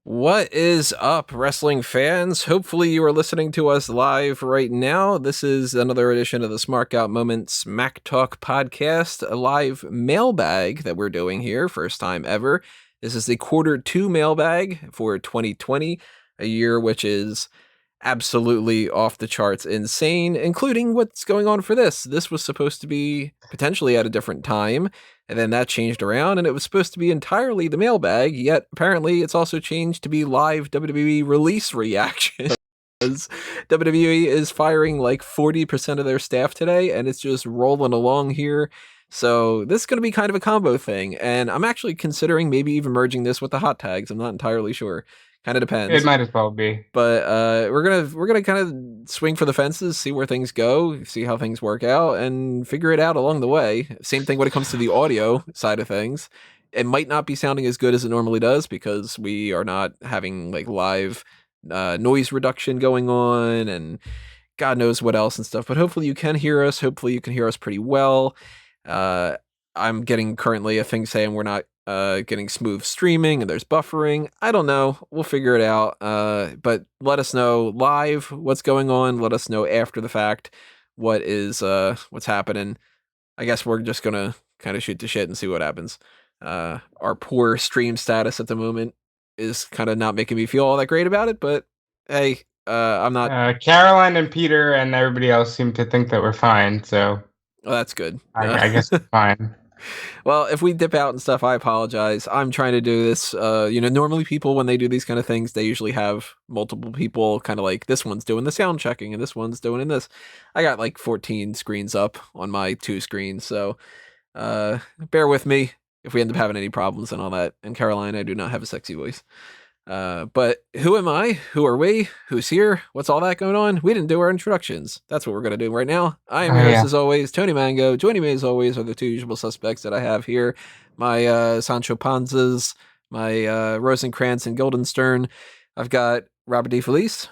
What is up, wrestling fans? Hopefully, you are listening to us live right now. This is another edition of the Smark Out Moment Smack Talk podcast, a live mailbag that we're doing here, first time ever. This is the quarter 2 mailbag for 2020, a year which is absolutely off the charts insane, including what's going on for this. This was supposed to be potentially at a different time, and then that changed around, and it was supposed to be entirely the mailbag, yet apparently it's also changed to be live WWE release reaction. WWE is firing like 40% of their staff today, and it's just rolling along here. So this is going to be kind of a combo thing, and I'm actually considering maybe even merging this with the hot tags. I'm not entirely sure. Kind of It depends. might as well be. But we're gonna kind of swing for the fences, see where things go, see how things work out, and figure it out along the way. Same thing when it comes to the audio side of things. It might not be sounding as good as it normally does because we are not having like live noise reduction going on, and God knows what else and stuff. But hopefully you can hear us. Hopefully you can hear us pretty well. Uh, I'm getting currently a thing saying we're not getting smooth streaming and there's buffering. I don't know. We'll figure it out. But let us know live what's going on. Let us know after the fact what's happening. I guess we're just gonna kind of shoot the shit and see what happens. Our poor stream status at the moment is kind of not making me feel all that great about it, but hey, I'm not. Caroline and Peter and everybody else seem to think that we're fine, so Oh, that's good. I guess we're fine. Well, if we dip out and stuff, I apologize. I'm trying to do this. Normally people, when they do these kind of things, they usually have multiple people, kind of like this one's doing the sound checking and this one's doing this. I got like 14 screens up on my 2 screens, so bear with me if we end up having any problems and all that. And Caroline, I do not have a sexy voice. But who am I? Who are we? Who's here? What's all that going on? We didn't do our introductions. That's what we're going to do right now. I am Oh your host yeah. as always, Tony Mango. Joining me as always are the two usual suspects that I have here. My Sancho Panzas, my Rosencrantz and Guildenstern. I've got Robert D. Felice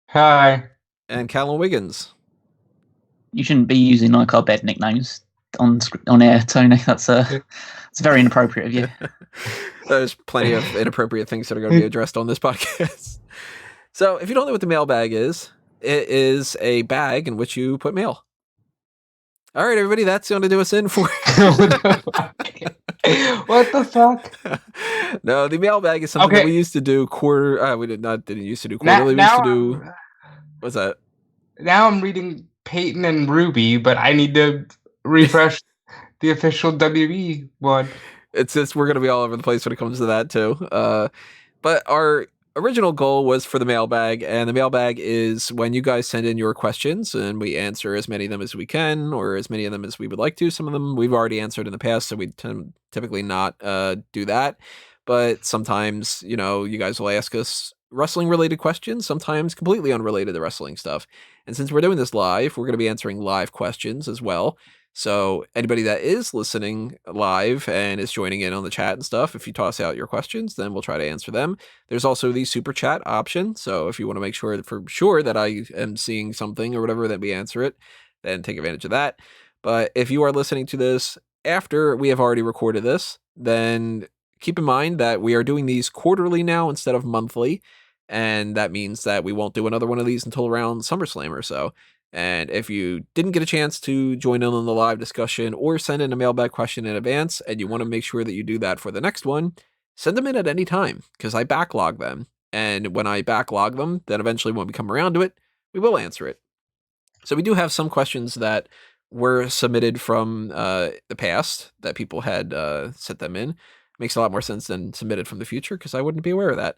Hi. and Callum Wiggins. You shouldn't be using like our bed nicknames on air, Tony. That's it's very inappropriate of you. There's plenty of inappropriate things that are going to be addressed on this podcast. So, if you don't know what the mailbag is, it is a bag in which you put mail. All right, everybody, that's going to do us in for. What the fuck? No, the mailbag is something that we used to do quarter. We didn't used to do quarterly. We used to do. What's that? Now I'm reading Peyton and Ruby, but I need to refresh the official WWE one. It's just we're gonna be all over the place when it comes to that too. But our original goal was for the mailbag, and the mailbag is when you guys send in your questions and we answer as many of them as we can, or as many of them as we would like to. Some of them we've already answered in the past, so we typically not do that. But sometimes, you guys will ask us wrestling related questions, sometimes completely unrelated to wrestling stuff. And since we're doing this live, we're going to be answering live questions as well. So anybody that is listening live and is joining in on the chat and stuff, if you toss out your questions, then we'll try to answer them. There's also the super chat option. So if you want to make sure for sure that I am seeing something or whatever, that we answer it, then take advantage of that. But if you are listening to this after we have already recorded this, then keep in mind that we are doing these quarterly now instead of monthly. And that means that we won't do another one of these until around SummerSlam or so. And if you didn't get a chance to join in on the live discussion or send in a mailbag question in advance, and you want to make sure that you do that for the next one, send them in at any time, because I backlog them. And when I backlog them, then eventually when we come around to it, we will answer it. So we do have some questions that were submitted from the past that people had sent them in. Makes a lot more sense than submitted from the future, because I wouldn't be aware of that.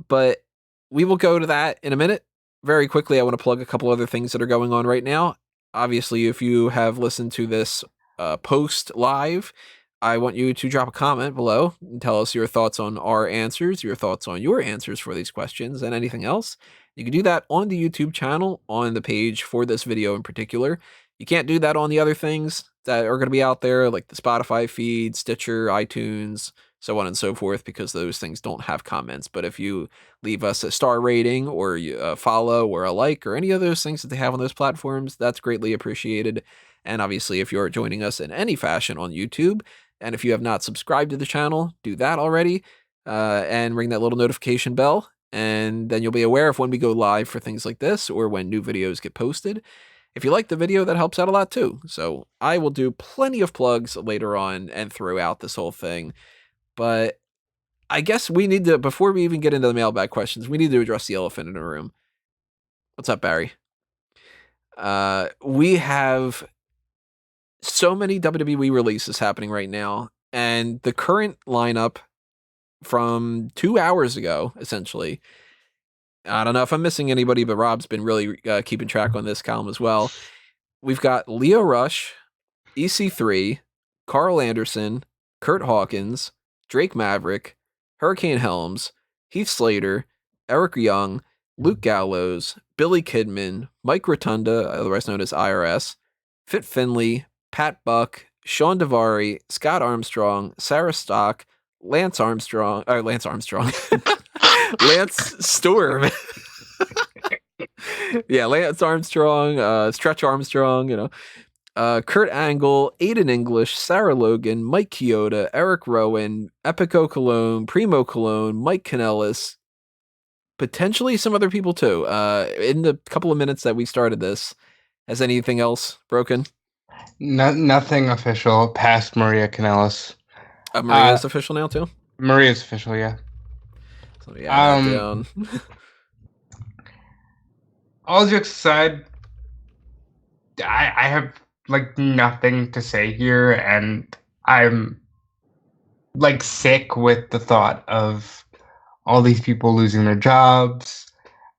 But we will go to that in a minute. Very quickly, I want to plug a couple other things that are going on right now. Obviously, if you have listened to this post live, I want you to drop a comment below and tell us your thoughts on our answers, your thoughts on your answers for these questions, and anything else. You can do that on the YouTube channel, on the page for this video in particular. You can't do that on the other things that are going to be out there, like the Spotify feed, Stitcher, iTunes, so on and so forth, because those things don't have comments. But if you leave us a star rating or a follow or a like or any of those things that they have on those platforms, that's greatly appreciated. And obviously, if you're joining us in any fashion on YouTube, and if you have not subscribed to the channel, do that already. and ring that little notification bell. And then you'll be aware of when we go live for things like this or when new videos get posted. If you like the video, that helps out a lot too. So I will do plenty of plugs later on and throughout this whole thing. But I guess we need to, before we even get into the mailbag questions, we need to address the elephant in the room. What's up, Barry? We have so many WWE releases happening right now, and the current lineup from 2 hours ago, essentially. I don't know if I'm missing anybody, but Rob's been really keeping track on this column as well. We've got Leo Rush, EC3, Carl Anderson, Kurt Hawkins, Drake Maverick, Hurricane Helms, Heath Slater, Eric Young, Luke Gallows, Billy Kidman, Mike Rotunda, otherwise known as IRS, Fit Finley, Pat Buck, Sean Devari, Scott Armstrong, Sarah Stock, Lance Armstrong, Lance Storm. Yeah, Lance Armstrong, Stretch Armstrong, Kurt Angle, Aiden English, Sarah Logan, Mike Chioda, Eric Rowan, Epico Cologne, Primo Cologne, Mike Kanellis, potentially some other people too. In the couple of minutes that we started this, has anything else broken? Nothing official past Maria Kanellis. Maria's official now too? Maria's official, yeah. So let me add that down. All jokes aside, I have like nothing to say here, and I'm like sick with the thought of all these people losing their jobs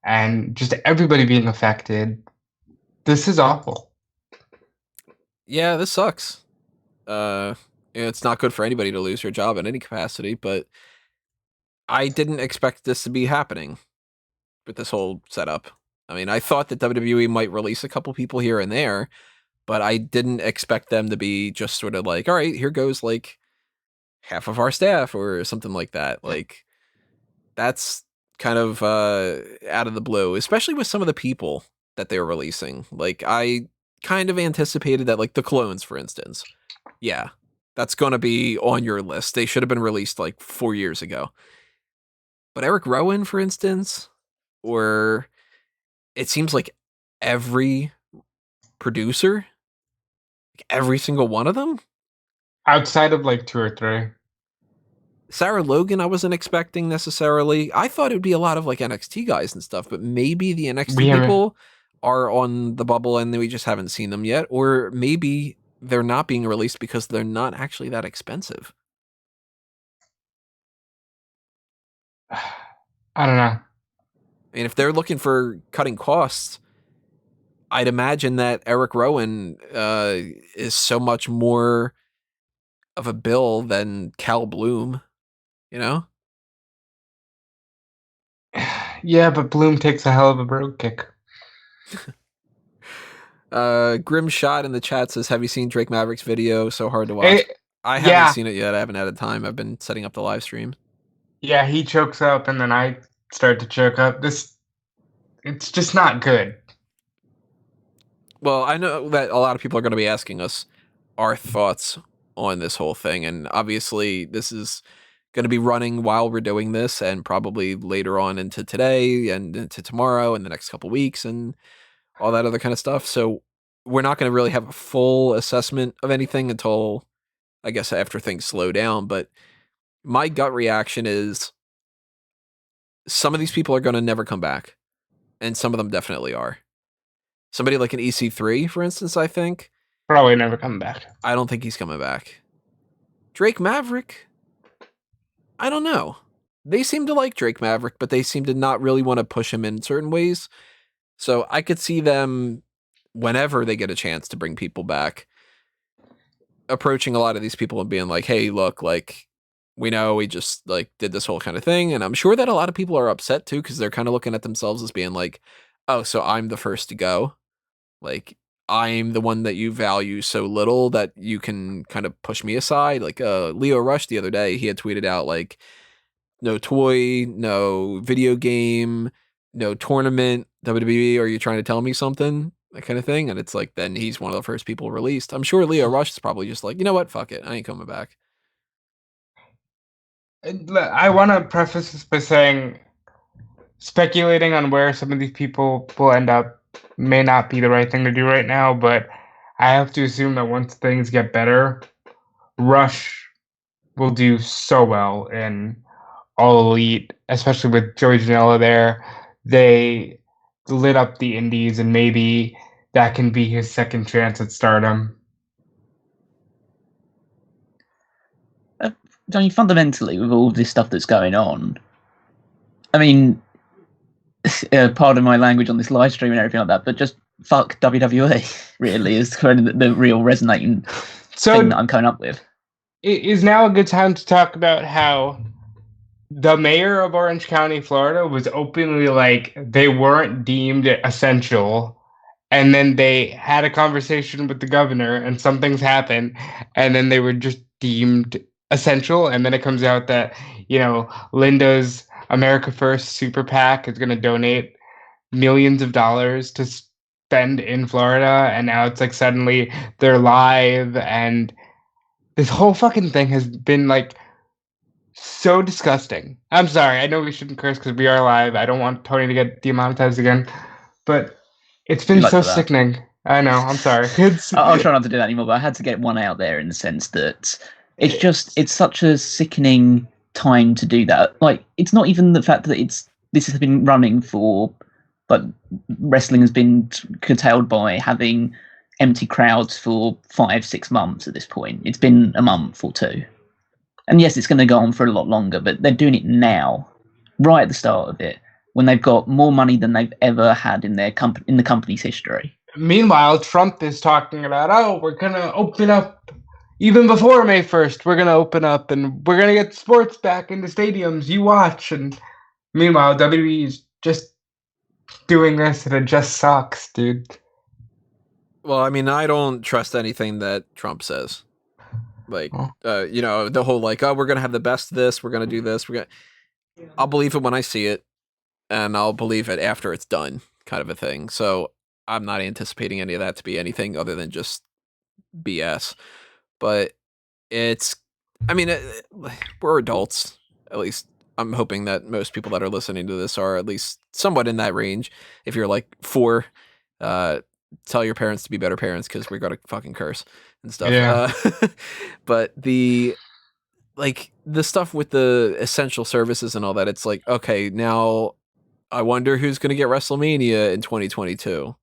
and just everybody being affected. This is awful. Yeah, this sucks. It's not good for anybody to lose their job in any capacity, but I didn't expect this to be happening with this whole setup. I mean, I thought that WWE might release a couple people here and there, but I didn't expect them to be just sort of like, all right, here goes like half of our staff or something like that. Like, that's kind of out of the blue, especially with some of the people that they were releasing. Like, I kind of anticipated that, like the clones, for instance. Yeah, that's going to be on your list. They should have been released like 4 years ago. But Eric Rowan, for instance, or it seems like every producer, like every single one of them, Outside of like 2 or 3. Sarah Logan, I wasn't expecting necessarily. I thought it would be a lot of like NXT guys and stuff, but maybe the NXT people are on the bubble and we just haven't seen them yet, or maybe they're not being released because they're not actually that expensive. I don't know. I mean, if they're looking for cutting costs, I'd imagine that Eric Rowan is so much more of a bill than Cal Bloom, you know? Yeah, but Bloom takes a hell of a brogue kick. Grim Shot in the chat says, have you seen Drake Maverick's video? So hard to watch. I haven't seen it yet. I haven't had time. I've been setting up the live stream. Yeah, he chokes up and then I start to choke up. It's just not good. Well, I know that a lot of people are going to be asking us our thoughts on this whole thing. And obviously this is going to be running while we're doing this and probably later on into today and into tomorrow and the next couple weeks and all that other kind of stuff. So we're not going to really have a full assessment of anything until, I guess, after things slow down. But my gut reaction is some of these people are going to never come back. And some of them definitely are. Somebody like an EC3, for instance, I think. Probably never come back. I don't think he's coming back. Drake Maverick, I don't know. They seem to like Drake Maverick, but they seem to not really want to push him in certain ways. So I could see them, whenever they get a chance to bring people back, approaching a lot of these people and being like, hey, look, like, we know we just like did this whole kind of thing. And I'm sure that a lot of people are upset too, because they're kind of looking at themselves as being like, oh, so I'm the first to go. Like, I'm the one that you value so little that you can kind of push me aside. Like Leo Rush the other day, he had tweeted out like, no toy, no video game, no tournament. WWE, are you trying to tell me something? That kind of thing. And it's like, then he's one of the first people released. I'm sure Leo Rush is probably just like, you know what? Fuck it. I ain't coming back. I want to preface this by saying speculating on where some of these people will end up may not be the right thing to do right now, but I have to assume that once things get better, Rush will do so well in All Elite, especially with Joey Janela there. They lit up the indies, and maybe that can be his second chance at stardom. Johnny, fundamentally, with all this stuff that's going on, I mean, pardon my language on this live stream and everything like that, but just fuck WWE, really, is kind of the real resonating thing that I'm coming up with. It is now a good time to talk about how the mayor of Orange County, Florida, was openly like they weren't deemed essential. And then they had a conversation with the governor and some things happened. And then they were just deemed essential. And then it comes out that, Linda's America First Super PAC is going to donate millions of dollars to spend in Florida. And now it's like suddenly they're live. And this whole fucking thing has been like so disgusting. I'm sorry. I know we shouldn't curse because we are live. I don't want Tony to get demonetized again. But it's been so sickening. I know. I'm sorry. I'll try not to do that anymore, but I had to get one out there in the sense that it's such a sickening time to do that. Like, it's not even the fact that this has been running for, but wrestling has been curtailed by having empty crowds for 5-6 months at this point. It's been a month or two. And yes, it's going to go on for a lot longer, but they're doing it now, right at the start of it, when they've got more money than they've ever had in the company's history. Meanwhile, Trump is talking about, we're going to open up, even before May 1st, we're going to open up, and we're going to get sports back into stadiums, you watch. And meanwhile, WWE is just doing this, and it just sucks, dude. Well, I mean, I don't trust anything that Trump says. Like, the whole like, we're going to have the best of this, we're going to do this, I'll believe it when I see it, and I'll believe it after it's done, kind of a thing. So I'm not anticipating any of that to be anything other than just BS. But we're adults. At least I'm hoping that most people that are listening to this are at least somewhat in that range. If you're like 4, tell your parents to be better parents because we're going to fucking curse and stuff. Yeah. But the stuff with the essential services and all that, it's like, okay, now I wonder who's going to get WrestleMania in 2022.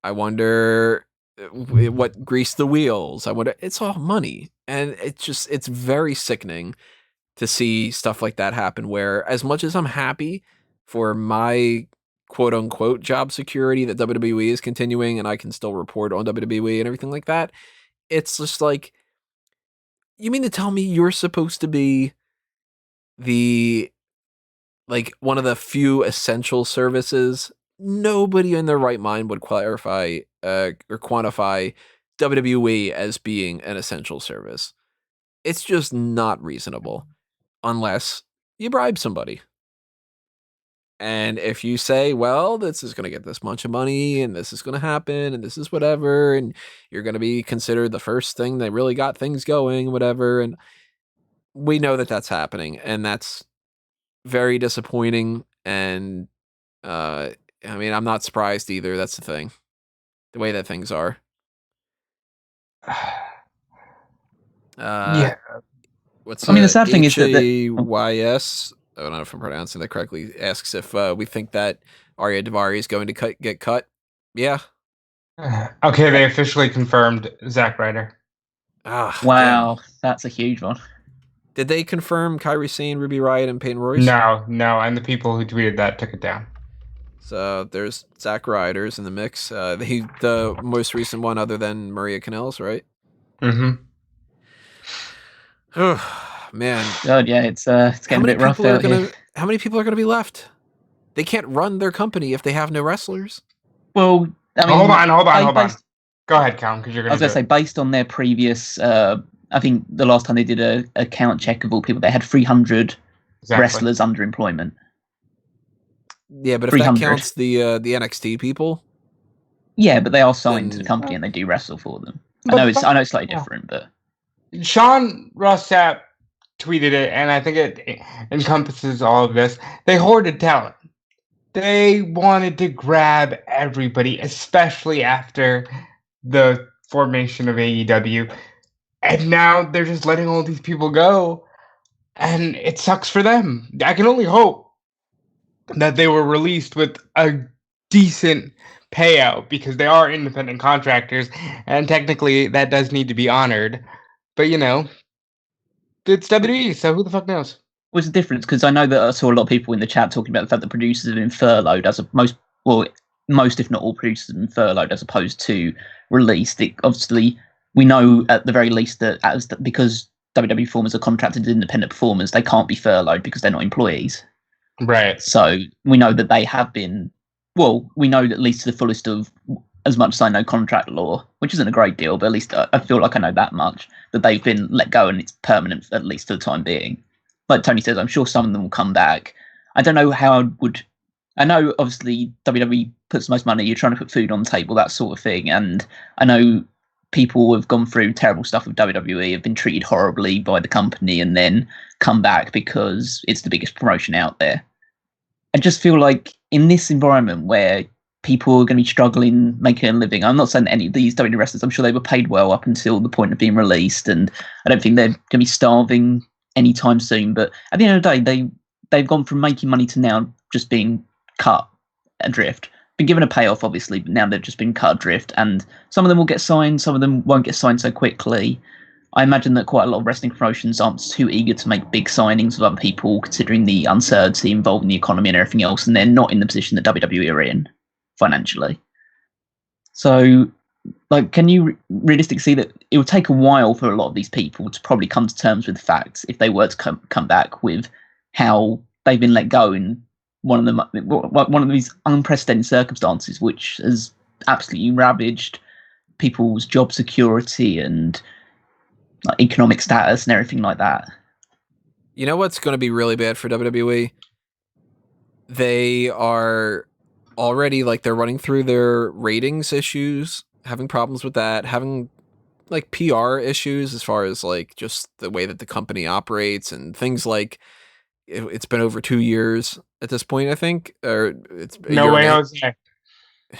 I wonder what greased the wheels. I wonder, it's all money. And it's very sickening to see stuff like that happen, where as much as I'm happy for my quote unquote job security that WWE is continuing and I can still report on WWE and everything like that, it's just like, you mean to tell me you're supposed to be one of the few essential services? Nobody in their right mind would clarify or quantify WWE as being an essential service. It's just not reasonable unless you bribe somebody. And if you say, well, this is going to get this much of money and this is going to happen and this is whatever, and you're going to be considered the first thing that really got things going, whatever. And we know that that's happening, and that's very disappointing. And I'm not surprised either. That's the thing, the way that things are. Yeah. The sad thing is that HAYS, I don't know if I'm pronouncing that correctly, asks if we think that Arya Daivari is going to get cut. Yeah. Okay, they officially confirmed Zack Ryder. Wow, damn. That's a huge one. Did they confirm Kairi Sane, Ruby Riott, and Peyton Royce? No, and the people who tweeted that took it down. So there's Zack Ryder's in the mix. The most recent one other than Maria Kanellis, right? Mm-hmm. Oh, man. God, yeah, it's getting a bit rough out here. How many people are going to be left? They can't run their company if they have no wrestlers. Well, I mean... Hold on. Go ahead, Callum, because you're going to... I was going to say, based on their previous... I think the last time they did a count check of all people, they had 300 wrestlers under employment. Yeah, but if that counts the NXT people... Yeah, but they are signed to the company and they do wrestle for them. I know it's slightly different, but... Sean Ross Sapp tweeted it, and I think it encompasses all of this. They hoarded talent. They wanted to grab everybody, especially after the formation of AEW. And now they're just letting all these people go, and it sucks for them. I can only hope that they were released with a decent payout, because they are independent contractors, and technically that does need to be honored. But it's WWE, so who the fuck knows? What's the difference? Because I know that I saw a lot of people in the chat talking about the fact that producers have been furloughed, most if not all producers have been furloughed as opposed to released. Obviously, we know at the very least that because WWE performers are contracted as independent performers, they can't be furloughed because they're not employees. Right. So we know that they have been. Well, we know that at least to the fullest of as much as I know contract law, which isn't a great deal, but at least I feel like I know that much, that they've been let go and it's permanent, at least for the time being. Like Tony says, I'm sure some of them will come back. I don't know how I know obviously WWE puts the most money, you're trying to put food on the table, that sort of thing. And I know people have gone through terrible stuff with WWE, have been treated horribly by the company and then come back because it's the biggest promotion out there. I just feel like in this environment where people are going to be struggling making a living, I'm not saying that any of these WWE wrestlers, I'm sure they were paid well up until the point of being released, and I don't think they're going to be starving anytime soon. But at the end of the day, they've gone from making money to now just being cut adrift. Been given a payoff, obviously, but now they've just been cut adrift, and some of them will get signed, some of them won't get signed so quickly. I imagine that quite a lot of wrestling promotions aren't too eager to make big signings with other people, considering the uncertainty involved in the economy and everything else, and they're not in the position that WWE are in financially. So, can you realistically see that it will take a while for a lot of these people to probably come to terms with the fact, if they were to come back, with how they've been let go in one of these unprecedented circumstances, which has absolutely ravaged people's job security and economic status and everything like that. You know what's going to be really bad for WWE? They are already they're running through their ratings issues, having problems with that, having PR issues as far as just the way that the company operates and things it's been over 2 years at this point, I think, or it's a No year way, and Jose.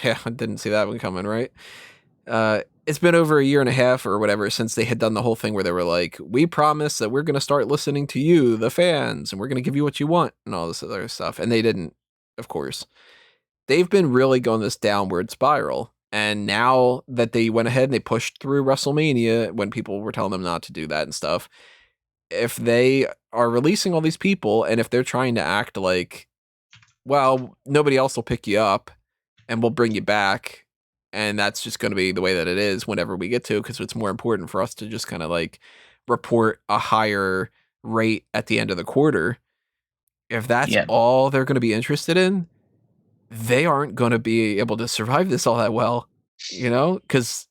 yeah, I didn't see that one coming, right? It's been over a year and a half or whatever since they had done the whole thing where they were like, we promise that we're going to start listening to you, the fans, and we're going to give you what you want and all this other stuff. And they didn't, of course. They've been really going this downward spiral. And now that they went ahead and they pushed through WrestleMania when people were telling them not to do that and stuff, if they are releasing all these people and if they're trying to act like, well, nobody else will pick you up and we'll bring you back, and that's just going to be the way that it is whenever we get to, because it's more important for us to just kind of report a higher rate at the end of the quarter. If that's all they're going to be interested in, they aren't going to be able to survive this all that well, because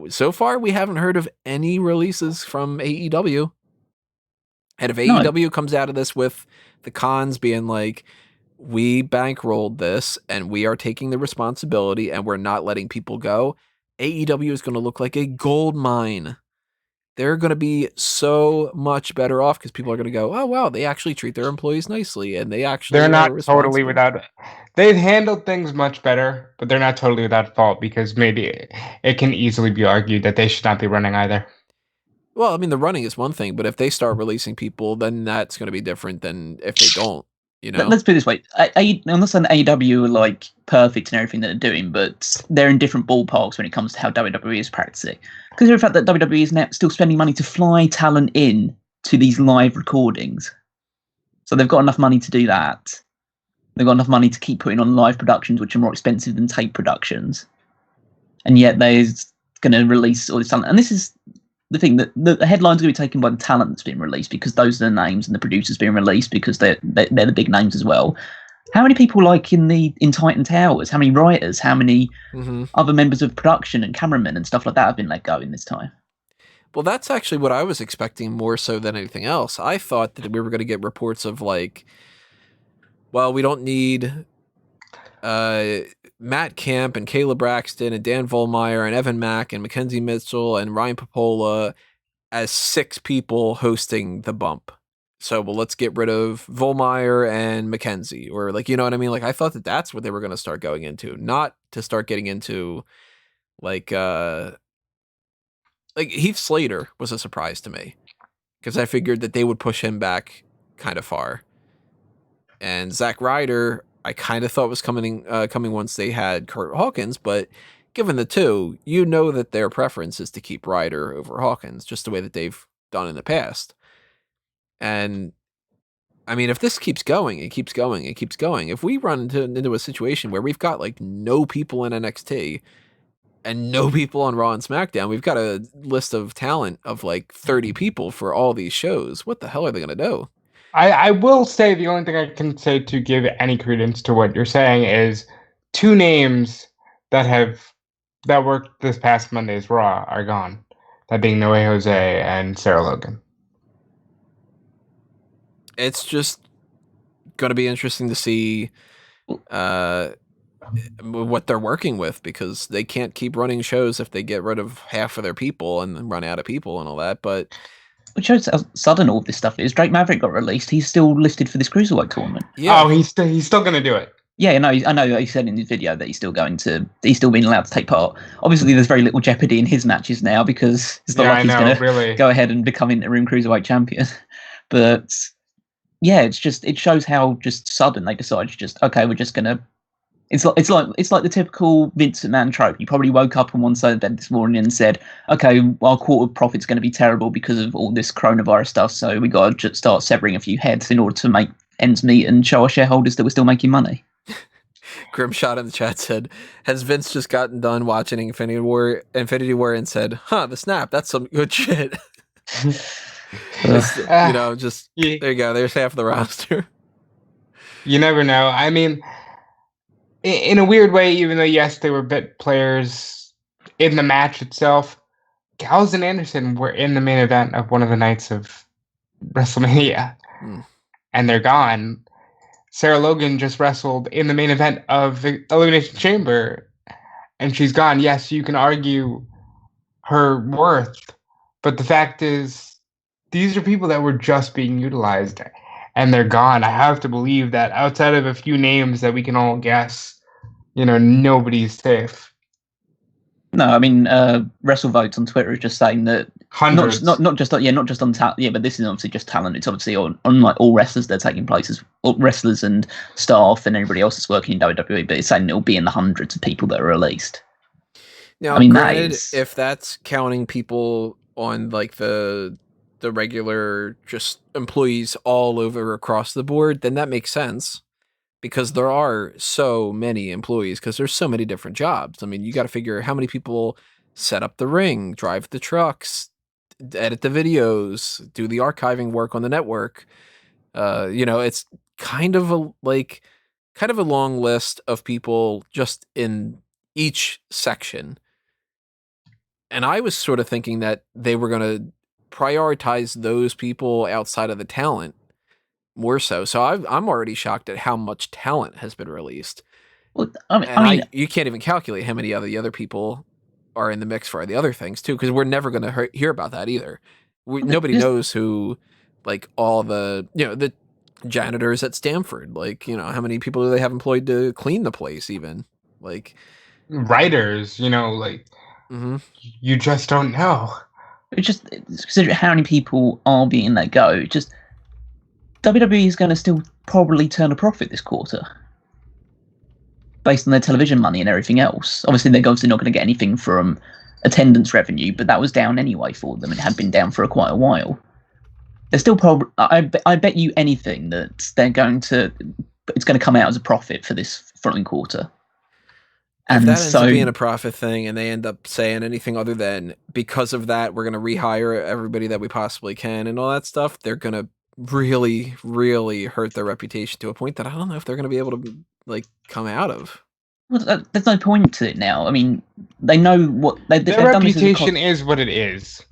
so far we haven't heard of any releases from AEW. And if AEW comes out of this with the cons being like, we bankrolled this and we are taking the responsibility and we're not letting people go, AEW is going to look like a gold mine. They're going to be so much better off because people are going to go, oh, wow, they actually treat their employees nicely and they're not totally without. They've handled things much better, but they're not totally without fault, because maybe it can easily be argued that they should not be running either. Well, I mean, the running is one thing, but if they start releasing people, then that's going to be different than if they don't. Let's put it this way. I'm not saying AEW are perfect in everything that they're doing, but they're in different ballparks when it comes to how WWE is practicing. Because of the fact that WWE is now still spending money to fly talent in to these live recordings. So they've got enough money to do that. They've got enough money to keep putting on live productions, which are more expensive than tape productions. And yet they're going to release all this talent. And this is the thing, that the headlines are going to be taken by the talent that's being released, because those are the names, and the producers being released because they're the big names as well. How many people in Titan Towers? How many writers? How many other members of production and cameramen and stuff like that have been let go in this time? Well, that's actually what I was expecting more so than anything else. I thought that we were going to get reports of well, we don't need Matt Camp and Caleb Braxton and Dan Vollmeyer and Evan Mack and Mackenzie Mitchell and Ryan Popola as 6 people hosting the bump. so well, let's get rid of Volmeyer and McKenzie, or like, you know what I mean? Like, I thought that that's what they were going to start going into, not to start getting into like Heath Slater was a surprise to me because I figured that they would push him back kind of far, and Zack Ryder I kind of thought was coming once they had Kurt Hawkins, but given the two, you know that their preference is to keep Ryder over Hawkins, just the way that they've done in the past. And I mean, if this keeps going, it keeps going, it keeps going. If we run into a situation where we've got like no people in NXT and no people on Raw and SmackDown, we've got a list of talent of like 30 people for all these shows. What the hell are they going to do? I will say the only thing I can say to give any credence to what you're saying is two names that worked this past Monday's Raw are gone. That being Noe Jose and Sarah Logan. It's just going to be interesting to see what they're working with, because they can't keep running shows if they get rid of half of their people and run out of people and all that. But which shows how sudden all this stuff is. Drake Maverick got released. He's still listed for this Cruiserweight tournament. Yeah. Oh, he's still going to do it. Yeah, no, I know he said in his video that he's still being allowed to take part. Obviously, there's very little jeopardy in his matches now because it's not like he's going to go ahead and become interim Cruiserweight champion. But yeah, it shows how just sudden they decided okay, we're just going to. It's like the typical Vince McMahon trope. You probably woke up on one side of bed this morning and said, "Okay, our quarter profit's going to be terrible because of all this coronavirus stuff. So we got to just start severing a few heads in order to make ends meet and show our shareholders that we're still making money." Grimshot in the chat said, "Has Vince just gotten done watching Infinity War and said, huh, the snap, that's some good shit." There you go. There's half of the roster. You never know. I mean, in a weird way, even though, yes, they were bit players in the match itself, Gallows and Anderson were in the main event of one of the nights of WrestleMania, and they're gone. Sarah Logan just wrestled in the main event of the Elimination Chamber, and she's gone. Yes, you can argue her worth, but the fact is, these are people that were just being utilized, and they're gone. I have to believe that outside of a few names that we can all guess, nobody's safe. No, I mean, WrestleVotes on Twitter is just saying that hundreds, not just on talent, but this is obviously just talent. It's obviously on like all wrestlers that are taking places, all wrestlers and staff and everybody else that's working in WWE. But it's saying it'll be in the hundreds of people that are released. Now, I mean, granted, if that's counting people on like the regular just employees all over across the board, then that makes sense. Because there are so many employees, because there's so many different jobs. I mean, you got to figure how many people set up the ring, drive the trucks, edit the videos, do the archiving work on the network. It's kind of a long list of people just in each section. And I was sort of thinking that they were going to prioritize those people outside of the talent more so. So I'm already shocked at how much talent has been released. Well, you can't even calculate how many of the other people are in the mix for the other things too, because we're never going to hear about that either. Nobody knows who, like all the the janitors at Stanford, like how many people do they have employed to clean the place, even like writers, you just don't know. It's just consider how many people are being let go. Just WWE is going to still probably turn a profit this quarter based on their television money and everything else. Obviously, they're obviously not going to get anything from attendance revenue, but that was down anyway for them. It had been down for quite a while. They're still probably. I bet you anything that it's going to come out as a profit for this following quarter. And if that ends up being a profit thing, and they end up saying anything other than because of that, we're going to rehire everybody that we possibly can and all that stuff, they're going to really, really hurt their reputation to a point that I don't know if they're going to be able to come out of. Well, there's no point to it now. I mean, they know what their reputation is. What it is.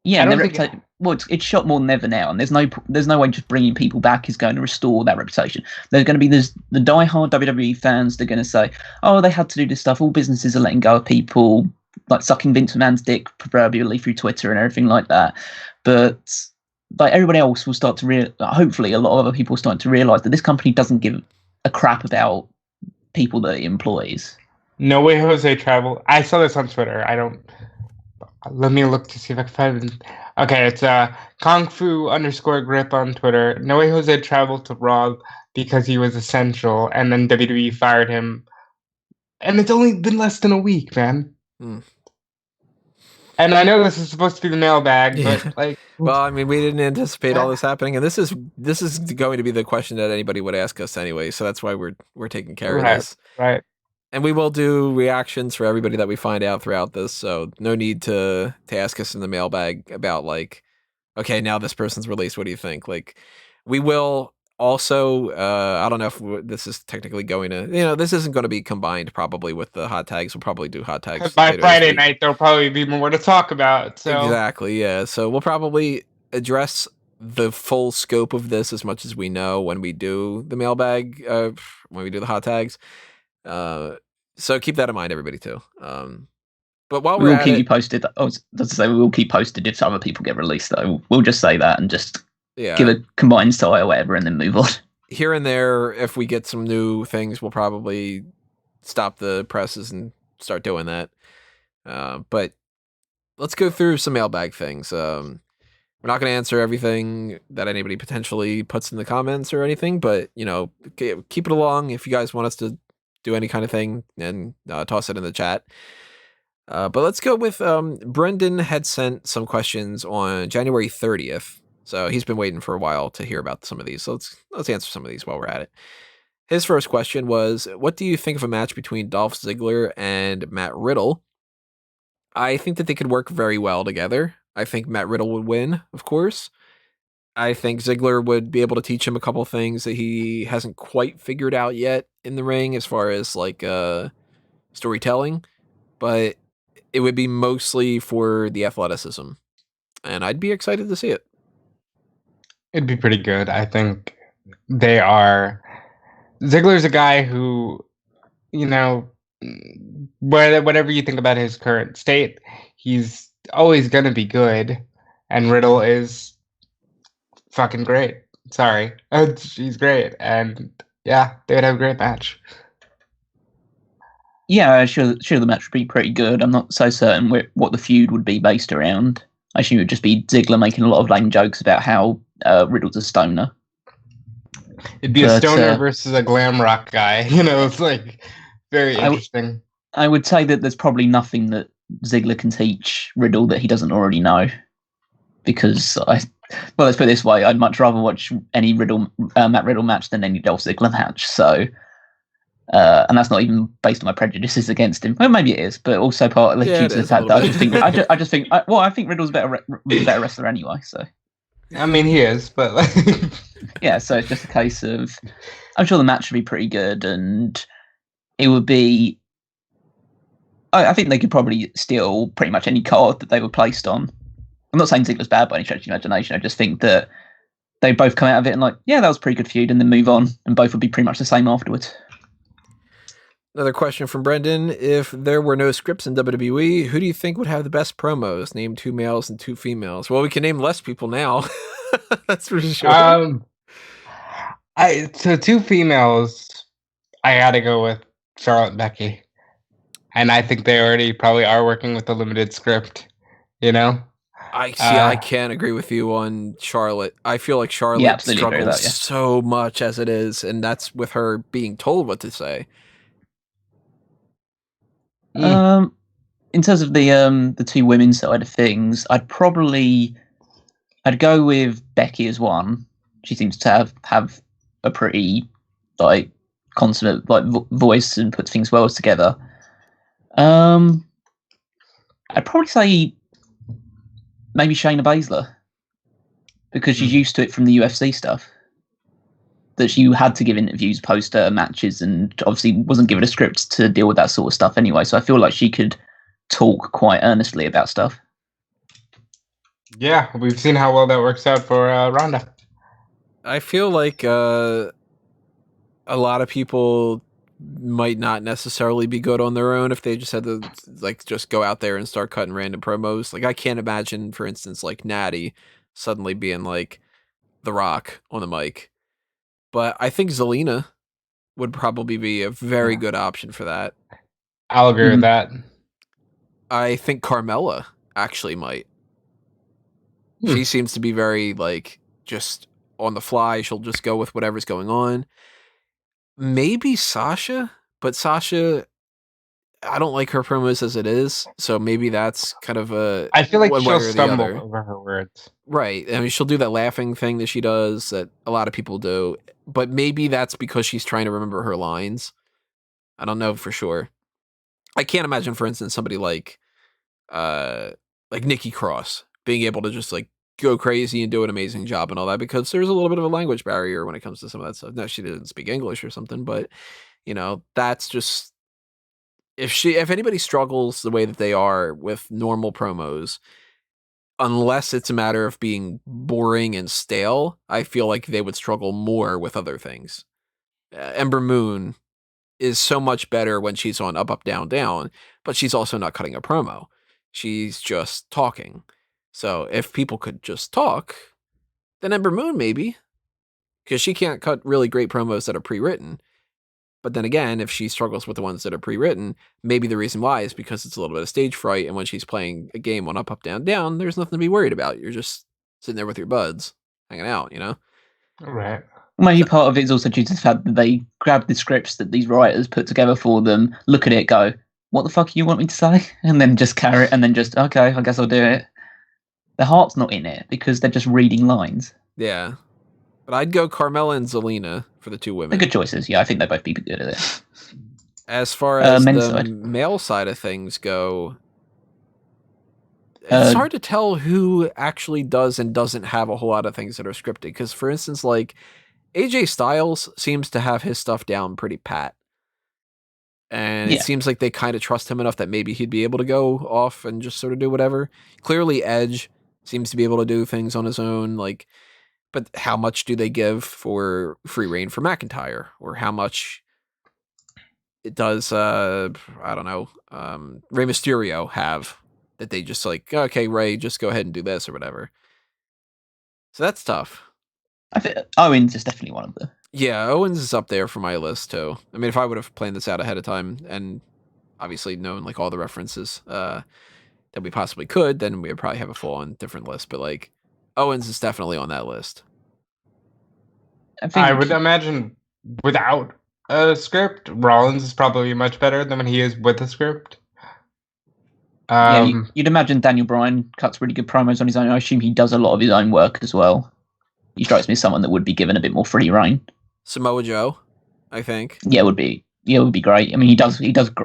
Yeah, it's shot more than ever now, and there's no way just bringing people back is going to restore that reputation. There's going to be the diehard WWE fans that are going to say, "Oh, they had to do this stuff. All businesses are letting go of people, like sucking Vince McMahon's dick proverbially through Twitter and everything like that." But like everybody else will start to hopefully a lot of other people will start to realize that this company doesn't give a crap about people that it employs. No Way Jose travel. I saw this on Twitter. I don't. Let me look to see if I can find it. Okay, it's Kung Fu _grip on Twitter. No Way Jose traveled to Raw because he was essential, and then WWE fired him. And it's only been less than a week, man. And I know this is supposed to be the mailbag, but like, well, I mean, we didn't anticipate all this happening, and this is going to be the question that anybody would ask us anyway. So that's why we're taking care of this. Right. And we will do reactions for everybody that we find out throughout this. So no need to ask us in the mailbag about like, okay, now this person's released. What do you think? Like, we will also. I don't know if this is technically going to. This isn't going to be combined probably with the hot tags. We'll probably do hot tags by Friday night. There'll probably be more to talk about. So. Exactly. Yeah. So we'll probably address the full scope of this as much as we know when we do the mailbag. When we do the hot tags. So keep that in mind, everybody, too. But while we'll keep you posted. I was to say we will keep posted if other people get released, though. We'll just say that and just give a combined style or whatever and then move on. Here and there, if we get some new things, we'll probably stop the presses and start doing that. But let's go through some mailbag things. We're not going to answer everything that anybody potentially puts in the comments or anything, but, keep it along if you guys want us to do any kind of thing and toss it in the chat. But let's go with Brendan had sent some questions on January 30th. So he's been waiting for a while to hear about some of these. So let's answer some of these while we're at it. His first question was, what do you think of a match between Dolph Ziggler and Matt Riddle? I think that they could work very well together. I think Matt Riddle would win, of course. I think Ziggler would be able to teach him a couple things that he hasn't quite figured out yet in the ring as far as like storytelling, but it would be mostly for the athleticism, and I'd be excited to see it. It'd be pretty good. I think they are. Ziggler's a guy who, whatever you think about his current state, he's always going to be good, and Riddle is fucking great. Sorry. He's great. And yeah, they would have a great match. Yeah, sure the match would be pretty good. I'm not so certain what the feud would be based around. I assume it would just be Ziggler making a lot of lame jokes about how Riddle's a stoner. It'd be a stoner versus a glam rock guy. It's like very interesting. I would say that there's probably nothing that Ziggler can teach Riddle that he doesn't already know. Because let's put it this way, I'd much rather watch any Matt Riddle match than any Dolph Ziggler match. So, and that's not even based on my prejudices against him. Well, maybe it is, but also partly due to the fact that I think Riddle's a better wrestler anyway. So, I mean, he is, but yeah. So it's just a case of, I'm sure the match would be pretty good, and it would be. I think they could probably steal pretty much any card that they were placed on. I'm not saying Ziggler's bad by any stretch of the imagination. I just think that they both come out of it and like, yeah, that was a pretty good feud, and then move on, and both would be pretty much the same afterwards. Another question from Brendan. If there were no scripts in WWE, who do you think would have the best promos? Name 2 males and 2 females. Well, we can name less people now. That's for sure. So 2 females, I gotta go with Charlotte and Becky. And I think they already probably are working with a limited script, I can't agree with you on Charlotte. I feel like Charlotte struggles so much as it is, and that's with her being told what to say. In terms of the 2 women side of things, I'd go with Becky as one. She seems to have a pretty like consummate like voice and puts things well together. I'd probably say maybe Shayna Baszler, because she's used to it from the UFC stuff. That she had to give interviews post matches, and obviously wasn't given a script to deal with that sort of stuff anyway. So I feel like she could talk quite earnestly about stuff. Yeah, we've seen how well that works out for Ronda. I feel like a lot of people might not necessarily be good on their own if they just had to like just go out there and start cutting random promos. Like I can't imagine, for instance, like Natty suddenly being like The Rock on the mic. But I think Zelina would probably be a very good option for that. I'll agree with that. I think Carmella actually might. She seems to be very, like, just on the fly. She'll just go with whatever's going on. Maybe Sasha, but Sasha, I don't like her promos as it is, so maybe that's kind of a I feel like one way she'll or the stumble other. over her words. Right. I mean, she'll do that laughing thing that she does that a lot of people do, but maybe that's because she's trying to remember her lines. I don't know for sure. I can't imagine, for instance, somebody like Nikki Cross being able to just like go crazy and do an amazing job and all that, because there's a little bit of a language barrier when it comes to some of that stuff. No, she didn't speak English or something, but that's just if anybody struggles the way that they are with normal promos, unless it's a matter of being boring and stale, I feel like they would struggle more with other things. Ember Moon is so much better when she's on up, up, down, down, but she's also not cutting a promo. She's just talking. So if people could just talk, then Ember Moon maybe, because she can't cut really great promos that are pre-written. But then again, if she struggles with the ones that are pre-written, maybe the reason why is because it's a little bit of stage fright, and when she's playing a game on up, up, down, down, there's nothing to be worried about. You're just sitting there with your buds, hanging out, Right. Maybe part of it is also due to the fact that they grab the scripts that these writers put together for them, look at it, go, what the fuck do you want me to say? And then just carry it, and then just, okay, I guess I'll do it. Their heart's not in it because they're just reading lines. Yeah. But I'd go Carmella and Zelina for the two women. They're good choices. Yeah, I think they'd both be good at it. As far as men's the side. male side of things go, it's hard to tell who actually does and doesn't have a whole lot of things that are scripted. Because, for instance, like AJ Styles seems to have his stuff down pretty pat. And it seems like they kind of trust him enough that maybe he'd be able to go off and just sort of do whatever. Clearly, Edge seems to be able to do things on his own. Like, but how much do they give for free reign for McIntyre? Or how much it does, I don't know, Rey Mysterio have that they just like, okay, Rey, just go ahead and do this or whatever. So that's tough. I think Owens is definitely one of them. Yeah, Owens is up there for my list too. I mean, if I would have planned this out ahead of time and obviously known like all the references that we possibly could, then we would probably have a full-on different list. But like, Owens is definitely on that list. I would imagine without a script, Rollins is probably much better than when he is with a script. You'd imagine Daniel Bryan cuts really good promos on his own. I assume he does a lot of his own work as well. He strikes me as someone that would be given a bit more free reign. Samoa Joe, I think. Yeah, it would be great. I mean, he does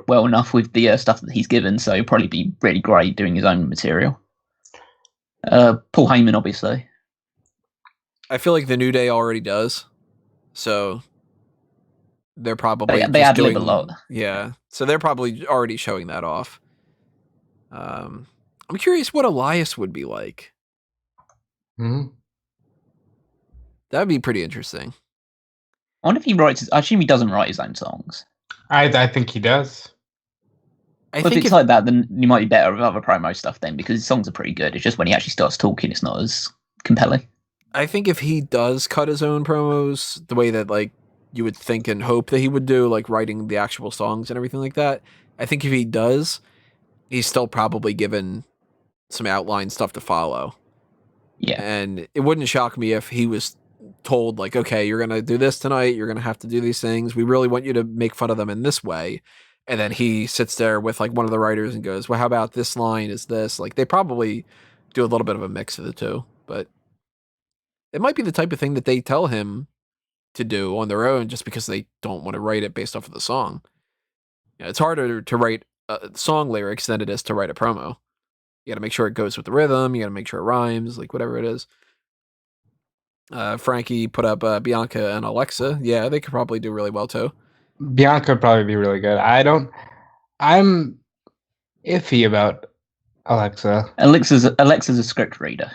well enough with the stuff that he's given, so he'd probably be really great doing his own material. Paul Heyman, obviously. I feel like the New Day already does, so they're probably they ad lib a lot. Yeah, so they're probably already showing that off. I'm curious what Elias would be like. Mm-hmm. That'd be pretty interesting. I wonder if he writes. I assume he doesn't write his own songs. I think he does. If it's like that, then you might be better with other promo stuff then, because his songs are pretty good. It's just when he actually starts talking, it's not as compelling. I think if he does cut his own promos the way that like you would think and hope that he would do, like writing the actual songs and everything like that, I think if he does, he's still probably given some outline stuff to follow. Yeah. And it wouldn't shock me if he was told, like, okay, you're going to do this tonight. You're going to have to do these things. We really want you to make fun of them in this way. And then he sits there with like one of the writers and goes, well, how about this line is this? Like, they probably do a little bit of a mix of the two, but it might be the type of thing that they tell him to do on their own just because they don't want to write it based off of the song. It's harder to write song lyrics than it is to write a promo. You got to make sure it goes with the rhythm. You got to make sure it rhymes, like whatever it is. Frankie put up Bianca and Alexa. Yeah, they could probably do really well too. Bianca would probably be really good. I'm iffy about Alexa. Alexa's a script reader.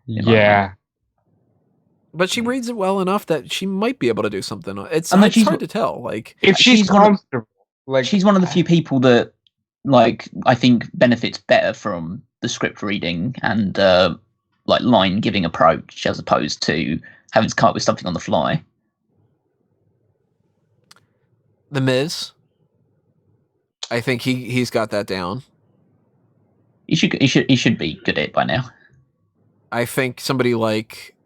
Yeah. But she reads it well enough that she might be able to do something. It's hard to tell. Like, if she's comfortable, she's one of the few people that, like, I think benefits better from the script reading and like line giving approach as opposed to having to come up with something on the fly. The Miz, I think he's got that down. He should be good at it by now. I think somebody like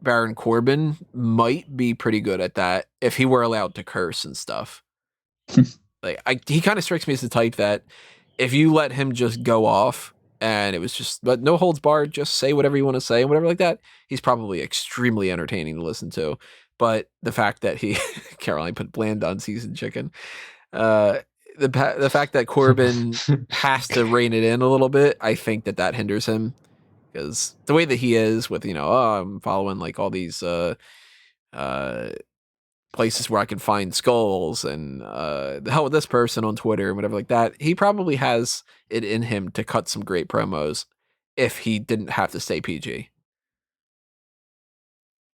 Baron Corbin might be pretty good at that if he were allowed to curse and stuff. He kind of strikes me as the type that if you let him just go off and it was just, but no holds barred, just say whatever you want to say and whatever like that, he's probably extremely entertaining to listen to. But the fact that he, Caroline put bland on seasoned chicken, the fact that Corbin has to rein it in a little bit, I think that hinders him. Because the way that he is with, I'm following like all these places where I can find skulls and the hell with this person on Twitter and whatever like that, he probably has it in him to cut some great promos if he didn't have to stay PG.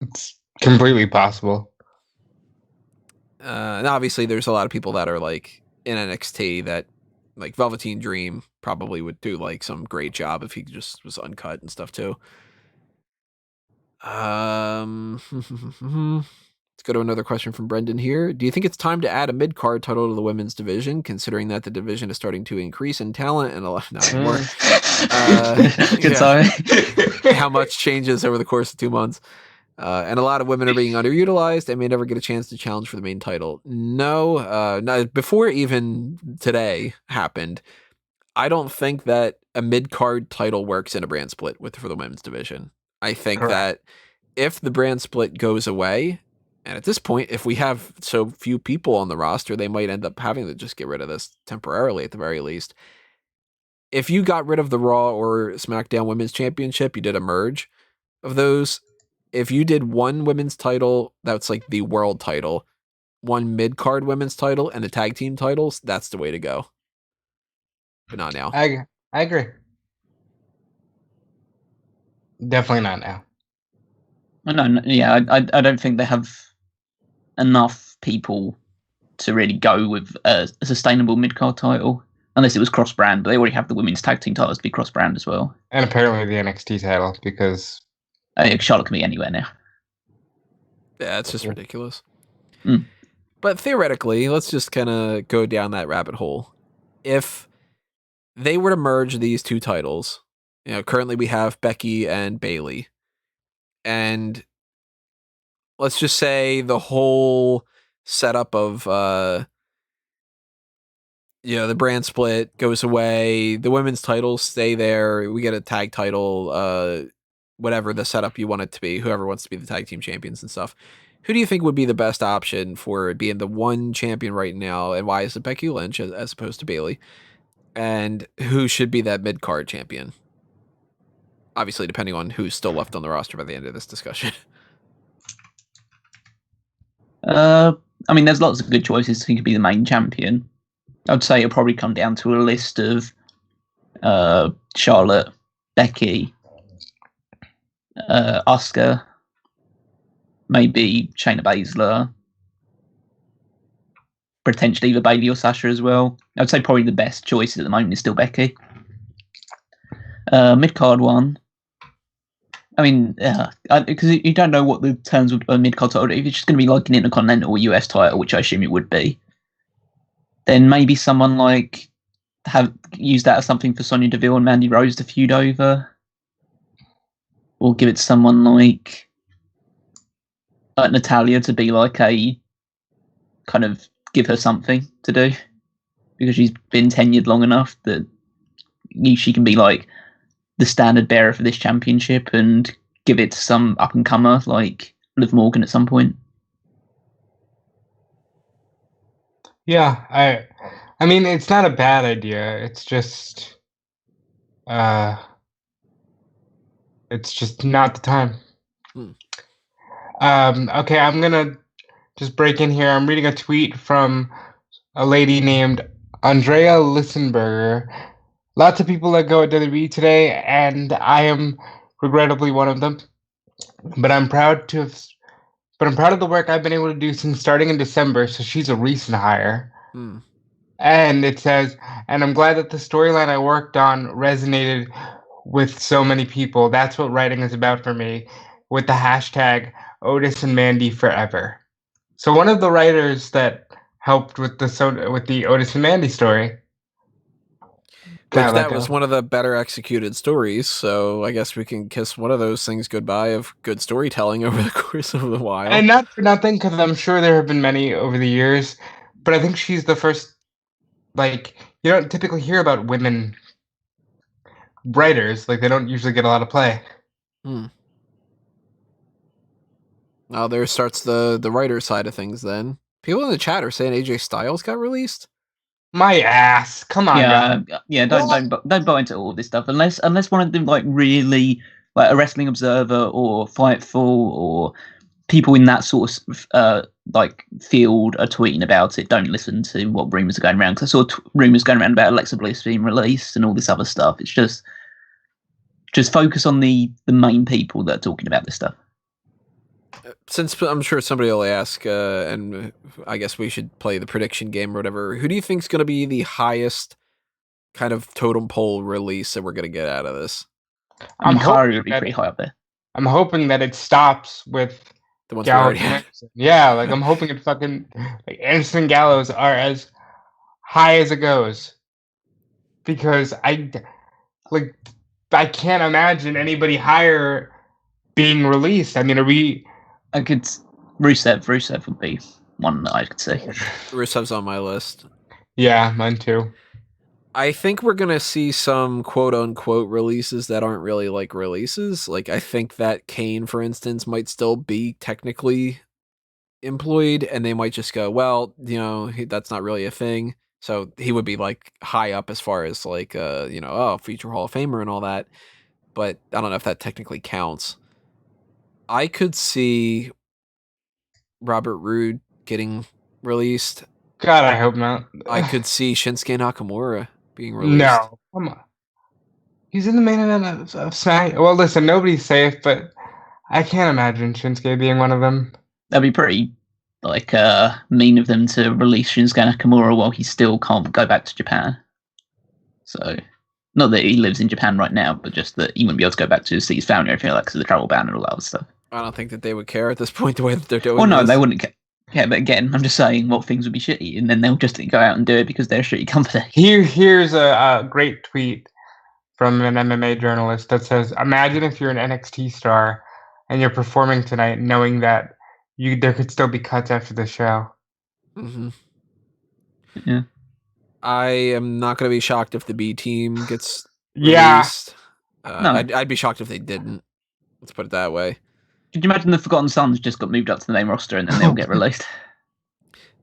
It's completely possible. And obviously there's a lot of people that are like in NXT that like Velveteen Dream probably would do like some great job if he just was uncut and stuff too. Let's go to another question from Brendan here. Do you think it's time to add a mid-card title to the women's division, considering that the division is starting to increase in talent and a lot not anymore? Good time. How much changes over the course of 2 months? And a lot of women are being underutilized and may never get a chance to challenge for the main title. No, before even today happened, I don't think that a mid-card title works in a brand split for the women's division. I think that if the brand split goes away, and at this point, if we have so few people on the roster, they might end up having to just get rid of this temporarily at the very least. If you got rid of the Raw or SmackDown Women's Championship, you did a merge of those. If you did one women's title, that's like the world title, one mid-card women's title, and the tag team titles, that's the way to go. But not now. I agree. Definitely not now. I don't think they have enough people to really go with a sustainable mid-card title, unless it was cross-brand, but they already have the women's tag team titles to be cross-brand as well. And apparently the NXT title, because Charlotte can be anywhere now. Yeah, it's just ridiculous. Mm. But theoretically, let's just kind of go down that rabbit hole. If they were to merge these two titles, currently we have Becky and Bayley, and let's just say the whole setup of the brand split goes away, the women's titles stay there, we get a tag title, whatever the setup you want it to be, whoever wants to be the tag team champions and stuff. Who do you think would be the best option for being the one champion right now, and why is it Becky Lynch as opposed to Bayley? And who should be that mid-card champion? Obviously, depending on who's still left on the roster by the end of this discussion. There's lots of good choices who could be the main champion. I'd say it'll probably come down to a list of Charlotte, Becky, Asuka, maybe Shayna Baszler, potentially either Bayley or Sasha as well. I'd say probably the best choice at the moment is still Becky. Mid-card one. Because you don't know what the terms of a mid-card title. If it's just going to be like an Intercontinental or US title, which I assume it would be, then maybe someone like use that as something for Sonya Deville and Mandy Rose to feud over, or give it to someone like Natalya to be like a kind of give her something to do, because she's been tenured long enough that she can be like the standard bearer for this championship and give it to some up and comer like Liv Morgan at some point. Yeah, I mean it's not a bad idea. It's just not the time. Okay, I'm gonna just break in here. I'm reading a tweet from a lady named Andrea Lissenberger. Lots of people let go at WWE today, and I am regrettably one of them. But I'm proud of the work I've been able to do since starting in December. So she's a recent hire. And it says, and I'm glad that the storyline I worked on resonated with so many people. That's what writing is about for me, with the hashtag Otis and Mandy forever. So one of the writers that helped with the Otis and Mandy story Which got let that was go. one of the better executed stories, so I guess we can kiss one of those things goodbye of good storytelling over the course of a while. And not for nothing, because I'm sure there have been many over the years, but I think she's the first. Like, you don't typically hear about women writers. Like, they don't usually get a lot of play. Now there starts the writer side of things then. People in the chat are saying AJ Styles got released. My ass. Come on, guys. Yeah. Don't buy into all this stuff unless one of them like really like a Wrestling Observer or Fightful or people in that sort of like field are tweeting about it. Don't listen to what rumors are going around, because I saw rumors going around about Alexa Bliss being released and all this other stuff. It's just focus on the main people that are talking about this stuff. Since I'm sure somebody will ask, and I guess we should play the prediction game or whatever. Who do you think is going to be the highest kind of totem pole release that we're going to get out of this? I mean, Kyrie would be pretty high up there. I'm hoping that it stops with the ones we already had. Yeah, like I'm hoping it fucking like Anderson and Gallows are as high as it goes, because I can't imagine anybody higher being released. I mean, Rusev would be one that I could see. Rusev's on my list. Yeah, mine too. I think we're gonna see some quote unquote releases that aren't really like releases. Like I think that Kane, for instance, might still be technically employed, and they might just go, well, that's not really a thing. So he would be like high up as far as like future Hall of Famer and all that. But I don't know if that technically counts. I could see Robert Roode getting released. God, I hope not. I could see Shinsuke Nakamura being released. No, come on. He's in the main event of Smack. Well, listen, nobody's safe, but I can't imagine Shinsuke being one of them. That'd be pretty mean of them to release Shinsuke Nakamura while he still can't go back to Japan. So, not that he lives in Japan right now, but just that he wouldn't be able to go back to see his family or anything like that because of the travel ban and all that other stuff. I don't think that they would care at this point the way that they're doing. Well, no, they wouldn't care. Yeah, but again, I'm just saying what things would be shitty, and then they'll just go out and do it because they're a shitty company. Here's a great tweet from an MMA journalist that says, "Imagine if you're an NXT star and you're performing tonight, knowing that there could still be cuts after the show." Mm-hmm. Yeah. I am not going to be shocked if the B team gets released. No. I'd be shocked if they didn't. Let's put it that way. Could you imagine the Forgotten Sons just got moved up to the main roster and then they'll get released?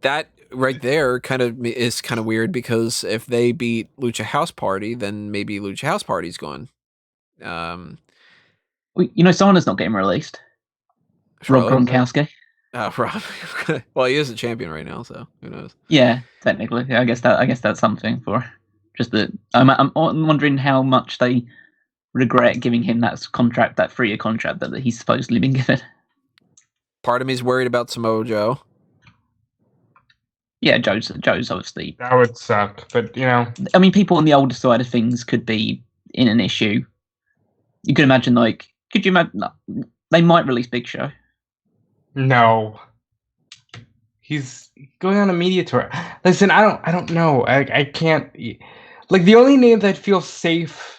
That right there is kind of weird, because if they beat Lucha House Party, then maybe Lucha House Party's gone. Someone is not getting released. Rob Gronkowski. Rob. Well, he is a champion right now, so who knows? Yeah, technically. Yeah, I guess that's something for. Just that I'm wondering how much they regret giving him that contract, that 3-year contract that he's supposedly been given. Part of me is worried about Samoa Joe. Yeah, Joe's obviously. That would suck, but I mean, people on the older side of things could be in an issue. You could imagine, could you imagine they might release Big Show? No. He's going on a media tour. Listen, I don't know. I can't. Like, the only name that feels safe,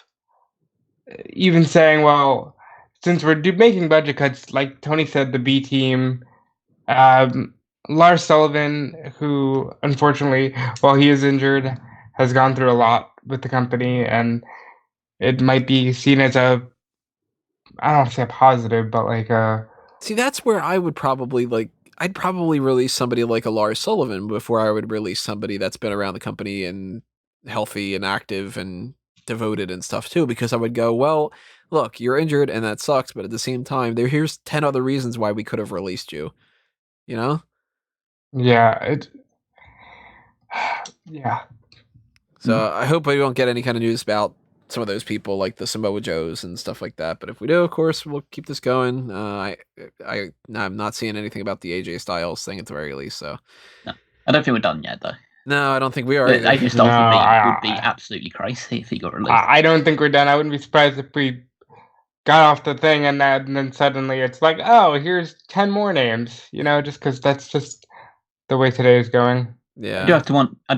even saying, well, since we're making budget cuts, like Tony said, the B team, Lars Sullivan, who unfortunately, while he is injured, has gone through a lot with the company, and it might be seen as I don't want to say a positive, but like a. See, that's where I would probably I'd probably release somebody like a Lars Sullivan before I would release somebody that's been around the company and healthy and active and devoted and stuff too, because I would go, well, look, you're injured and that sucks, but at the same time, here's 10 other reasons why we could have released you. Yeah, yeah. So I hope we don't get any kind of news about some of those people, like the Samoa Joes and stuff like that. But if we do, of course, we'll keep this going. I'm not seeing anything about the AJ Styles thing at the very least. So no, I don't think we're done yet, though. No, I don't think we are But either. Asia No, Styles would be absolutely crazy if he got released. I don't think we're done. I wouldn't be surprised if we got off the thing and then suddenly it's like, oh, here's 10 more names. Just because that's just the way today is going. Yeah. I do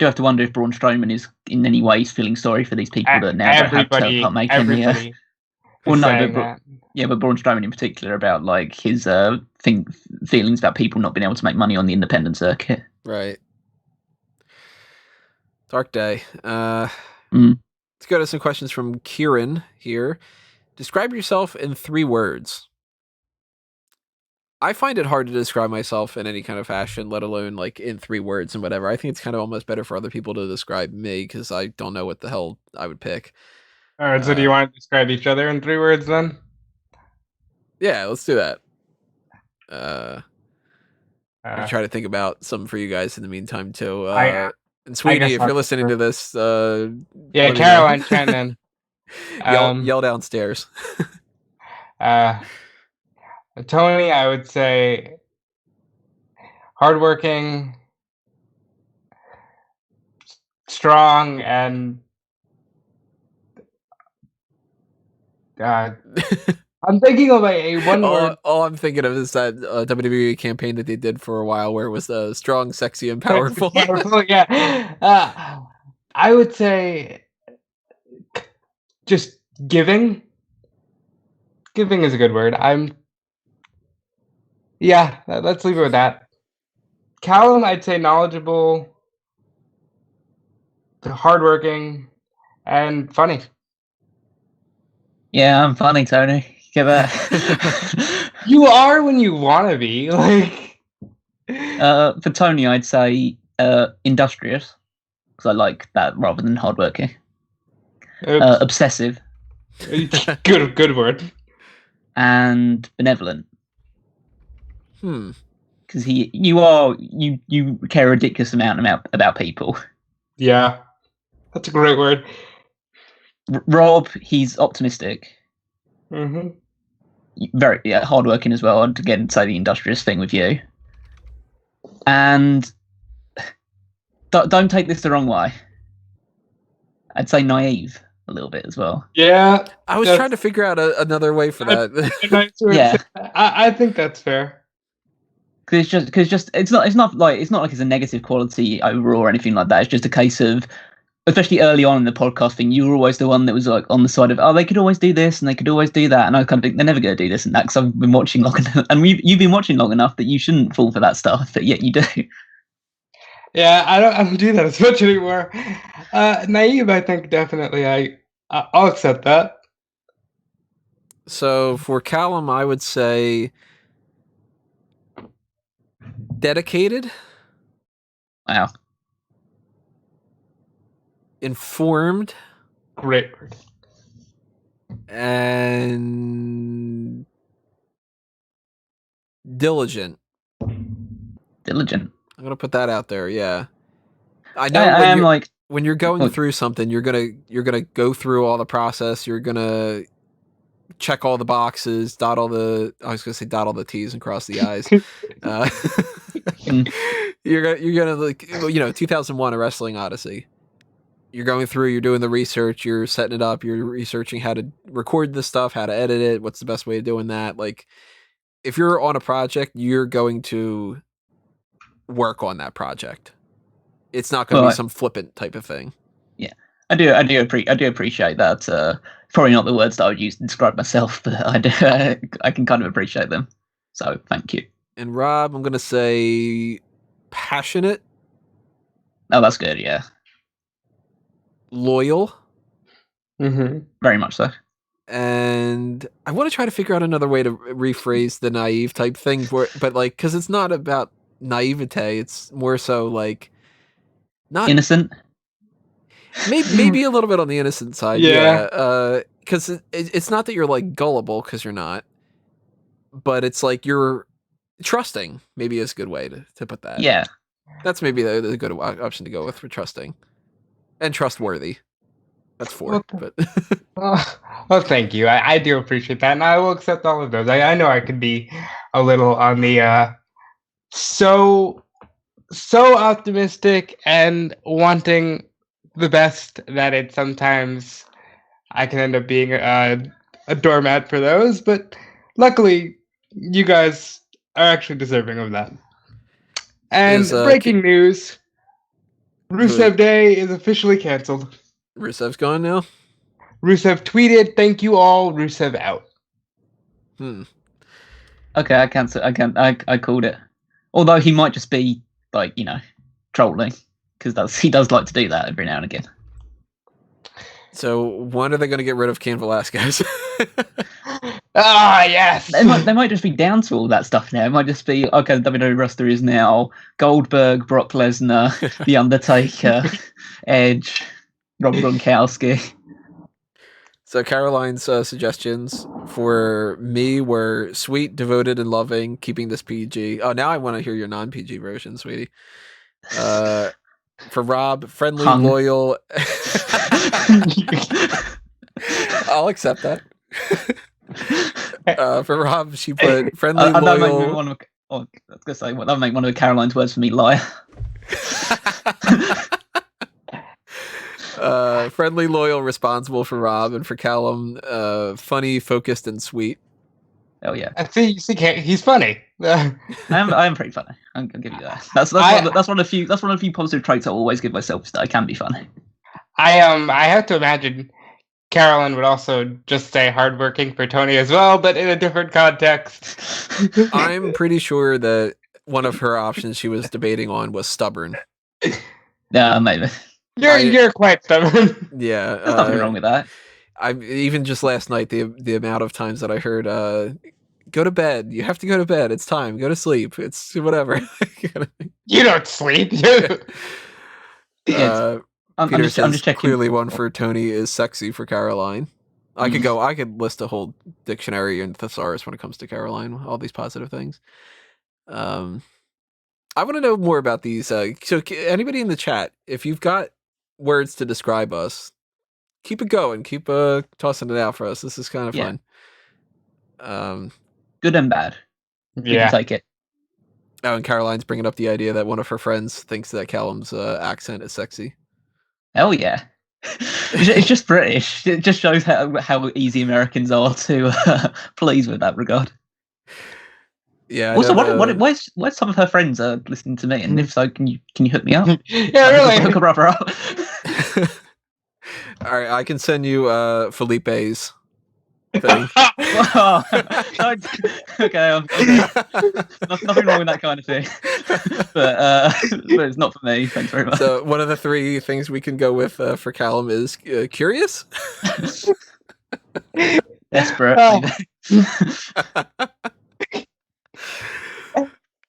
have to wonder if Braun Strowman is in any way feeling sorry for these people that now don't have to help make any. Well, no, but but Braun Strowman in particular about like his feelings about people not being able to make money on the independent circuit. Right. Dark day. Let's go to some questions from Kieran here. Describe yourself in 3 words. I find it hard to describe myself in any kind of fashion, let alone like in 3 words and whatever. I think it's kind of almost better for other people to describe me because I don't know what the hell I would pick. All right, so do you want to describe each other in 3 words then? Yeah, let's do that. I'll try to think about something for you guys in the meantime too. And Sweetie, if you're listening to this, yeah, Caroline Shannon, yell downstairs. Tony, I would say hardworking, strong, and I'm thinking of a one word. All I'm thinking of is that WWE campaign that they did for a while where it was strong, sexy, and powerful. Yeah. I would say just giving. Giving is a good word. Let's leave it with that. Callum, I'd say knowledgeable, hardworking, and funny. Yeah, I'm funny, Tony. Give it. You are when you want to be. Like. For Tony, I'd say industrious because I like that rather than hardworking. Obsessive. Good word. And benevolent. Because you care a ridiculous amount about people. Yeah, that's a great word. Rob, he's optimistic. Mm-hmm. Very hardworking as well. I'd again say the industrious thing with you. And don't take this the wrong way. I'd say naive a little bit as well. Yeah, I was trying to figure out another way for that. Yeah, I think that's fair. Because it's not like it's a negative quality overall or anything like that. It's just a case of, especially early on in the podcast thing, you were always the one that was like on the side of, oh, they could always do this and they could always do that, and I kind of think they're never going to do this and that because I've been watching long enough, and you've been watching long enough that you shouldn't fall for that stuff, but yet you do. Yeah, I don't do that as much anymore. Naive, I think definitely. I'll accept that. So for Callum, I would say dedicated. Wow. Great Informed. word. And diligent. I'm gonna put that out there. Yeah, I know. When you're going through something, you're gonna go through all the process. You're gonna check all the boxes, dot all the T's and cross the I's. You're gonna like 2001: A Wrestling Odyssey. You're going through, you're doing the research, you're setting it up, you're researching how to record this stuff, how to edit it, what's the best way of doing that. Like, if you're on a project, you're going to work on that project. It's not going to be some flippant type of thing. Yeah, I do appreciate that. Probably not the words that I would use to describe myself, but I can kind of appreciate them. So thank you. And Rob, I'm going to say passionate. Oh, that's good. Yeah. Loyal. Mm-hmm. Very much so. And I want to try to figure out another way to rephrase the naive type thing, but like, because it's not about naivete, it's more so like not innocent. Maybe a little bit on the innocent side. Yeah. Because it's not that you're like gullible, because you're not, but it's like you're trusting. Maybe is a good way to put that. Yeah. That's maybe the good option to go with for trusting. And trustworthy. That's 4. But well, thank you. I do appreciate that, and I will accept all of those. I know I could be a little on the so so optimistic and wanting the best that it sometimes I can end up being a doormat for those. But luckily, you guys are actually deserving of that. And breaking news: Rusev Day is officially canceled. Rusev's gone now? Rusev tweeted, "Thank you all. Rusev out." Okay, I cancelled. I called it. Although he might just be like, trolling, because he does like to do that every now and again. So when are they going to get rid of Cain Velasquez? Yes. They might just be down to all that stuff now. It might just be, okay, the WWE roster is now Goldberg, Brock Lesnar, The Undertaker, Edge, Rob Gronkowski. So Caroline's suggestions for me were sweet, devoted, and loving, keeping this PG. Oh, now I want to hear your non-PG version, sweetie. For Rob, friendly, loyal. I'll accept that. For Rob, she put friendly, loyal. I was gonna say, that would make one of Caroline's words for me, liar. Friendly, loyal, responsible for Rob, and for Callum, funny, focused, and sweet. Oh yeah. See, he's funny. I am pretty funny. I'll give you that. That's one of the few positive traits I always give myself, is that I can be funny. I have to imagine Caroline would also just say hardworking for Tony as well, but in a different context. I'm pretty sure that one of her options she was debating on was stubborn. Yeah, maybe. You're quite stubborn. Yeah, there's nothing wrong with that. I even just last night the amount of times that I heard go to bed. You have to go to bed. It's time. Go to sleep. It's whatever. You don't sleep. I'm just checking. Clearly one for Tony is sexy for Caroline. I could list a whole dictionary and thesaurus when it comes to Caroline, all these positive things. I want to know more about these. So anybody in the chat, if you've got words to describe us, keep it going. Keep tossing it out for us. This is kind of fun. Good and bad. You can take it. Oh, and Caroline's bringing up the idea that one of her friends thinks that Callum's accent is sexy. Hell yeah. It's just British. It just shows how easy Americans are to please with that regard. Yeah. Also, where's some of her friends listening to me? And if so, can you hook me up? Yeah, really. Hook a brother up. All right, I can send you Felipe's thing. Okay. Nothing wrong with that kind of thing, but it's not for me. Thanks very much. So one of the three things we can go with for Callum is curious. Desperate.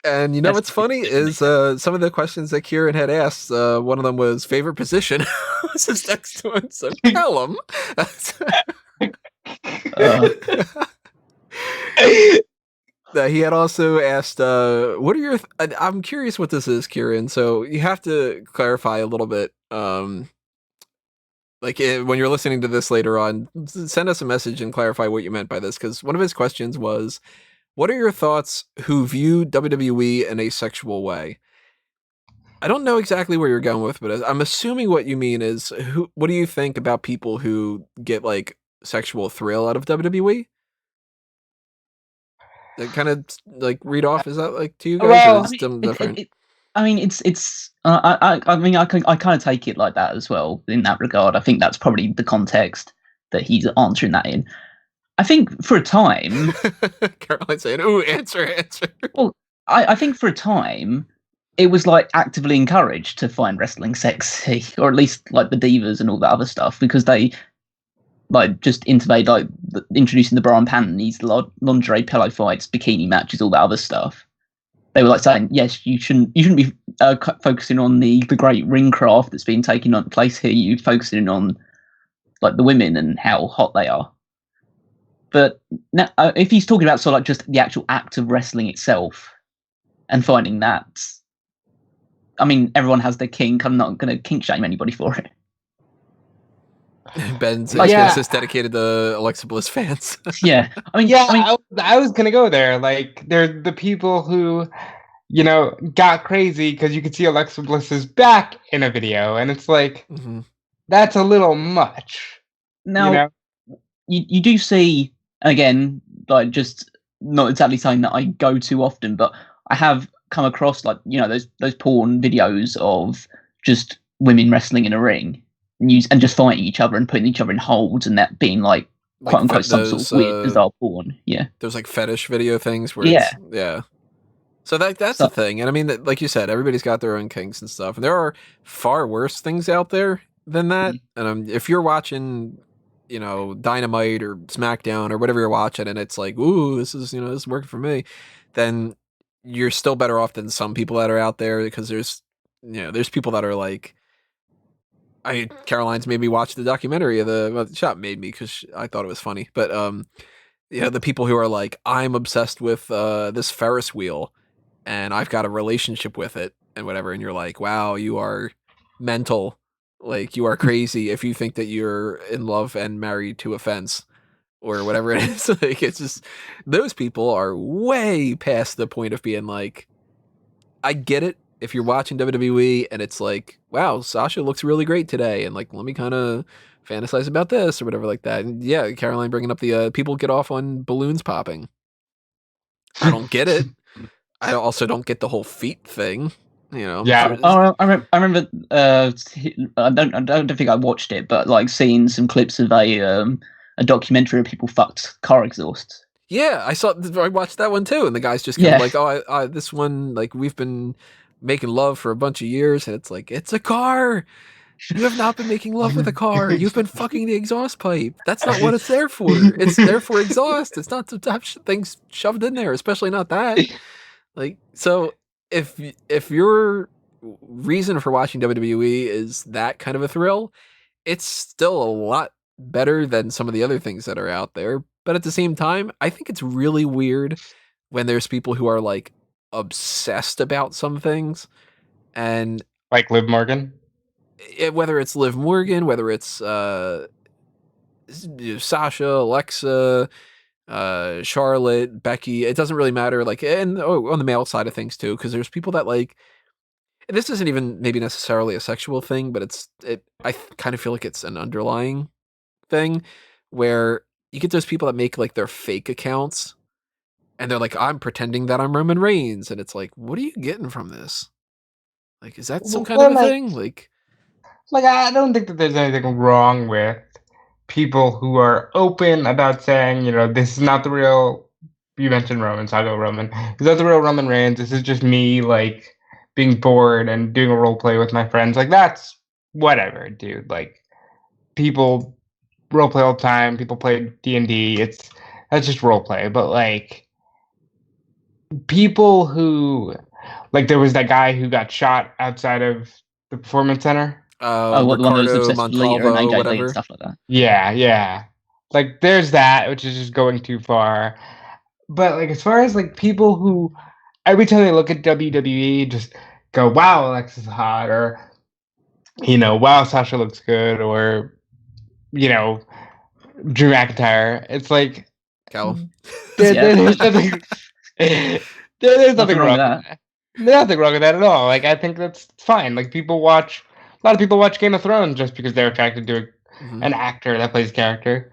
And what's funny is some of the questions that Kieran had asked, one of them was favorite position. This is next to him, so Callum. He had also asked, what are your... I'm curious what this is, Kieran, so you have to clarify a little bit. When you're listening to this later on, send us a message and clarify what you meant by this, because one of his questions was, what are your thoughts who view WWE in a sexual way? I don't know exactly where you're going with, but I'm assuming what you mean is, what do you think about people who get like sexual thrill out of WWE? That kind of like read off, is that like to you guys? Well, or is it still different? I kind of take it like that as well in that regard. I think that's probably the context that he's answering that in. I think for a time, Caroline saying, "Ooh, answer." Well, I think for a time, it was like actively encouraged to find wrestling sexy, or at least like the divas and all that other stuff, because they like just intimate like introducing the bra and panties, lingerie, pillow fights, bikini matches, all that other stuff. They were like saying, yes, you shouldn't be focusing on the great ring craft that's been taking on place here. You're focusing on like the women and how hot they are. But now, if he's talking about sort of like just the actual act of wrestling itself and finding that, I mean, everyone has their kink. I'm not going to kink shame anybody for it. Ben's just dedicated to Alexa Bliss fans. Yeah, I was going to go there. Like, they're the people who got crazy because you could see Alexa Bliss's back in a video, and it's like that's a little much. Now, you do see, again, like, just not exactly something that I go to often, but I have come across, like, those porn videos of just women wrestling in a ring and just fighting each other and putting each other in holds, and that being like quote unquote some sort of weird bizarre porn. Yeah, there's like fetish video things where it's so that's the thing. And I mean, like you said, everybody's got their own kinks and stuff, and there are far worse things out there than that. And if you're watching, Dynamite or SmackDown or whatever you're watching, and it's like, ooh, this is working for me, then you're still better off than some people that are out there, because there's people that are like, Caroline's made me watch the documentary of the shop made me because I thought it was funny, but the people who are like, I'm obsessed with this Ferris wheel, and I've got a relationship with it and whatever, and you're like, wow, you are mental. Like, you are crazy if you think that you're in love and married to a fence or whatever it is. Like, it's just, those people are way past the point of being like, I get it if you're watching WWE and it's like, wow, Sasha looks really great today, and like, let me kind of fantasize about this or whatever like that. And yeah, Caroline bringing up the people get off on balloons popping. I don't get it. I also don't get the whole feet thing. Yeah. I remember. I don't think I watched it, but like seeing some clips of a documentary where people fucked car exhausts. Yeah, I watched that one too, and the guy's just kind of like, oh, this one, like, we've been making love for a bunch of years, and it's like, it's a car. You have not been making love with a car. You've been fucking the exhaust pipe. That's not what it's there for. It's there for exhaust. It's not to have things shoved in there, especially not that. Like, so if your reason for watching WWE is that kind of a thrill, it's still a lot better than some of the other things that are out there. But at the same time, I think it's really weird when there's people who are like obsessed about some things, and like Liv Morgan. Whether it's Liv Morgan, whether it's Sasha, Alexa, Charlotte, Becky, it doesn't really matter. Like, and on the male side of things too, because there's people that like, this isn't even maybe necessarily a sexual thing, but I kind of feel like it's an underlying thing where you get those people that make like their fake accounts, and they're like, I'm pretending that I'm Roman Reigns, and it's like, what are you getting from this? Like, is that some kind of a thing? Like, I don't think that there's anything wrong with people who are open about saying, this is not the real. You mentioned Roman, so I'll go Roman. Is that the real Roman Reigns? This is just me, like, being bored and doing a role play with my friends. Like, that's whatever, dude. Like, people role play all the time. People play D&D. That's just role play. But like, people who, like, there was that guy who got shot outside of the Performance Center. One of those obsessed with Lita and AJ Lee and stuff like that. Yeah. Like, there's that, which is just going too far. But like, as far as like people who every time they look at WWE just go, wow, Alexa's hot, or wow, Sasha looks good, or Drew McIntyre. It's like, Callum. There's nothing wrong with that. Nothing wrong with that at all. Like, I think that's fine. Like, a lot of people watch Game of Thrones just because they're attracted to an actor that plays character.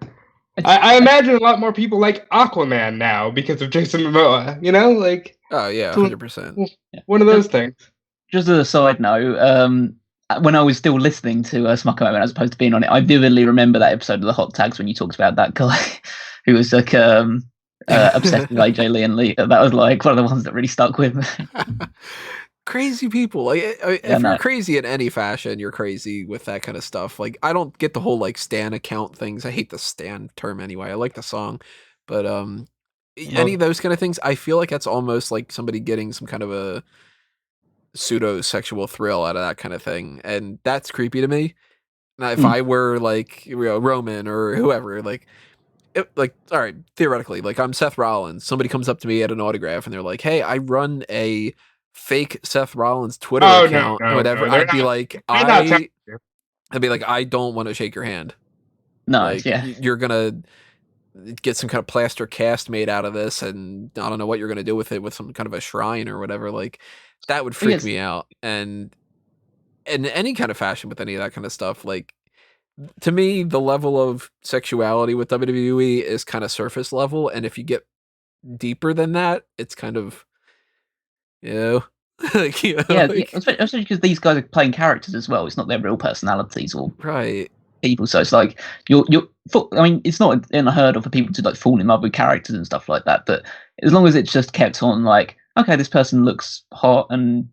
I imagine a lot more people like Aquaman now because of Jason Momoa, like. Oh yeah, 100%. One of those things. Just as a side note, when I was still listening to Smark Out Moment as opposed to being on it, I vividly remember that episode of the Hot Tags when you talked about that guy who was like obsessed with AJ Lee and Lita. That was like one of the ones that really stuck with me. Crazy people. Like, if you're crazy in any fashion, you're crazy with that kind of stuff. Like, I don't get the whole like Stan account things. I hate the Stan term anyway. I like the song, but any of those kind of things, I feel like that's almost like somebody getting some kind of a pseudo sexual thrill out of that kind of thing, and that's creepy to me. Now, if I were like Roman or whoever, like, all right, theoretically, like, I'm Seth Rollins. Somebody comes up to me at an autograph and they're like, "Hey, I run a fake Seth Rollins Twitter account," or whatever. I'd be like, I don't want to shake your hand. No, like, you're gonna get some kind of plaster cast made out of this, and I don't know what you're gonna do with it, with some kind of a shrine or whatever. Like that would freak Yes. me out. And in any kind of fashion with any of that kind of stuff, like to me, the level of sexuality with WWE is kind of surface level, and if you get deeper than that, it's kind of you know, like, Yeah, like especially because these guys are playing characters as well. It's not their real personalities or right. people. So it's like I mean, it's not unheard of for people to like fall in love with characters and stuff like that. But as long as it's just kept on, like, okay, this person looks hot, and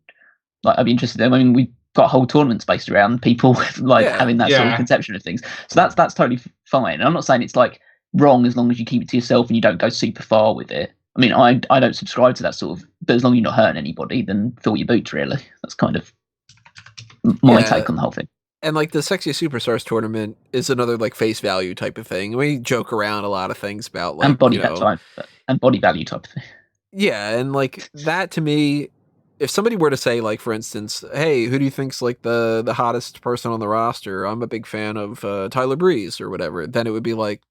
like I'd be interested in. I mean, we've got whole tournaments based around people like Yeah. having that sort of conception of things. So that's totally fine. And I'm not saying it's like wrong as long as you keep it to yourself and you don't go super far with it. I mean, I don't subscribe to that sort of, but as long as you're not hurting anybody, then fill your boots. Really, that's kind of my take on the whole thing. And like the Sexiest Superstars tournament is another like face value type of thing. We joke around a lot of things about like and body type and body value type of thing. Yeah, and like that to me, if somebody were to say like, for instance, hey, who do you think's like the hottest person on the roster? I'm a big fan of Tyler Breeze or whatever. Then it would be like,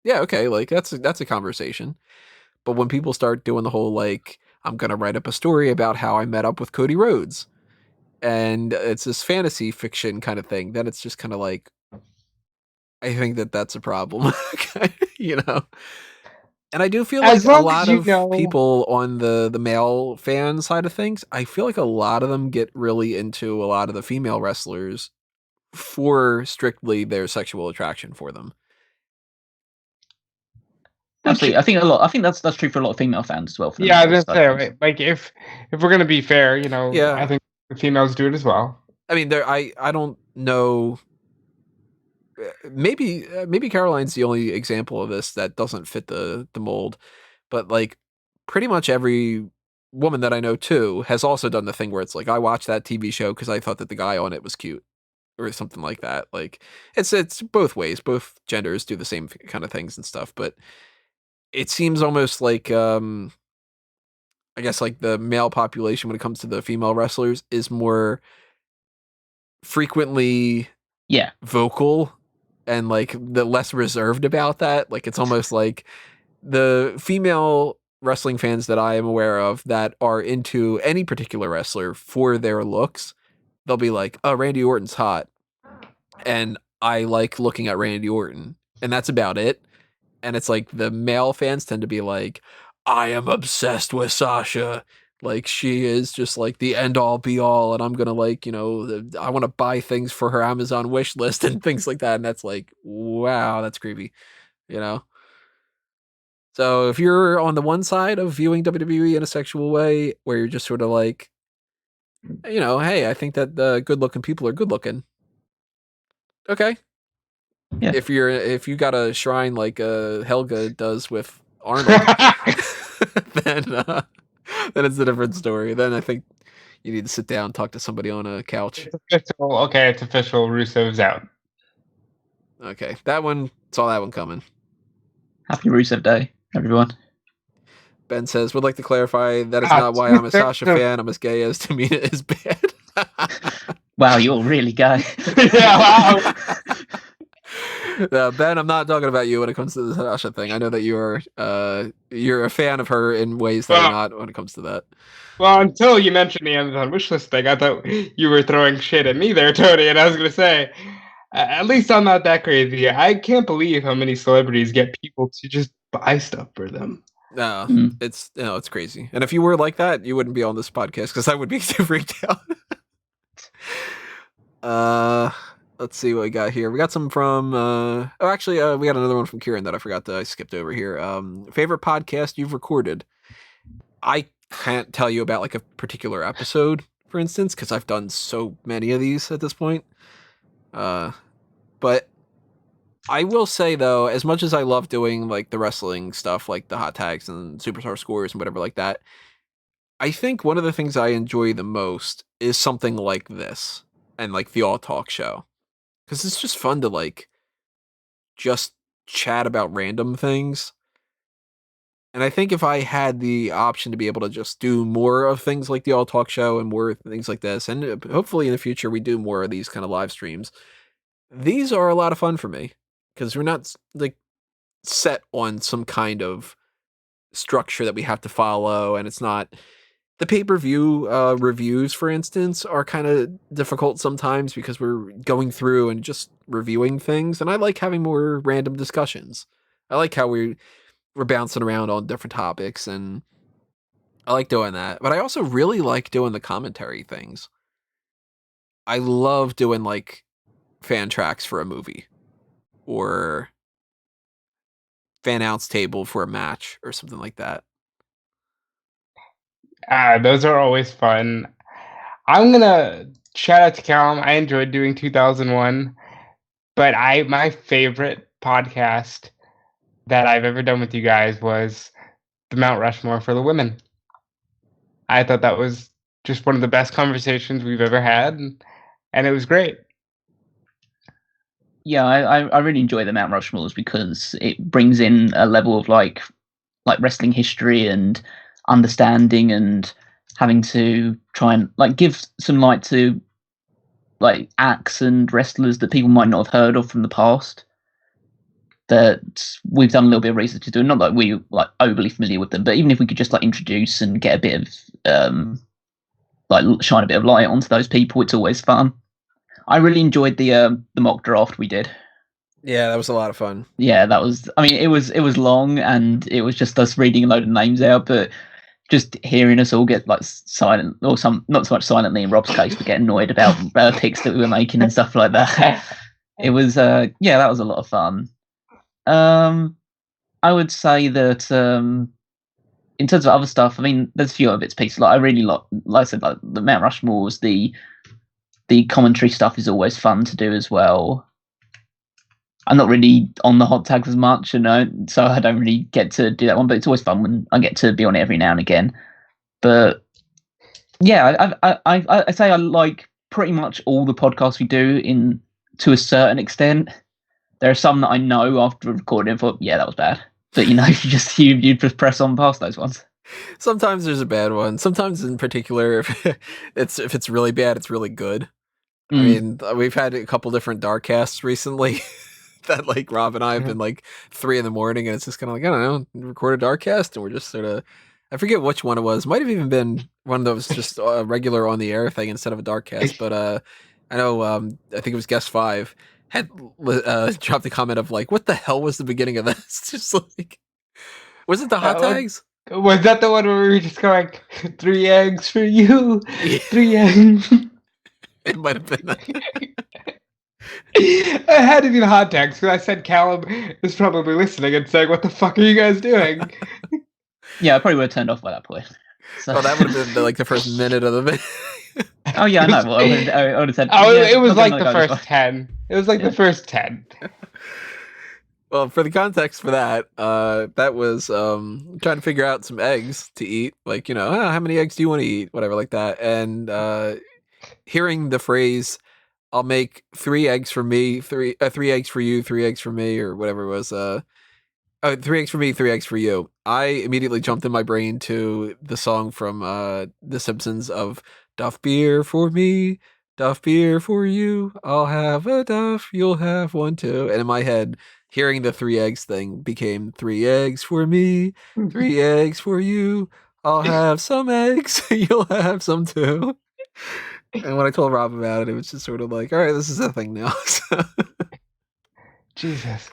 yeah, okay, like that's a conversation. But when people start doing the whole like, I'm gonna write up a story about how I met up with Cody Rhodes, and it's this fantasy fiction kind of thing, then it's just kind of like, I think that's a problem, you know. And I do feel like As a long as lot you of know, people on the male fan side of things, I feel like a lot of them get really into a lot of the female wrestlers for strictly their sexual attraction for them. Absolutely, I think that's true for a lot of female fans as well. For yeah, I was gonna say, right, like if we're gonna be fair, you know, Yeah. I think the females do it as well. I mean, I don't know. Maybe Caroline's the only example of this that doesn't fit the mold, but like pretty much every woman that I know too has also done the thing where it's like, I watched that TV show because I thought that the guy on it was cute or something like that. Like it's both ways. Both genders do the same kind of things and stuff, but it seems almost like I guess like the male population when it comes to the female wrestlers is more frequently vocal and like the less reserved about that. Like it's almost like the female wrestling fans that I am aware of that are into any particular wrestler for their looks, they'll be like, "Oh, Randy Orton's hot," and I like looking at Randy Orton, and that's about it. And it's like the male fans tend to be like, "I am obsessed with Sasha. Like she is just like the end all be all, and I'm gonna like I want to buy things for her Amazon wish list and things like that." And that's like, wow, that's creepy, you know. So if you're on the one side of viewing WWE in a sexual way, where you're just sort of like, hey, I think that the good looking people are good looking. Okay. Yeah. If you got a shrine like Helga does with Arnold, then it's a different story. Then I think you need to sit down and talk to somebody on a couch. It's official. Russo's out. Okay, that one saw that one coming. Happy Rusev Day, everyone. Ben says, would like to clarify that is not why I'm a Sasha fan. I'm as gay as Tamina is bad. Wow, you're really gay. Yeah, wow. Ben, I'm not talking about you when it comes to the Sasha thing. I know that you're a fan of her in ways that are not when it comes to that. Well, until you mentioned the Amazon wishlist thing, I thought you were throwing shit at me there, Tony, and I was going to say, at least I'm not that crazy. I can't believe how many celebrities get people to just buy stuff for them. No, it's crazy. And if you were like that, you wouldn't be on this podcast because I would be too freaked out. Let's see what we got here. We got some from we got another one from Kieran that I skipped over here. Favorite podcast you've recorded? I can't tell you about like a particular episode, for instance, because I've done so many of these at this point. But I will say though, as much as I love doing like the wrestling stuff, like the hot tags and superstar scores and whatever like that, I think one of the things I enjoy the most is something like this and like the All Talk show, because it's just fun to like just chat about random things. And I think if I had the option to be able to just do more of things like the All Talk show and more things like this, and hopefully in the future we do more of these kind of live streams, these are a lot of fun for me because we're not like set on some kind of structure that we have to follow, and it's not the pay-per-view reviews, for instance, are kind of difficult sometimes because we're going through and just reviewing things, and I like having more random discussions. I like how we're bouncing around on different topics, and I like doing that. But I also really like doing the commentary things. I love doing like fan tracks for a movie or fan outs table for a match or something like that. Those are always fun. I'm gonna shout out to Callum. I enjoyed doing 2001, but my favorite podcast that I've ever done with you guys was the Mount Rushmore for the women. I thought that was just one of the best conversations we've ever had, and it was great. Yeah, I really enjoy the Mount Rushmores because it brings in a level of like wrestling history and understanding, and having to try and like give some light to like acts and wrestlers that people might not have heard of from the past, that we've done a little bit of research to do. Not that we like overly familiar with them, but even if we could just like introduce and get a bit of like shine a bit of light onto those people, it's always fun. I really enjoyed the mock draft we did. Yeah, that was a lot of fun. Yeah, that was. I mean, it was long, and it was just us reading a load of names out, but just hearing us all get like silent, or some not so much silently in Rob's case, but get annoyed about picks that we were making and stuff like that. It was yeah, that was a lot of fun. I would say that in terms of other stuff, I mean, there's a few other bits pieces. Like I really like I said, like the Mount Rushmore's, the commentary stuff is always fun to do as well. I'm not really on the hot tags as much, so I don't really get to do that one. But it's always fun when I get to be on it every now and again. But yeah, I say I like pretty much all the podcasts we do to a certain extent. There are some that I know after recording and thought, yeah, that was bad. But you just press on past those ones. Sometimes there's a bad one. Sometimes, in particular, if it's really bad, it's really good. I mean, we've had a couple different dark casts recently that like Rob and I have been like 3 a.m, and it's just kind of like, I don't know, record a dark cast, and we're just sort of, I forget which one it was. Might have even been one of those just a regular on the air thing instead of a dark cast. But I know I think it was guest 5 had dropped a comment of like, what the hell was the beginning of this? Just like, was it the hot tags? Was that the one where we were just going 3 eggs for you? Yeah. 3 eggs. It might have been that. It had to be the hot tags, because I said Callum is probably listening and saying, what the fuck are you guys doing? Yeah, I probably would have turned off by that point. So. Oh, that would have been like the first minute of the video. Oh yeah, I know. Well, I would have said. Oh, yeah, it was like the first 10. It was like the first 10. Well, for the context for that, that was trying to figure out some eggs to eat. Like, how many eggs do you want to eat? Whatever, like that. And hearing the phrase, I'll make 3 eggs for me, 3 eggs for you, 3 eggs for me, or whatever it was. 3 eggs for me, 3 eggs for you. I immediately jumped in my brain to the song from The Simpsons of Duff beer for me, Duff beer for you. I'll have a Duff, you'll have one too. And in my head, hearing the 3 eggs thing became 3 eggs for me, 3 eggs for you. I'll have some eggs, you'll have some too. And when I told Rob about it, it was just sort of like, all right, this is a thing now. Jesus.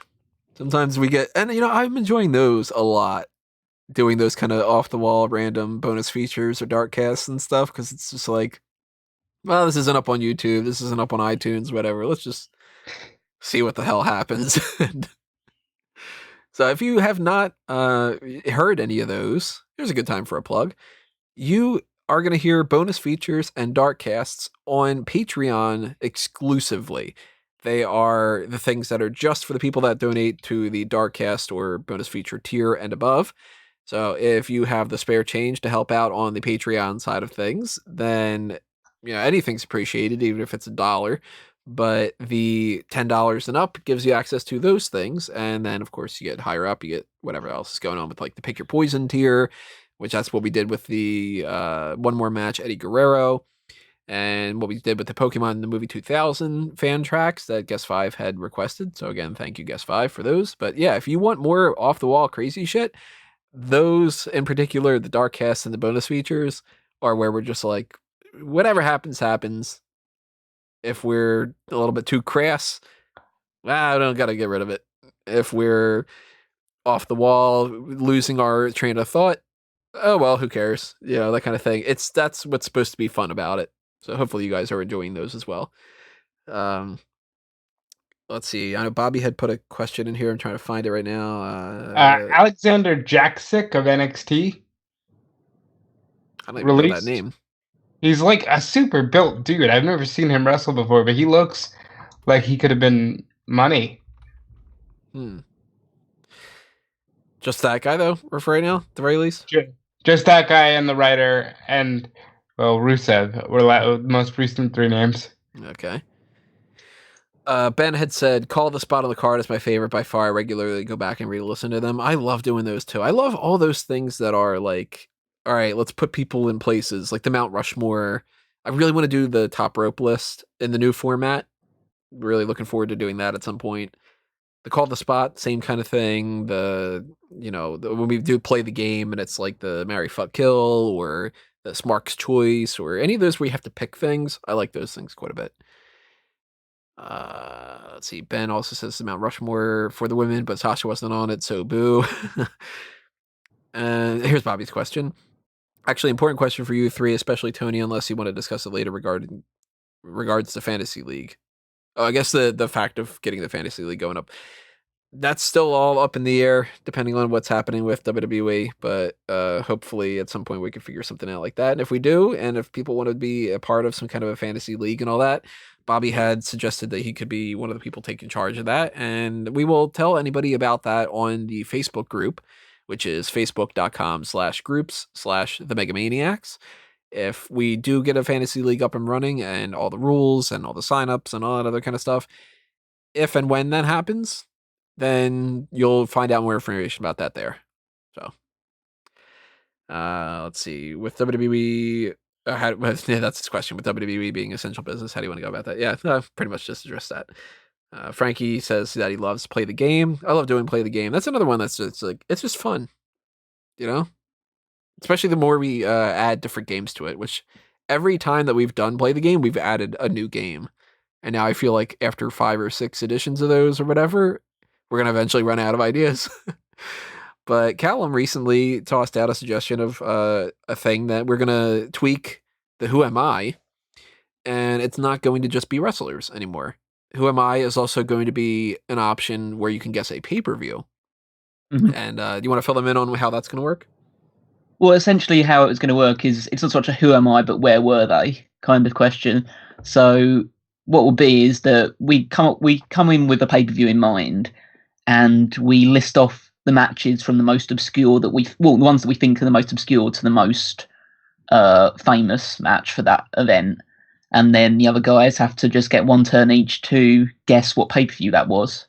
Sometimes we get, and I'm enjoying those a lot, doing those kind of off the wall random bonus features or dark casts and stuff, because it's just like, well, this isn't up on YouTube, this isn't up on iTunes, whatever. Let's just see what the hell happens. So if you have not heard any of those, here's a good time for a plug. You are going to hear bonus features and dark casts on Patreon exclusively. They are the things that are just for the people that donate to the dark cast or bonus feature tier and above. So if you have the spare change to help out on the Patreon side of things, then anything's appreciated, even if it's $1. But the $10 and up gives you access to those things, and then of course you get higher up, you get whatever else is going on with like the Pick Your Poison tier, which that's what we did with the One More Match Eddie Guerrero. and what we did with the Pokemon the Movie 2000 fan tracks that Guest 5 had requested. So again, thank you Guest 5 for those. But yeah, if you want more off the wall crazy shit, those in particular, the dark cast and the bonus features are where we're just like, whatever happens, happens. If we're a little bit too crass, I don't got to get rid of it. If we're off the wall, losing our train of thought, oh well, who cares? You know, that kind of thing. That's what's supposed to be fun about it. So hopefully you guys are enjoying those as well. Let's see. I know Bobby had put a question in here. I'm trying to find it right now. Alexander Jaksic of NXT. I don't even know that name. He's like a super built dude. I've never seen him wrestle before, but he looks like he could have been money. Just that guy, though, right now, at the very least? Just that guy and the writer and, well, Rusev were the most recent 3 names. Okay. Ben had said, Call the Spot on the Card is my favorite by far. I regularly go back and re-listen to them. I love doing those, too. I love all those things that are like, all right, let's put people in places, like the Mount Rushmore. I really want to do the top rope list in the new format. Really looking forward to doing that at some point. The Call the Spot, same kind of thing. When we do play the game and it's like the Marry, Fuck, Kill or the Smark's Choice or any of those where you have to pick things. I like those things quite a bit. Let's see. Ben also says the Mount Rushmore for the women, but Sasha wasn't on it, so boo. And here's Bobby's question. Actually, important question for you 3, especially Tony, unless you want to discuss it later regards to Fantasy League. Oh, I guess the fact of getting the Fantasy League going up. That's still all up in the air, depending on what's happening with WWE, but hopefully at some point we can figure something out like that. And if we do, and if people want to be a part of some kind of a fantasy league and all that, Bobby had suggested that he could be one of the people taking charge of that, and we will tell anybody about that on the Facebook group, which is facebook.com/groups/the Megamaniacs. If we do get a fantasy league up and running and all the rules and all the signups and all that other kind of stuff, if and when that happens, then you'll find out more information about that there. So, let's see. With WWE, that's his question. With WWE being essential business, how do you want to go about that? Yeah, pretty much just address that. Frankie says that he loves Play the Game. I love doing Play the Game. That's another one that's just like, it's just fun, you know? Especially the more we add different games to it, which every time that we've done Play the Game, we've added a new game. And now I feel like after 5 or 6 editions of those or whatever, we're going to eventually run out of ideas. But Callum recently tossed out a suggestion of a thing that we're going to tweak the Who Am I, and it's not going to just be wrestlers anymore. Who Am I is also going to be an option where you can guess a pay-per-view. Mm-hmm. And do you want to fill them in on how that's going to work? Well, essentially how it's going to work is it's not such a who am I, but where were they kind of question. So what will be is that we come in with a pay-per-view in mind, and we list off the matches from the most obscure the ones that we think are the most obscure to the most famous match for that event. And then the other guys have to just get one turn each to guess what pay-per-view that was.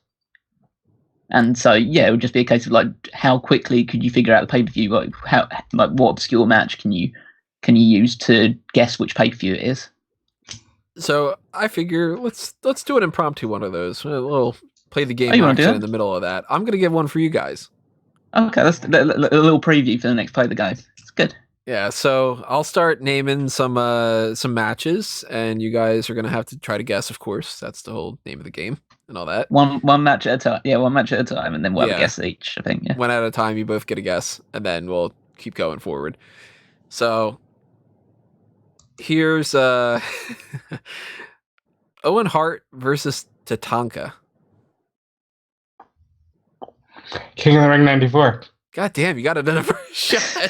And so, yeah, it would just be a case of like, how quickly could you figure out the pay-per-view? What obscure match can you use to guess which pay-per-view it is? So I figure let's do an impromptu one of those. A little play the game action in the middle of that. I'm gonna give one for you guys. Okay, that's a little preview for the next Play the Game. It's good. Yeah, so I'll start naming some matches, and you guys are gonna have to try to guess. Of course, that's the whole name of the game and all that. One match at a time. Yeah, one match at a time, and then we'll have a guess each. I think. Yeah. One at a time. You both get a guess, and then we'll keep going forward. So here's Owen Hart versus Tatanka. King of the Ring 94. God damn, you got another shot.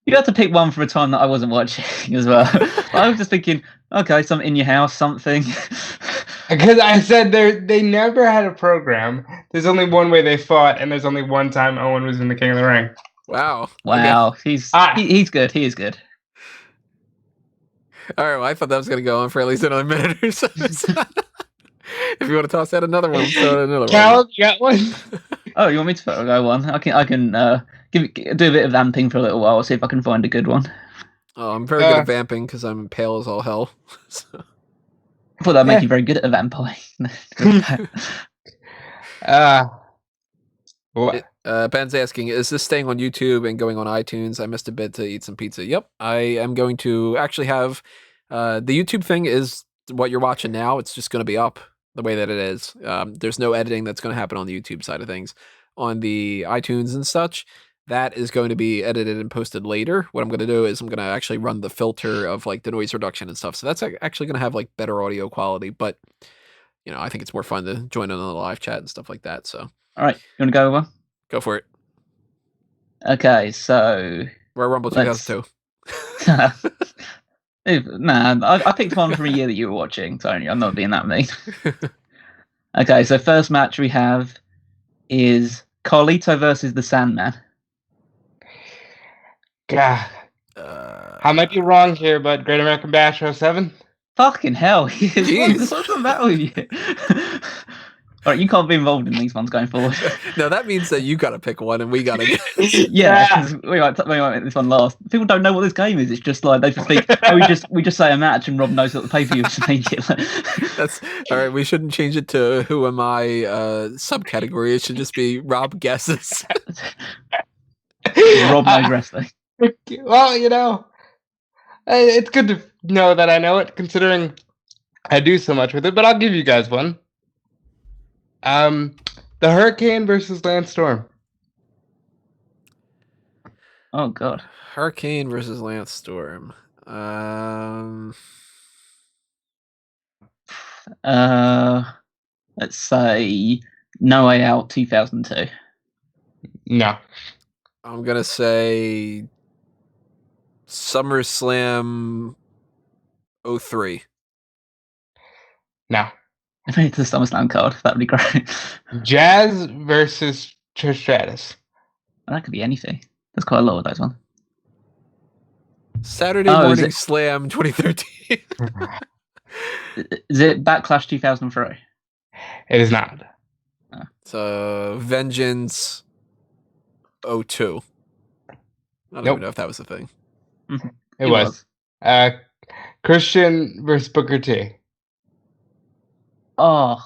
You had to pick one from a time that I wasn't watching as well. I was just thinking, okay, something in your house, something. Because I said they never had a program. There's only one way they fought, and there's only one time Owen was in the King of the Ring. Wow. Okay. He's good. He is good. All right, well, I thought that was going to go on for at least another minute or so. If you want to toss out another one, throw another one. Cal, you got one? Oh, you want me to go one? I can do a bit of vamping for a little while. See if I can find a good one. Oh, I'm very good at vamping because I'm pale as all hell. So. I thought that would make you very good at a vampire. Ben's asking, is this staying on YouTube and going on iTunes? I missed a bit to eat some pizza. Yep, I am going to actually have the YouTube thing is what you're watching now. It's just going to be up the way that it is. There's no editing that's going to happen on the YouTube side of things. On the iTunes and such, that is going to be edited and posted later. What I'm going to do is I'm going to actually run the filter of like the noise reduction and stuff. So that's actually going to have like better audio quality. But you know, I think it's more fun to join in on the live chat and stuff like that. So, all right, you want to go over? Go for it. Okay, so Royal Rumble 2002. Nah, I picked one from a year that you were watching, Tony. I'm not being that mean. Okay, so first match we have is Carlito versus the Sandman. God. I might be wrong here, but Great American Bash 07? Fucking hell. What's the matter with you? Alright, you can't be involved in these ones going forward. No, that means that you got to pick one and we got to get Yeah, we might make this one last. People don't know what this game is. It's just like they just think, we just say a match and Rob knows what the pay-per-view is immediately. That's all right. We shouldn't change it to who am I subcategory. It should just be Rob guesses. Rob knows wrestling. Well, you know, it's good to know that I know it, considering I do so much with it. But I'll give you guys one. The Hurricane versus Lance Storm. Oh God. Hurricane versus Lance Storm. Let's say No Way Out 2002. No. I'm gonna say SummerSlam 03. No. If it's the SummerSlam card, that'd be great. Jazz versus Trish Stratus. Well, that could be anything. There's quite a lot of those ones. Saturday Morning Slam 2013. Is it Backlash 2003? It is not. So Vengeance 02. I don't even know if that was a thing. Mm-hmm. It was. Christian versus Booker T. Oh.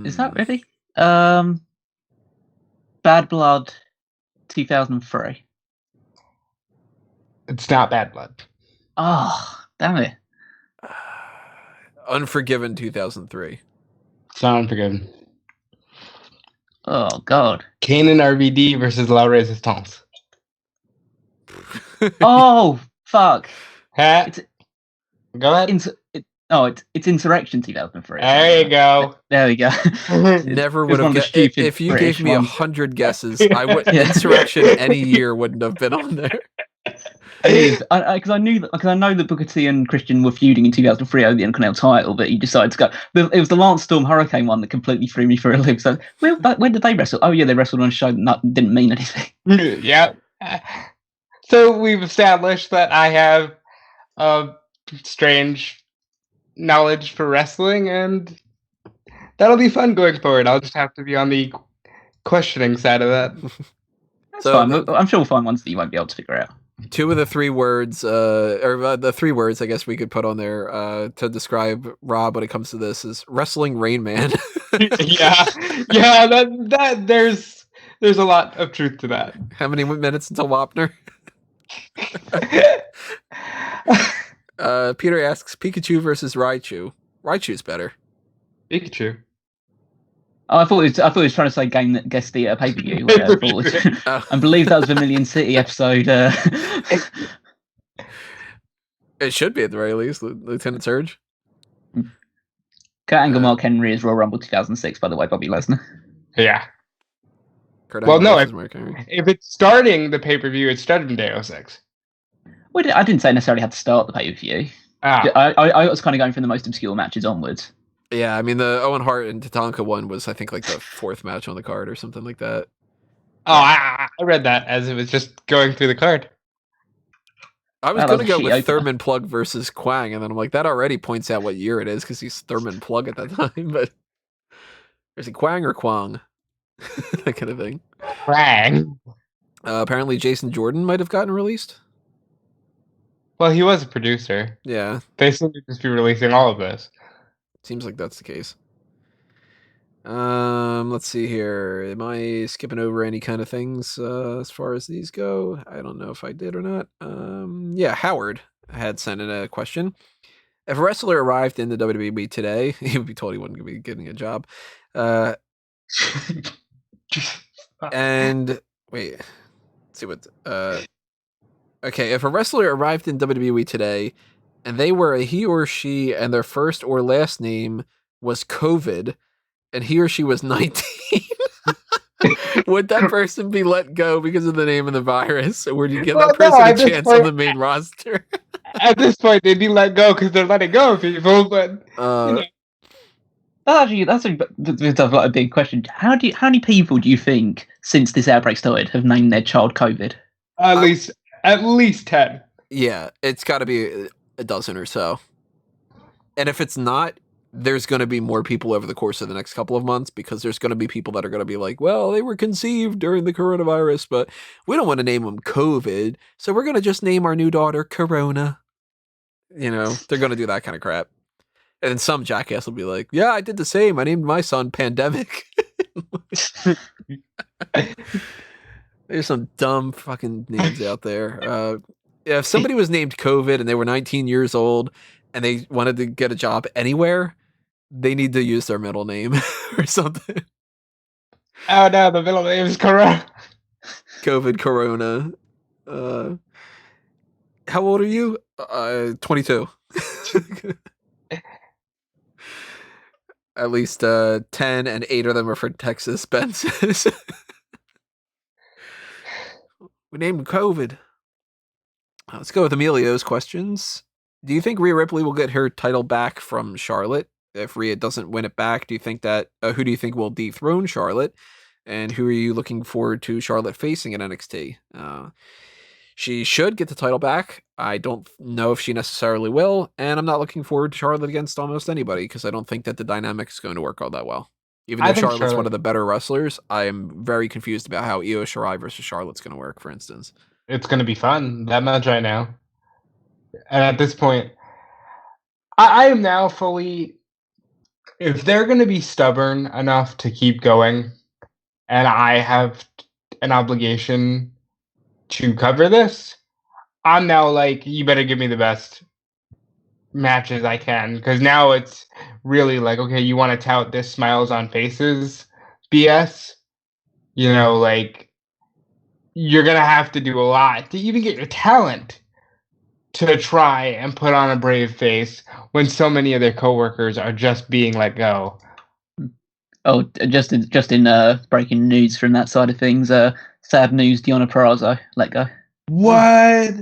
Is that really? Bad Blood 2003. It's not Bad Blood. Oh, damn it. Unforgiven 2003. It's not Unforgiven. Oh, God. Kane and RVD versus La Resistance. Oh, fuck. Go ahead. It's Insurrection 2003. There you go. There we go. Never would have guessed. If you gave me 100 guesses, I would. Insurrection any year wouldn't have been on there. Because I know that Booker T and Christian were feuding in 2003 over the Intercontinental title, but he decided to go. It was the Lance Storm Hurricane one that completely threw me for a loop. So, when did they wrestle? Oh yeah, they wrestled on a show that didn't mean anything. Yeah. So we've established that I have strange knowledge for wrestling, and that'll be fun going forward. I'll just have to be on the questioning side of that. That's fine. I'm sure we'll find ones that you won't be able to figure out. Two of the three words, or the three words, I guess we could put on there to describe Rob when it comes to this is wrestling Rain Man. yeah. That there's a lot of truth to that. How many minutes until Wapner? Peter asks Pikachu versus Raichu. Raichu's better. Pikachu. Oh, I thought he was trying to say game that guessed the pay-per-view. I believe that was Vermilion City episode. It should be at the very least, Lieutenant Surge. Kurt Angle, Mark Henry is Royal Rumble 2006, by the way, Bobby Lesnar. Yeah. Well, no, if it's starting the pay-per-view, it started in day 06. Well, I didn't say necessarily had to start the pay-per-view. I was kind of going from the most obscure matches onwards. Yeah, I mean, the Owen Hart and Tatanka one was, I think, like the fourth match on the card or something like that. Oh, I read that as it was just going through the card. I was going to go with Thurman Plug versus Quang, and then I'm like, that already points out what year it is, because he's Thurman Plug at that time, but is it Quang or Quang? That kind of thing. Quang. Apparently, Jason Jordan might have gotten released. Well, he was a producer. Yeah, They seem to just be releasing all of this. seems like that's the case. Let's see here. Am I skipping over any kind of things as far as these go? I don't know if I did or not. Yeah, Howard had sent in a question. If a wrestler arrived in the WWE today, he would be told he wouldn't be getting a job. And wait, let's see what. Okay, if a wrestler arrived in WWE today, and they were a he or she, and their first or last name was COVID, and he or she was 19, would that person be let go because of the name of the virus, or would you give that person a chance on the main roster? At this point, they'd be let go because they're letting go of people. But actually, that's a big question. How many people do you think since this outbreak started have named their child COVID? At least 10. Yeah, it's got to be a dozen or so. And if it's not, there's going to be more people over the course of the next couple of months, because there's going to be people that are going to be like, well, they were conceived during the coronavirus, but we don't want to name them COVID, so we're going to just name our new daughter Corona. You know, they're going to do that kind of crap. And then some jackass will be like, yeah, I did the same. I named my son Pandemic. There's some dumb fucking names out there. If somebody was named COVID and they were 19 years old and they wanted to get a job anywhere, they need to use their middle name or something. Oh no, the middle name is Corona. COVID Corona. How old are you? 22. At least 10 and 8 of them are for Texas, Ben says. We named him COVID. Let's go with Emilio's questions. Do you think Rhea Ripley will get her title back from Charlotte? If Rhea doesn't win it back, do you think that who do you think will dethrone Charlotte? And who are you looking forward to Charlotte facing in NXT? She should get the title back. I don't know if she necessarily will, and I'm not looking forward to Charlotte against almost anybody, because I don't think that the dynamic is going to work all that well. Even though Charlotte's one of the better wrestlers, I am very confused about how Io Shirai versus Charlotte's going to work, for instance. It's going to be fun, that much right now. And at this point, I am now fully... If they're going to be stubborn enough to keep going, and I have an obligation to cover this, I'm now like, you better give me the best matches I can, because now it's really like, okay, you want to tout this smiles on faces BS, you know, like, you're gonna have to do a lot to even get your talent to try and put on a brave face when so many of their coworkers are just being let go. Oh, just in breaking news from that side of things, sad news, Deonna Purrazzo let go. What?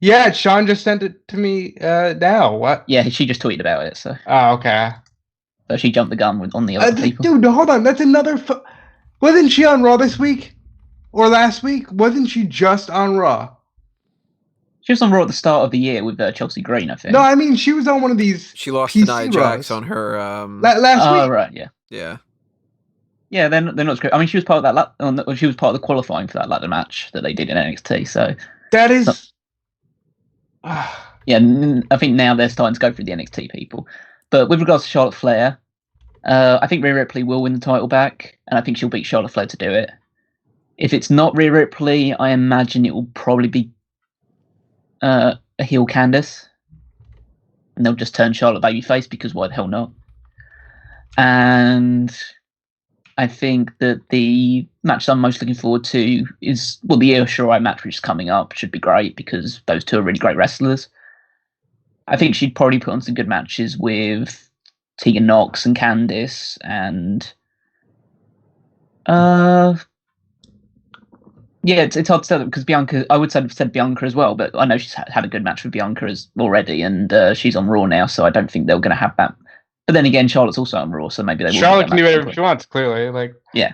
Yeah, Sean just sent it to me now. What? Yeah, she just tweeted about it. So. Oh, okay. So she jumped the gun on the other people. Dude, hold on. That's another. Wasn't she on Raw this week or last week? Wasn't she just on Raw? She was on Raw at the start of the year with Chelsea Green, I think. No, I mean she was on one of these. She lost to Nia Jax on her last week. Oh right, yeah. Yeah. Yeah, they're not great. I mean, she was part of that. She was part of the qualifying for that ladder match that they did in NXT. So that is. Yeah, I think now they're starting to go through the NXT people. But with regards to Charlotte Flair, I think Rhea Ripley will win the title back, and I think she'll beat Charlotte Flair to do it. If it's not Rhea Ripley, I imagine it will probably be a heel Candice, and they'll just turn Charlotte babyface, because why the hell not? And I think that the match I'm most looking forward to is, well, the Io Shirai match, which is coming up, should be great because those two are really great wrestlers. I think she'd probably put on some good matches with Tegan Nox and Candice, and yeah, it's hard to tell because Bianca. I would have said Bianca as well, but I know she's had a good match with Bianca already, and she's on Raw now, so I don't think they're going to have that. But then again, Charlotte's also on Raw, so maybe they will. Charlotte can do whatever she wants, clearly. Like, yeah.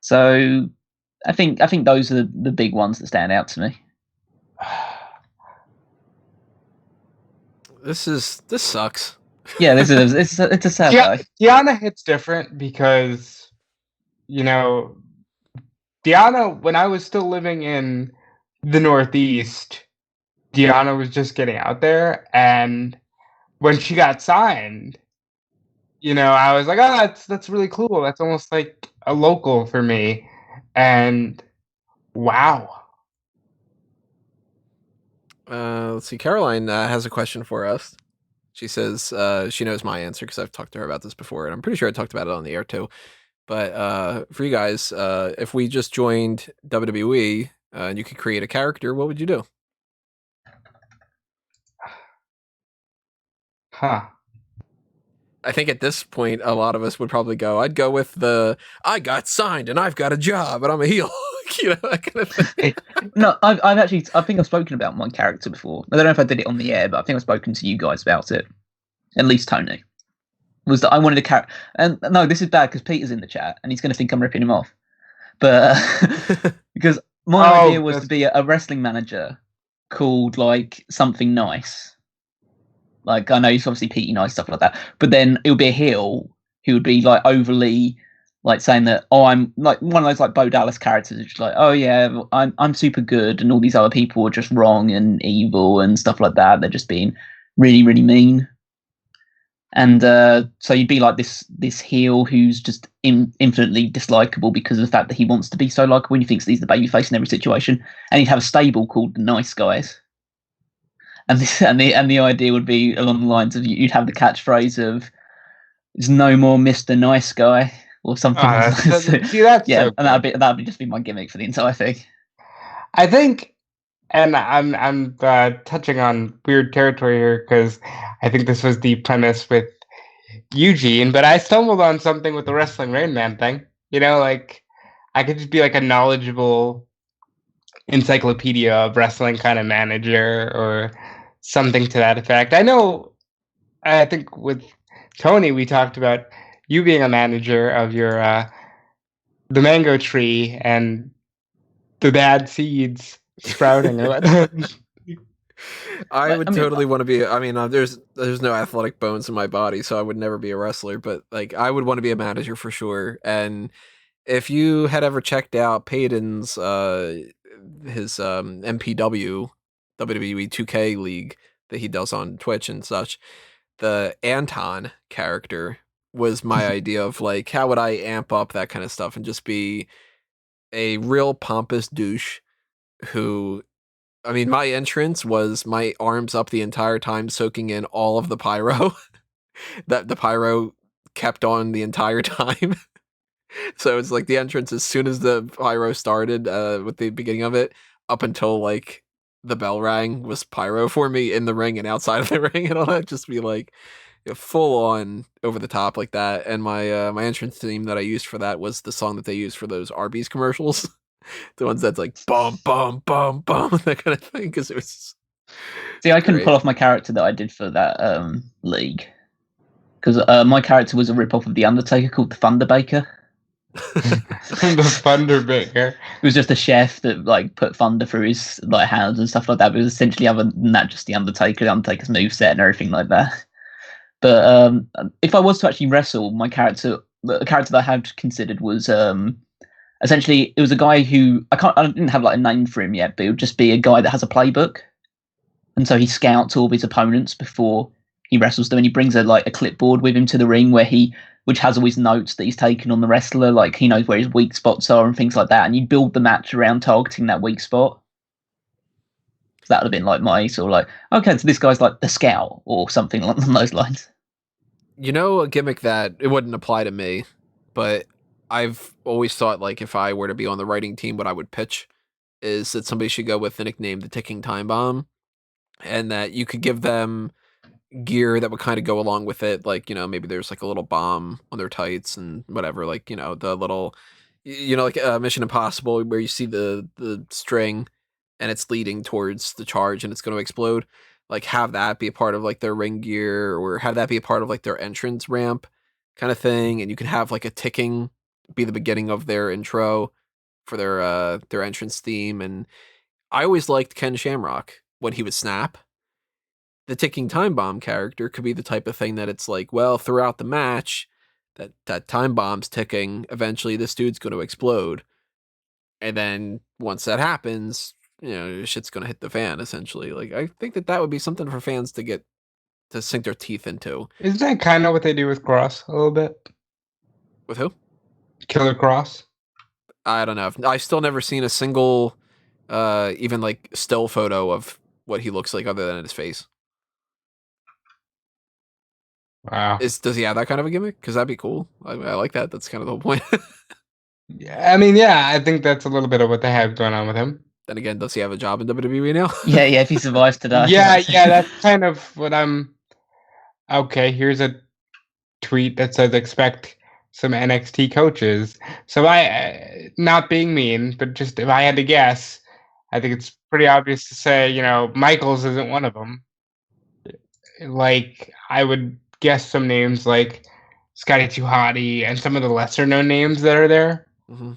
So I think those are the big ones that stand out to me. This sucks. Yeah, it's a sad day. Deonna hits different because, you know, Deanna, when I was still living in the Northeast, Deanna was just getting out there, and when she got signed, I was like, oh, that's really cool. That's almost like a local for me, and wow. Let's see. Caroline has a question for us. She says she knows my answer because I've talked to her about this before, and I'm pretty sure I talked about it on the air too. But for you guys, if we just joined WWE and you could create a character, what would you do? Huh. I think at this point, a lot of us would probably go, I'd go with I got signed and I've got a job and I'm a heel. That kind of thing. No, I think I've spoken about my character before. I don't know if I did it on the air, but I think I've spoken to you guys about it. At least Tony. Was that I wanted a character. And no, this is bad because Peter's in the chat and he's going to think I'm ripping him off. But because my idea was to be a wrestling manager called like something nice. Like, I know he's obviously Petey Nice, stuff like that. But then it would be a heel who would be like overly like saying that, oh, I'm like one of those like Bo Dallas characters, which is like, oh yeah, I'm super good, and all these other people are just wrong and evil and stuff like that. They're just being really, really mean. And so you'd be like this heel who's just infinitely dislikable because of the fact that he wants to be so likable and he thinks that he's the babyface in every situation. And he'd have a stable called the Nice Guys. And the idea would be along the lines of you'd have the catchphrase of "There's no more Mr. Nice Guy" or something. Yeah, and that'd be just be my gimmick for the entire thing. I think, and I'm touching on weird territory here because I think this was the premise with Eugene, but I stumbled on something with the Wrestling Rain Man thing. Like I could just be like a knowledgeable encyclopedia of wrestling kind of manager or something to that effect. I think with Tony, we talked about you being a manager of your the mango tree and the bad seeds sprouting. I would totally want to be. I mean, there's no athletic bones in my body, so I would never be a wrestler. But like, I would want to be a manager for sure. And if you had ever checked out Payton's his MPW WWE 2K league that he does on Twitch and such, the Anton character was my idea of like how would I amp up that kind of stuff and just be a real pompous douche who, I mean, my entrance was my arms up the entire time soaking in all of the pyro that the pyro kept on the entire time. So it's like the entrance as soon as the pyro started with the beginning of it up until like the bell rang was pyro for me in the ring and outside of the ring and all that, just be like full on over the top like that. And my entrance theme that I used for that was the song that they used for those Arby's commercials. The ones that's like bum bum bum bum, that kind of thing, because it was see, I couldn't pull off my character that I did for that league because my character was a rip-off of the Undertaker called the Thunder Baker. The Thunder Baker. It was just a chef that like put thunder through his like hands and stuff like that. But it was essentially, other than that, just the Undertaker's moveset and everything like that. But if I was to actually wrestle, the character that I had considered was essentially, it was a guy who I didn't have like a name for him yet, but it would just be a guy that has a playbook, and so he scouts all of his opponents before he wrestles them, and he brings a clipboard with him to the ring which has all his notes that he's taken on the wrestler, like he knows where his weak spots are and things like that, and you build the match around targeting that weak spot. So that would have been like my sort of like, okay, so this guy's like the scout or something along those lines. You know, a gimmick that it wouldn't apply to me, but I've always thought like if I were to be on the writing team, what I would pitch is that somebody should go with the nickname the Ticking Time Bomb, and that you could give them gear that would kind of go along with it, like maybe there's like a little bomb on their tights and whatever, like the little like Mission Impossible where you see the string and it's leading towards the charge and it's going to explode, like have that be a part of like their ring gear, or have that be a part of like their entrance ramp kind of thing, and you can have like a ticking be the beginning of their intro for their entrance theme. And I always liked Ken Shamrock when he would snap. The Ticking Time Bomb character could be the type of thing that it's like, well, throughout the match, that time bomb's ticking. Eventually, this dude's going to explode, And then once that happens, shit's gonna hit the fan essentially. Like I think that would be something for fans to get to sink their teeth into. Isn't that kind of what they do with Cross a little bit? With who? Killer Cross. I don't know. I've still never seen a single, even like still photo of what he looks like other than his face. Wow. Does he have that kind of a gimmick? Because that'd be cool. I like that. That's kind of the whole point. Yeah, I mean, yeah, I think that's a little bit of what they have going on with him. Then again, does he have a job in WWE now? Yeah, if he survives today. Yeah, that's kind of what I'm. Okay, here's a tweet that says expect some NXT coaches. So not being mean, but just if I had to guess, I think it's pretty obvious to say, Michaels isn't one of them. Like, I would guess some names like Scotty 2 Hotty and some of the lesser known names that are there. Mm-hmm.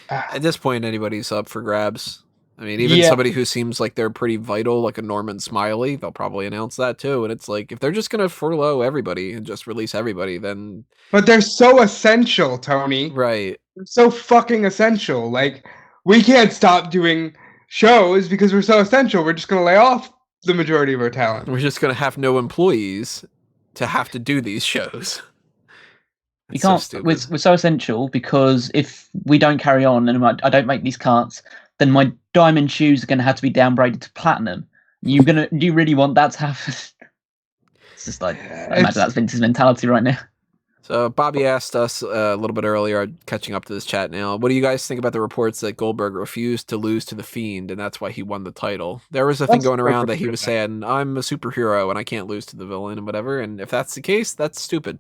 At this point, anybody's up for grabs. I mean, even somebody who seems like they're pretty vital, like a Norman Smiley, they'll probably announce that too. And it's like, if they're just going to furlough everybody and just release everybody, then... But they're so essential, Tony. Right. They're so fucking essential. Like, we can't stop doing shows because we're so essential. We're just going to lay off the majority of our talent. We're just going to have no employees to have to do these shows. We can't. So we're so essential because if we don't carry on and I don't make these cuts, then my diamond shoes are going to have to be downgraded to platinum. Do you really want that to happen? It's just like, I imagine that's Vince's mentality right now. So Bobby asked us a little bit earlier, catching up to this chat now, what do you guys think about the reports that Goldberg refused to lose to The Fiend and that's why he won the title? There was a thing going around that he was saying, I'm a superhero and I can't lose to the villain and whatever, and if that's the case, that's stupid.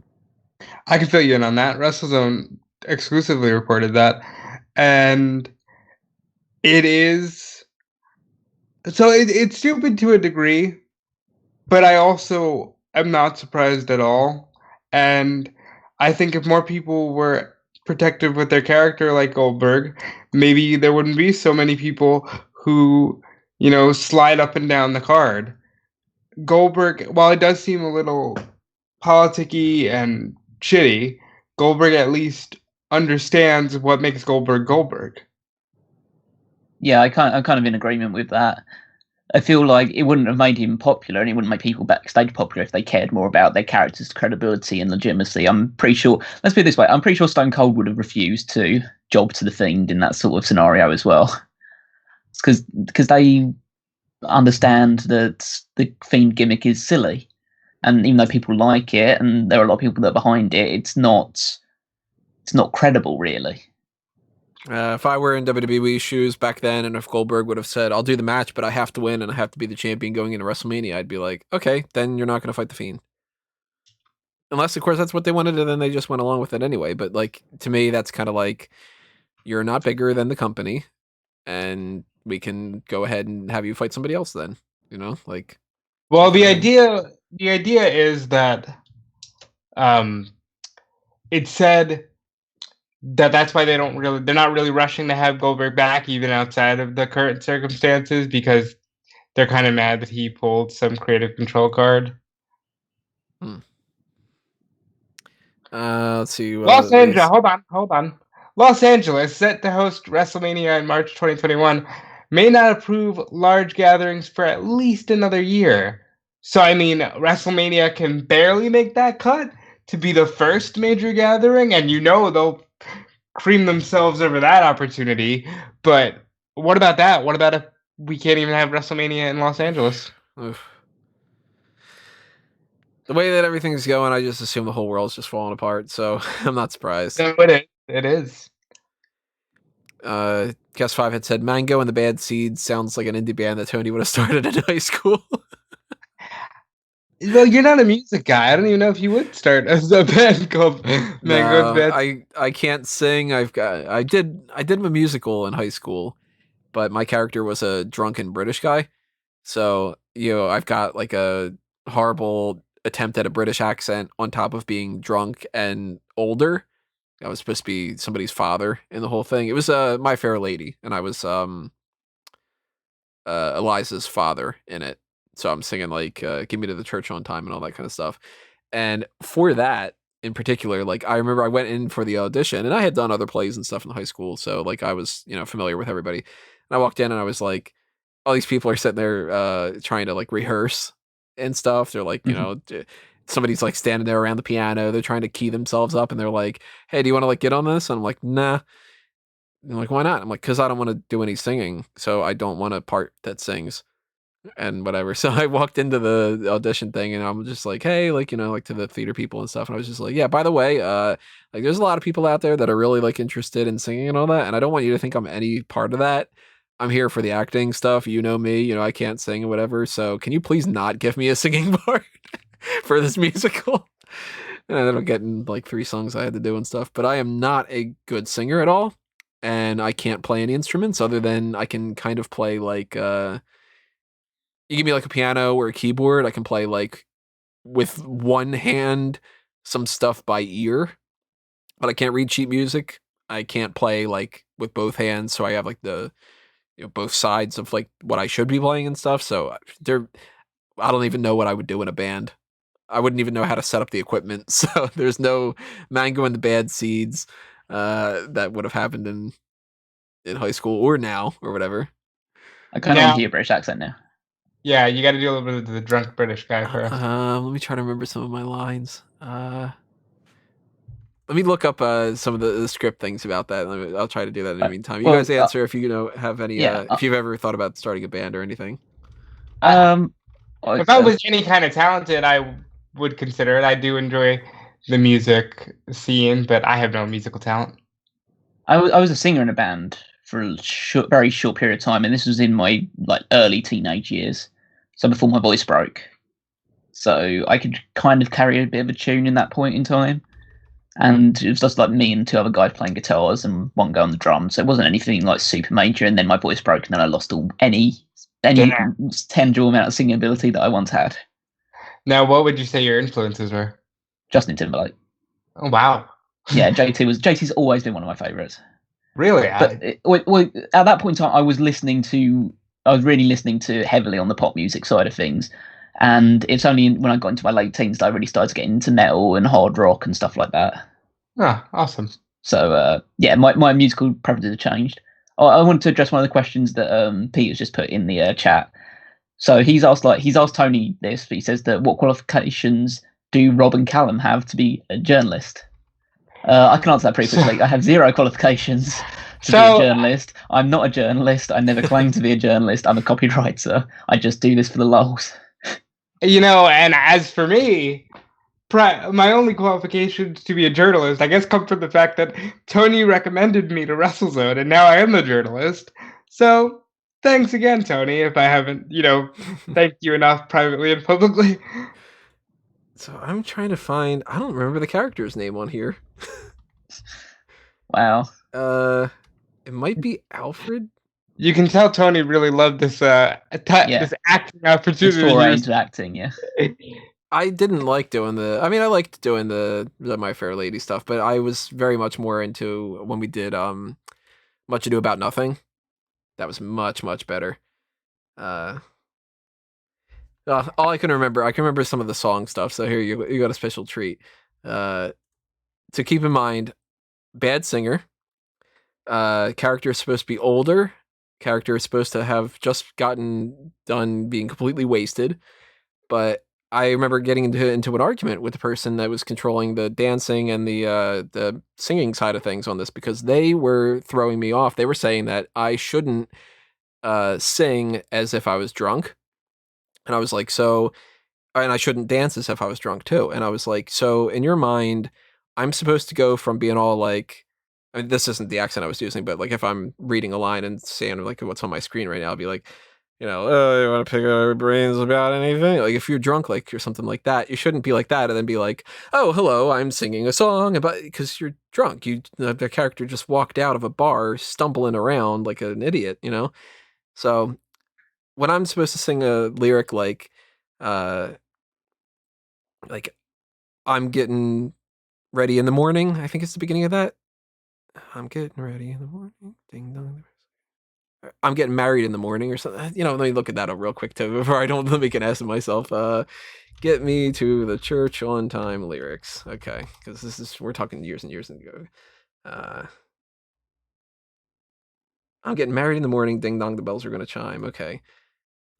I can fill you in on that. WrestleZone exclusively reported that. And it is... So it's stupid to a degree, but I also am not surprised at all. And I think if more people were protective with their character like Goldberg, maybe there wouldn't be so many people who, slide up and down the card. Goldberg, while it does seem a little politicky and shitty, Goldberg at least understands what makes Goldberg Goldberg. Yeah, I'm kind of in agreement with that. I feel like it wouldn't have made him popular and it wouldn't make people backstage popular if they cared more about their character's credibility and legitimacy. I'm pretty sure, let's put it this way, I'm pretty sure Stone Cold would have refused to job to The Fiend in that sort of scenario as well. It's because they understand that the Fiend gimmick is silly. And even though people like it and there are a lot of people that are behind it, it's not credible, really. If I were in WWE shoes back then, and if Goldberg would have said, I'll do the match, but I have to win and I have to be the champion going into WrestleMania, I'd be like, okay, then you're not going to fight The Fiend. Unless, of course, that's what they wanted, and then they just went along with it anyway. But, like, to me, that's kind of like, you're not bigger than the company, and we can go ahead and have you fight somebody else then. Like... Well, the idea is that it said... that's why they're not really rushing to have Goldberg back even outside of the current circumstances because they're kind of mad that he pulled some creative control card. Let's see. Los Angeles, hold on. Los Angeles, set to host WrestleMania in March 2021, may not approve large gatherings for at least another year. So, I mean, WrestleMania can barely make that cut to be the first major gathering, and they'll cream themselves over that opportunity. But what about that? What about if we can't even have WrestleMania in Los Angeles? Oof. The way that everything's going, I just assume the whole world's just falling apart, so I'm not surprised. No, it is. Guest 5 had said, Mango and the Bad Seeds sounds like an indie band that Tony would have started in high school. Well, you're not a music guy. I don't even know if you would start as a band called Mango and the Bad Seeds. I can't sing. I did a musical in high school, but my character was a drunken British guy. So, I've got like a horrible attempt at a British accent on top of being drunk and older. I was supposed to be somebody's father in the whole thing. It was My Fair Lady, and I was Eliza's father in it. So I'm singing like "Get Me to the Church on Time" and all that kind of stuff. And for that, in particular, like I remember I went in for the audition, and I had done other plays and stuff in high school, so like I was familiar with everybody. And I walked in and I was like, all these people are sitting there trying to like rehearse and stuff. They're like, somebody's like standing there around the piano. They're trying to key themselves up, and they're like, "Hey, do you want to like get on this?" And I'm like, "Nah." And they're like, "Why not?" I'm like, "Cause I don't want to do any singing, so I don't want a part that sings." And whatever. So I walked into the audition thing and I'm just like, hey, like, like to the theater people and stuff. And I was just like, yeah, by the way, like there's a lot of people out there that are really like interested in singing and all that. And I don't want you to think I'm any part of that. I'm here for the acting stuff. You know me, I can't sing or whatever. So can you please not give me a singing part for this musical? And I ended up getting like 3 songs I had to do and stuff. But I am not a good singer at all. And I can't play any instruments other than I can kind of play like you give me like a piano or a keyboard, I can play like with one hand some stuff by ear, but I can't read sheet music. I can't play like with both hands, so I have like the both sides of like what I should be playing and stuff. So I don't even know what I would do in a band. I wouldn't even know how to set up the equipment. So there's no mango and the bad seeds that would have happened in high school or now or whatever. I kind of want to hear your British accent now. Yeah, you got to do a little bit of the drunk British guy first. Let me try to remember some of my lines. Let me look up some of the script things about that. I'll try to do that in the meantime. You guys answer if you have any. If you've ever thought about starting a band or anything. If I was any kind of talented, I would consider it. I do enjoy the music scene, but I have no musical talent. I was a singer in a band for a very short period of time, and this was in my like early teenage years, so before my voice broke. So I could kind of carry a bit of a tune in that point in time, and it was just like me and 2 other guys playing guitars and one guy on the drums. So it wasn't anything like super major. And then my voice broke, and then I lost any tangible amount of singing ability that I once had. Now, what would you say your influences were? Justin Timberlake. Oh wow. Yeah, JT's always been one of my favorites. Really? But at that point in time, I was really listening to heavily on the pop music side of things. And it's only when I got into my late teens that I really started getting into metal and hard rock and stuff like that. Oh, awesome. So, my musical preferences have changed. I wanted to address one of the questions that Peter's just put in the chat. So he's asked Tony this. He says that what qualifications do Rob and Callum have to be a journalist? I can answer that pretty quickly. I have 0 qualifications to be a journalist. I'm not a journalist. I never claimed to be a journalist. I'm a copywriter. I just do this for the lols. And as for me, my only qualifications to be a journalist, I guess, come from the fact that Tony recommended me to WrestleZone, and now I am a journalist. So thanks again, Tony, if I haven't, thanked you enough privately and publicly. So I'm trying to find. I don't remember the character's name on here. Wow. It might be Alfred. You can tell Tony really loved this this acting opportunity. It's foray into acting, yeah. I didn't like doing I liked doing the My Fair Lady stuff, but I was very much more into when we did Much Ado About Nothing. That was much, much better. All I can remember some of the song stuff, so here you got a special treat. To keep in mind, bad singer. Character is supposed to be older. Character is supposed to have just gotten done being completely wasted. But I remember getting into an argument with the person that was controlling the dancing and the singing side of things on this, because they were throwing me off. They were saying that I shouldn't sing as if I was drunk. And I was like, and I shouldn't dance as if I was drunk too. And I was like, so in your mind, I'm supposed to go from being all like, I mean, this isn't the accent I was using, but like if I'm reading a line and saying like what's on my screen right now, I'll be like, oh, you want to pick our brains about anything? Like if you're drunk, like or something like that, you shouldn't be like that and then be like, oh, hello, I'm singing a song about, because you're drunk. The character just walked out of a bar stumbling around like an idiot, So when I'm supposed to sing a lyric like I'm getting ready in the morning, I think it's the beginning of that. I'm getting ready in the morning. Ding dong. I'm getting married in the morning or something. Let me look at that up real quick too before I don't make an ass of myself. Get me to the church on time lyrics. Okay, because we're talking years and years ago. I'm getting married in the morning. Ding dong, the bells are gonna chime. Okay.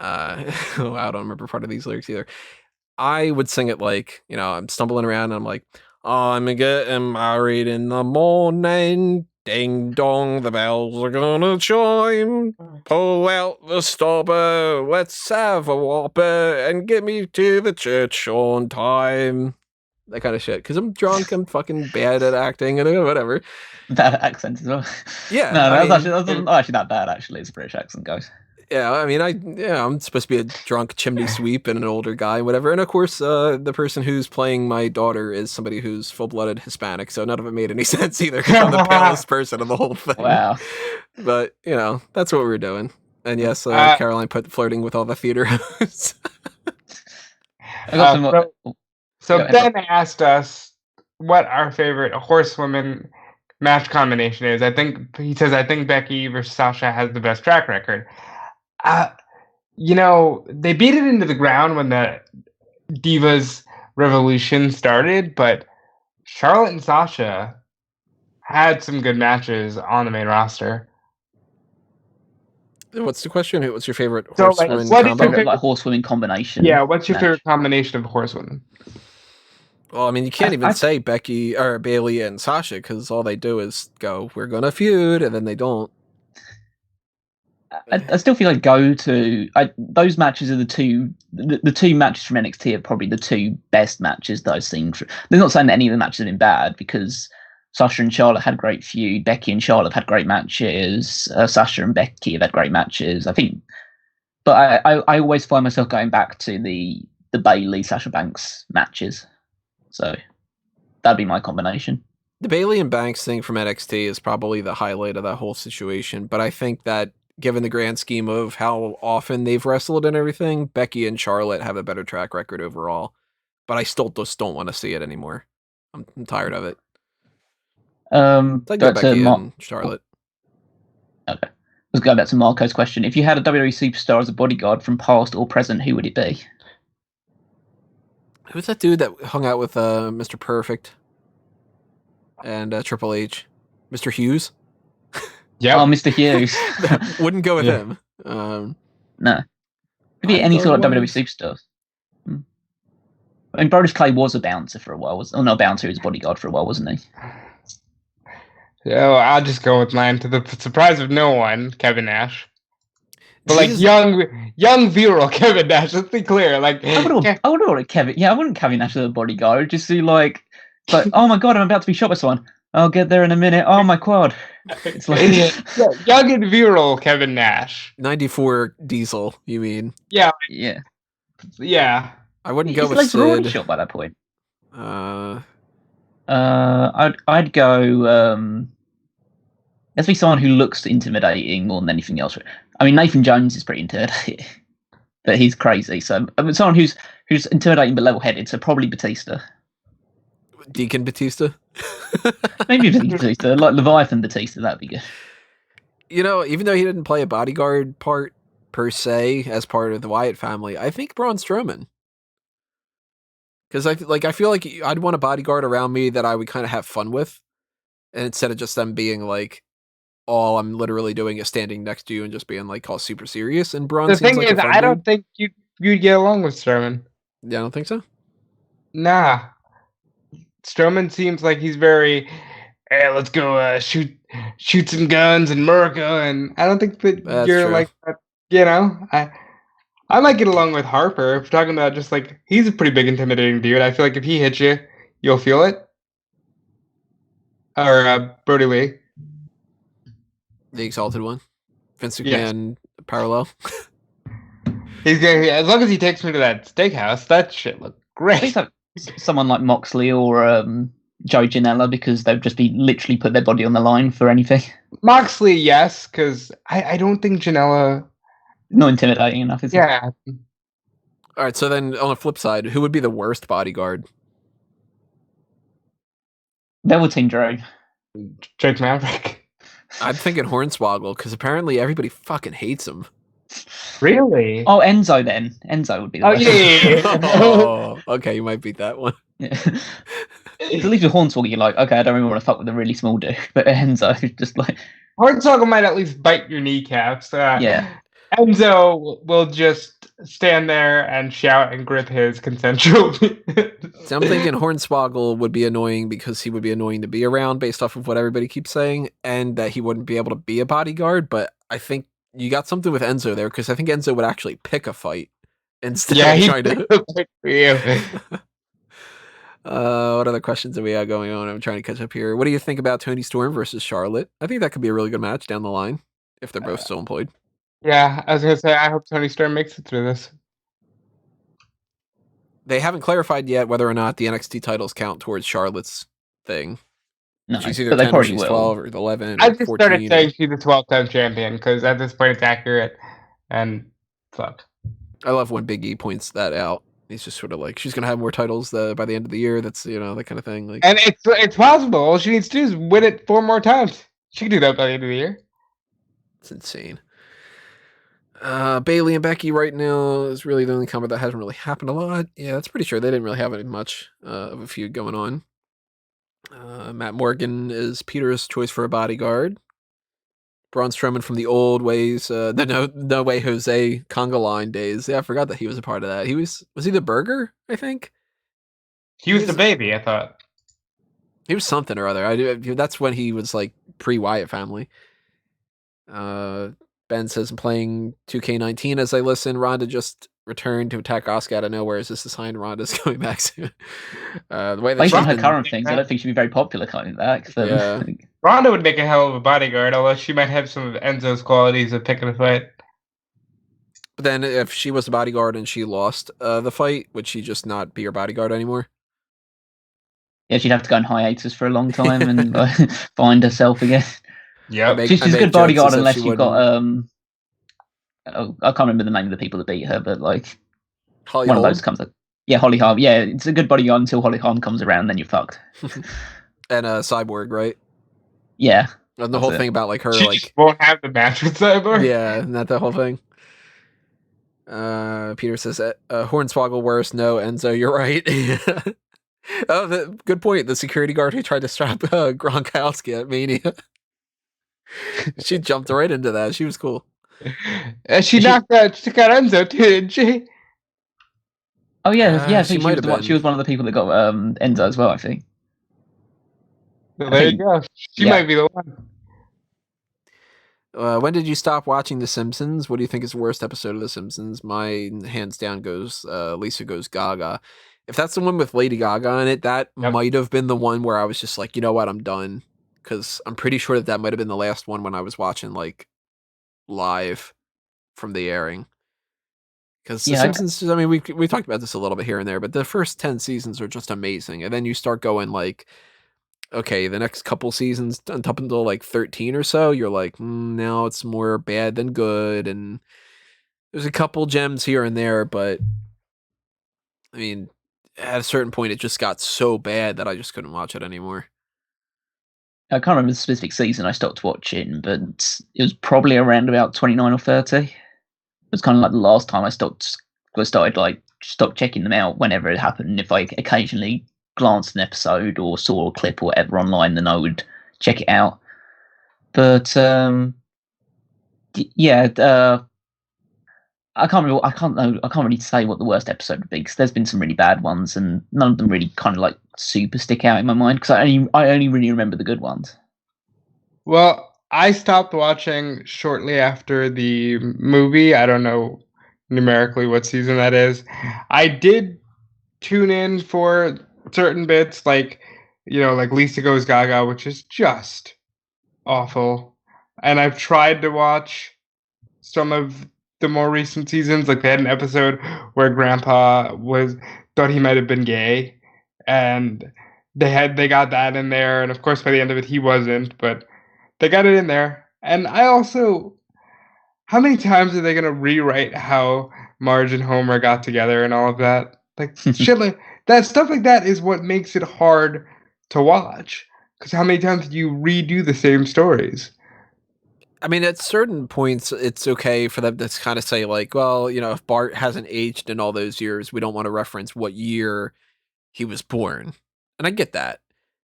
Oh, I don't remember part of these lyrics either. I would sing it like, I'm stumbling around and I'm like, I'm getting married in the morning. Ding dong, the bells are gonna chime. Pull out the stopper, let's have a whopper, and get me to the church on time. That kind of shit. Because I'm drunk, I'm fucking bad at acting, and whatever. Bad accent as well. Yeah, No, I that's mean, not actually that bad. Actually, it's a British accent, guys. yeah, I mean, I'm supposed to be a drunk chimney sweep and an older guy, whatever. And of course, the person who's playing my daughter is somebody who's full-blooded Hispanic, so none of it made any sense either. 'Cause I'm the palest person of the whole thing. Wow. But that's what we were doing. And yes, Caroline put flirting with all the theater hosts. I got some. So Ben asked us what our favorite horsewoman match combination is. He says I think Becky versus Sasha has the best track record. They beat it into the ground when the Divas Revolution started, but Charlotte and Sasha had some good matches on the main roster. What's the question? What's your favorite horsewoman combo? Horsewoman combination. Yeah, what's your favorite combination of horsewomen? Well, I mean, you can't even say Becky or Bailey and Sasha because all they do is go, "We're gonna feud," and then they don't. I still feel like those matches are the two matches from NXT are probably the two best matches that I've seen. They're not saying that any of the matches have been bad because Sasha and Charlotte had a great feud. Becky and Charlotte had great matches. Sasha and Becky have had great matches, I think. But I always find myself going back to the Bailey Sasha Banks matches. So that'd be my combination. The Bailey and Banks thing from NXT is probably the highlight of that whole situation. But I think that given the grand scheme of how often they've wrestled and everything, Becky and Charlotte have a better track record overall. But I still just don't want to see it anymore. I'm tired of it. Becky and Charlotte. Okay. Let's go back to Marco's question. If you had a WWE superstar as a bodyguard from past or present, who would it be? Who's that dude that hung out with Mr. Perfect and Triple H? Mr. Hughes? Yeah. Oh, Mr. Hughes. Wouldn't go with him. No. Could be any sort of WWE superstars. I mean, Brodus Clay was a bouncer for a while. Not a bouncer, he was a bodyguard for a while, wasn't he? Yeah, well, I'll just go with mine to the surprise of no one, Kevin Nash. But young virile Kevin Nash. Let's be clear. I would order Kevin. Yeah, I wouldn't Kevin Nash as a bodyguard. Just do like, oh my god, I'm about to be shot by someone. I'll get there in a minute. Oh my quad. It's like young and virile Kevin Nash. 94 Diesel, you mean? Yeah. Yeah. Yeah. I wouldn't go with Sid. Already shot by that point. I'd go. Let's be someone who looks intimidating more than anything else. I mean, Nathan Jones is pretty intimidating, but he's crazy. So someone who's intimidating but level-headed. So probably Batista. Deacon Batista. Maybe Batista, like Leviathan Batista. That'd be good. Even though he didn't play a bodyguard part per se as part of the Wyatt family, I think Braun Strowman. Because I feel like I'd want a bodyguard around me that I would kind of have fun with, and instead of just them being like, all I'm literally doing is standing next to you and just being like all super serious. And Braun. The thing is, I don't think you'd get along with Strowman. Yeah, I don't think so. Nah, Strowman seems like he's very, hey, let's go shoot some guns in America, and I don't think that you're true. Like that. I might get along with Harper. If we're talking about just like, he's a pretty big intimidating dude. I feel like if he hits you, you'll feel it. Or Brody Lee. The Exalted One. Vince McMahon parallel. He's gonna, as long as he takes me to that steakhouse, that shit looked great. Someone like Moxley or Joe Janela, because they'd just be literally put their body on the line for anything. Moxley, yes, because I don't think Janela... Not intimidating enough, is it? Yeah. All right, so then on the flip side, who would be the worst bodyguard? Velveteen Drew. Drake Maverick. I'm thinking Hornswoggle, because apparently everybody fucking hates him. Really? Oh, Enzo then. Enzo would be the best. Yeah. Okay, you might beat that one. Yeah. At least with Hornswoggle, you're like, okay, I don't really want to fuck with a really small dude, but Enzo is just like, Hornswoggle might at least bite your kneecaps. yeah. Enzo will just stand there and shout and grip his consensually. So I'm thinking Hornswoggle would be annoying because he would be annoying to be around based off of what everybody keeps saying, and that he wouldn't be able to be a bodyguard. But I think you got something with Enzo there, because I think Enzo would actually pick a fight instead Yeah, of he trying to. pick for you. What other questions do we have going on? I'm trying to catch up here. What do you think about Tony Storm versus Charlotte? I think that could be a really good match down the line if they're both still employed. Yeah, I was gonna say I hope Tony Storm makes it through this. They haven't clarified yet whether or not the NXT titles count towards Charlotte's thing. No, She's either but they 10 or probably she's will. 12 or 11 I or just 14. started saying she's the 12-time champion because at this point it's accurate and fuck. I love when Big E points that out. He's just sort of like, she's going to have more titles by the end of the year. That's, that kind of thing. Like, And it's possible. All she needs to do is win it 4 more times. She can do that by the end of the year. it's insane. Bailey and Becky right now is really the only combat that hasn't really happened a lot. Yeah, that's pretty sure. They didn't really have much of a feud going on. Matt Morgan is Peter's choice for a bodyguard. Braun Strowman from the old ways, the No Way Jose conga line days. Yeah, I forgot that he was a part of that. Was he the burger, I think? He was the baby, I thought. He was something or other. That's when he was like pre-Wyatt family. Ben says, I'm playing 2K19 as I listen. Ronda just returned to attack Asuka out of nowhere. Is this a sign Ronda's coming back soon? The way that Based on her been, current things, I don't think she'd be very popular coming back. So. Yeah. Ronda would make a hell of a bodyguard, although she might have some of Enzo's qualities of picking a fight. But then if she was the bodyguard and she lost the fight, would she just not be her bodyguard anymore? Yeah, she'd have to go on hiatus for a long time and find herself again. Yeah, she's a good bodyguard unless you've got I can't remember the name of the people that beat her, but like Holly one Holm? of those comes up. Yeah, Holly Holm. Yeah, it's a good bodyguard until Holly Holm comes around, then you're fucked. And Cyborg, right? Yeah. And the whole thing about like her she like won't have the match with Cyborg. Yeah, isn't that the whole thing? Peter says Hornswoggle worse. No, Enzo, you're right. Oh, good point. The security guard who tried to strap Gronkowski at Mania. She jumped right into that. She was cool. She took out Enzo too, didn't she? Oh yeah, yeah. I think she might have been. She was one of the people that got Enzo as well. I think. So there you go. She might be the one. When did you stop watching The Simpsons? What do you think is the worst episode of The Simpsons? Mine, hands down, goes Lisa Goes Gaga. If that's the one with Lady Gaga in it, that might have been the one where I was just like, you know what, I'm done. Because I'm pretty sure that might have been the last one when I was watching like live from the airing. Because The Simpsons, I mean, we talked about this a little bit here and there, but the first 10 seasons are just amazing. And then you start going like, okay, the next couple seasons up until like 13 or so, you're like, now it's more bad than good. And there's a couple gems here and there, but I mean, at a certain point, it just got so bad that I just couldn't watch it anymore. I can't remember the specific season I stopped watching, but it was probably around about 29 or 30. It was kind of like the last time I stopped checking them out whenever it happened. If I occasionally glanced at an episode or saw a clip or whatever online, then I would check it out. But I can't really say what the worst episode would be, because there's been some really bad ones, and none of them really kind of like super stick out in my mind, because I only really remember the good ones. Well, I stopped watching shortly after the movie. I don't know numerically what season that is. I did tune in for certain bits, like Lisa Goes Gaga, which is just awful. And I've tried to watch some of the more recent seasons. Like they had an episode where Grandpa thought he might have been gay, and they got that in there, and of course by the end of it he wasn't, but they got it in there. And I also, how many times are they gonna rewrite how Marge and Homer got together and all of that? Like shit like that, stuff like that is what makes it hard to watch, because how many times do you redo the same stories? I mean, at certain points, it's okay for them to kind of say, like, well, if Bart hasn't aged in all those years, we don't want to reference what year he was born. And I get that.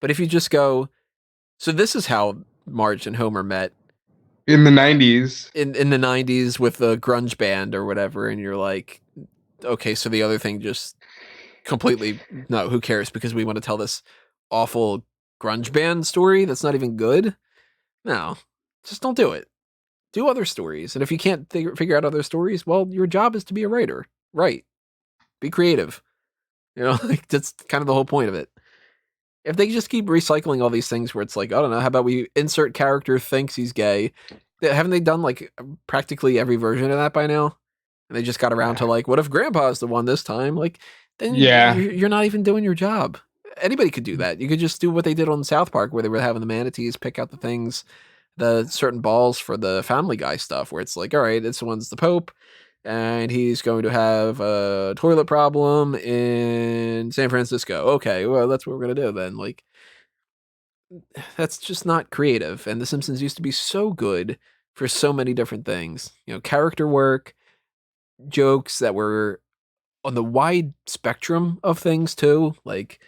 But if you just go, so this is how Marge and Homer met In the 90s. in the 90s with the grunge band or whatever, and you're like, okay, so the other thing just completely, no, who cares, because we want to tell this awful grunge band story that's not even good. No, just don't do it. Do other stories. And if you can't figure out other stories, well, your job is to be a writer. Write. Be creative. Like, that's kind of the whole point of it. If they just keep recycling all these things where it's like, I don't know, how about we insert character thinks he's gay? Haven't they done like practically every version of that by now? And they just got around to like, what if Grandpa's the one this time? Like, then Yeah. you're not even doing your job. Anybody could do that. You could just do what they did on South Park, where they were having the manatees pick out the things, the certain balls for the Family Guy stuff, where it's like, all right, this one's the Pope, and he's going to have a toilet problem in San Francisco. Okay, well, that's what we're going to do then. Like, that's just not creative. And The Simpsons used to be so good for so many different things. Character work, jokes that were on the wide spectrum of things too. Like,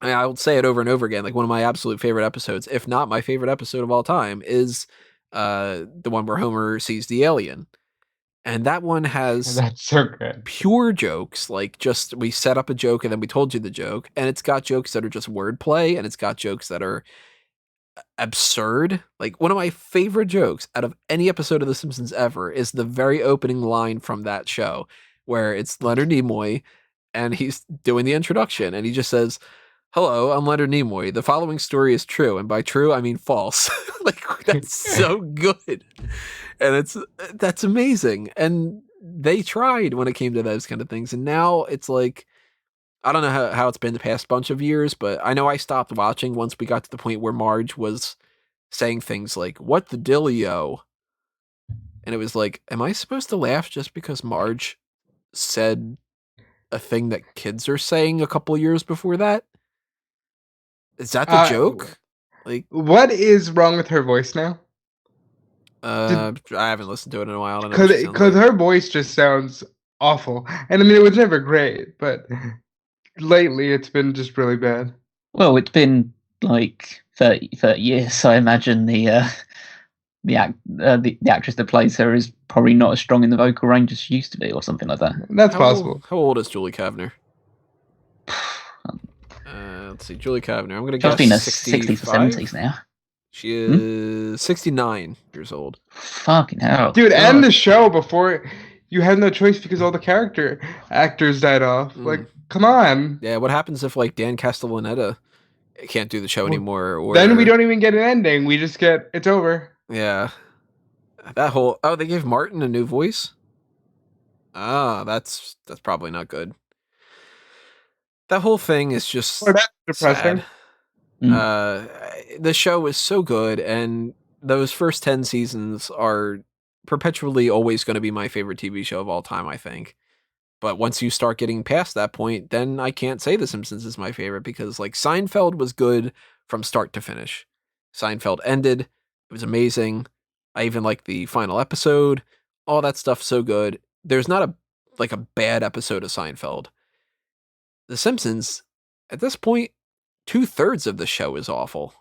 I'll say it over and over again. Like, one of my absolute favorite episodes, if not my favorite episode of all time, is the one where Homer sees the alien. And that one has That's so good. pure jokes, like just we set up a joke and then we told you the joke. And it's got jokes that are just wordplay, and it's got jokes that are absurd. Like, one of my favorite jokes out of any episode of The Simpsons ever is the very opening line from that show, where it's Leonard Nimoy and he's doing the introduction and he just says, "Hello, I'm Leonard Nimoy. The following story is true, and by true I mean false." Like, that's so good. And that's amazing. And they tried when it came to those kind of things. And now it's like, I don't know how it's been the past bunch of years, but I know I stopped watching once we got to the point where Marge was saying things like, "What the dillio?" And it was like, am I supposed to laugh just because Marge said a thing that kids are saying a couple years before that? Is that the joke? Like, what is wrong with her voice now? I haven't listened to it in a while. I don't know what she sounds Because like. her voice just sounds awful. And I mean, it was never great, but lately it's been just really bad. Well, it's been like 30 years, so I imagine the actress that plays her is probably not as strong in the vocal range as she used to be, or something like that. That's possible. How old is Julie Kavner? Let's see, Julie Kavner. I'm gonna She's guess been in her 65? 60s or 70s now. She is 69 years old. Fucking hell. Dude, end the show before you had no choice because all the character actors died off. Like, come on. Yeah, what happens if like Dan Castellaneta can't do the show anymore? Or then we don't even get an ending. We just get it's over. Yeah. They gave Martin a new voice? Ah, that's probably not good. That whole thing is just that's depressing. Sad. The show is so good, and those first 10 seasons are perpetually always going to be my favorite TV show of all time, I think. But once you start getting past that point, then I can't say The Simpsons is my favorite, because like Seinfeld was good from start to finish. Seinfeld ended. It was amazing. I even like the final episode. All that stuff so good. There's not a bad episode of Seinfeld. The Simpsons, at this point, 2/3 of the show is awful.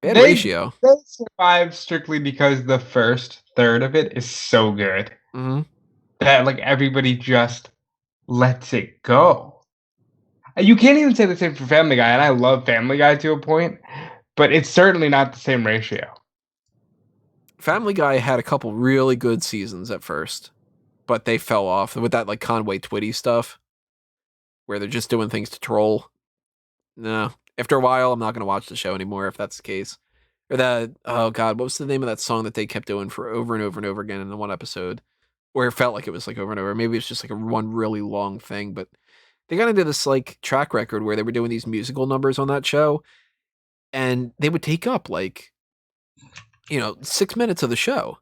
Bad ratio. They survive strictly because the first third of it is so good that like everybody just lets it go. You can't even say the same for Family Guy, and I love Family Guy to a point, but it's certainly not the same ratio. Family Guy had a couple really good seasons at first, but they fell off with that like Conway Twitty stuff, where they're just doing things to troll. No, after a while, I'm not going to watch the show anymore if that's the case. Or oh god, what was the name of that song that they kept doing for over and over and over again in the one episode, where it felt like it was like over and over? Maybe it's just like one really long thing, but they got into this like track record where they were doing these musical numbers on that show, and they would take up like 6 minutes of the show.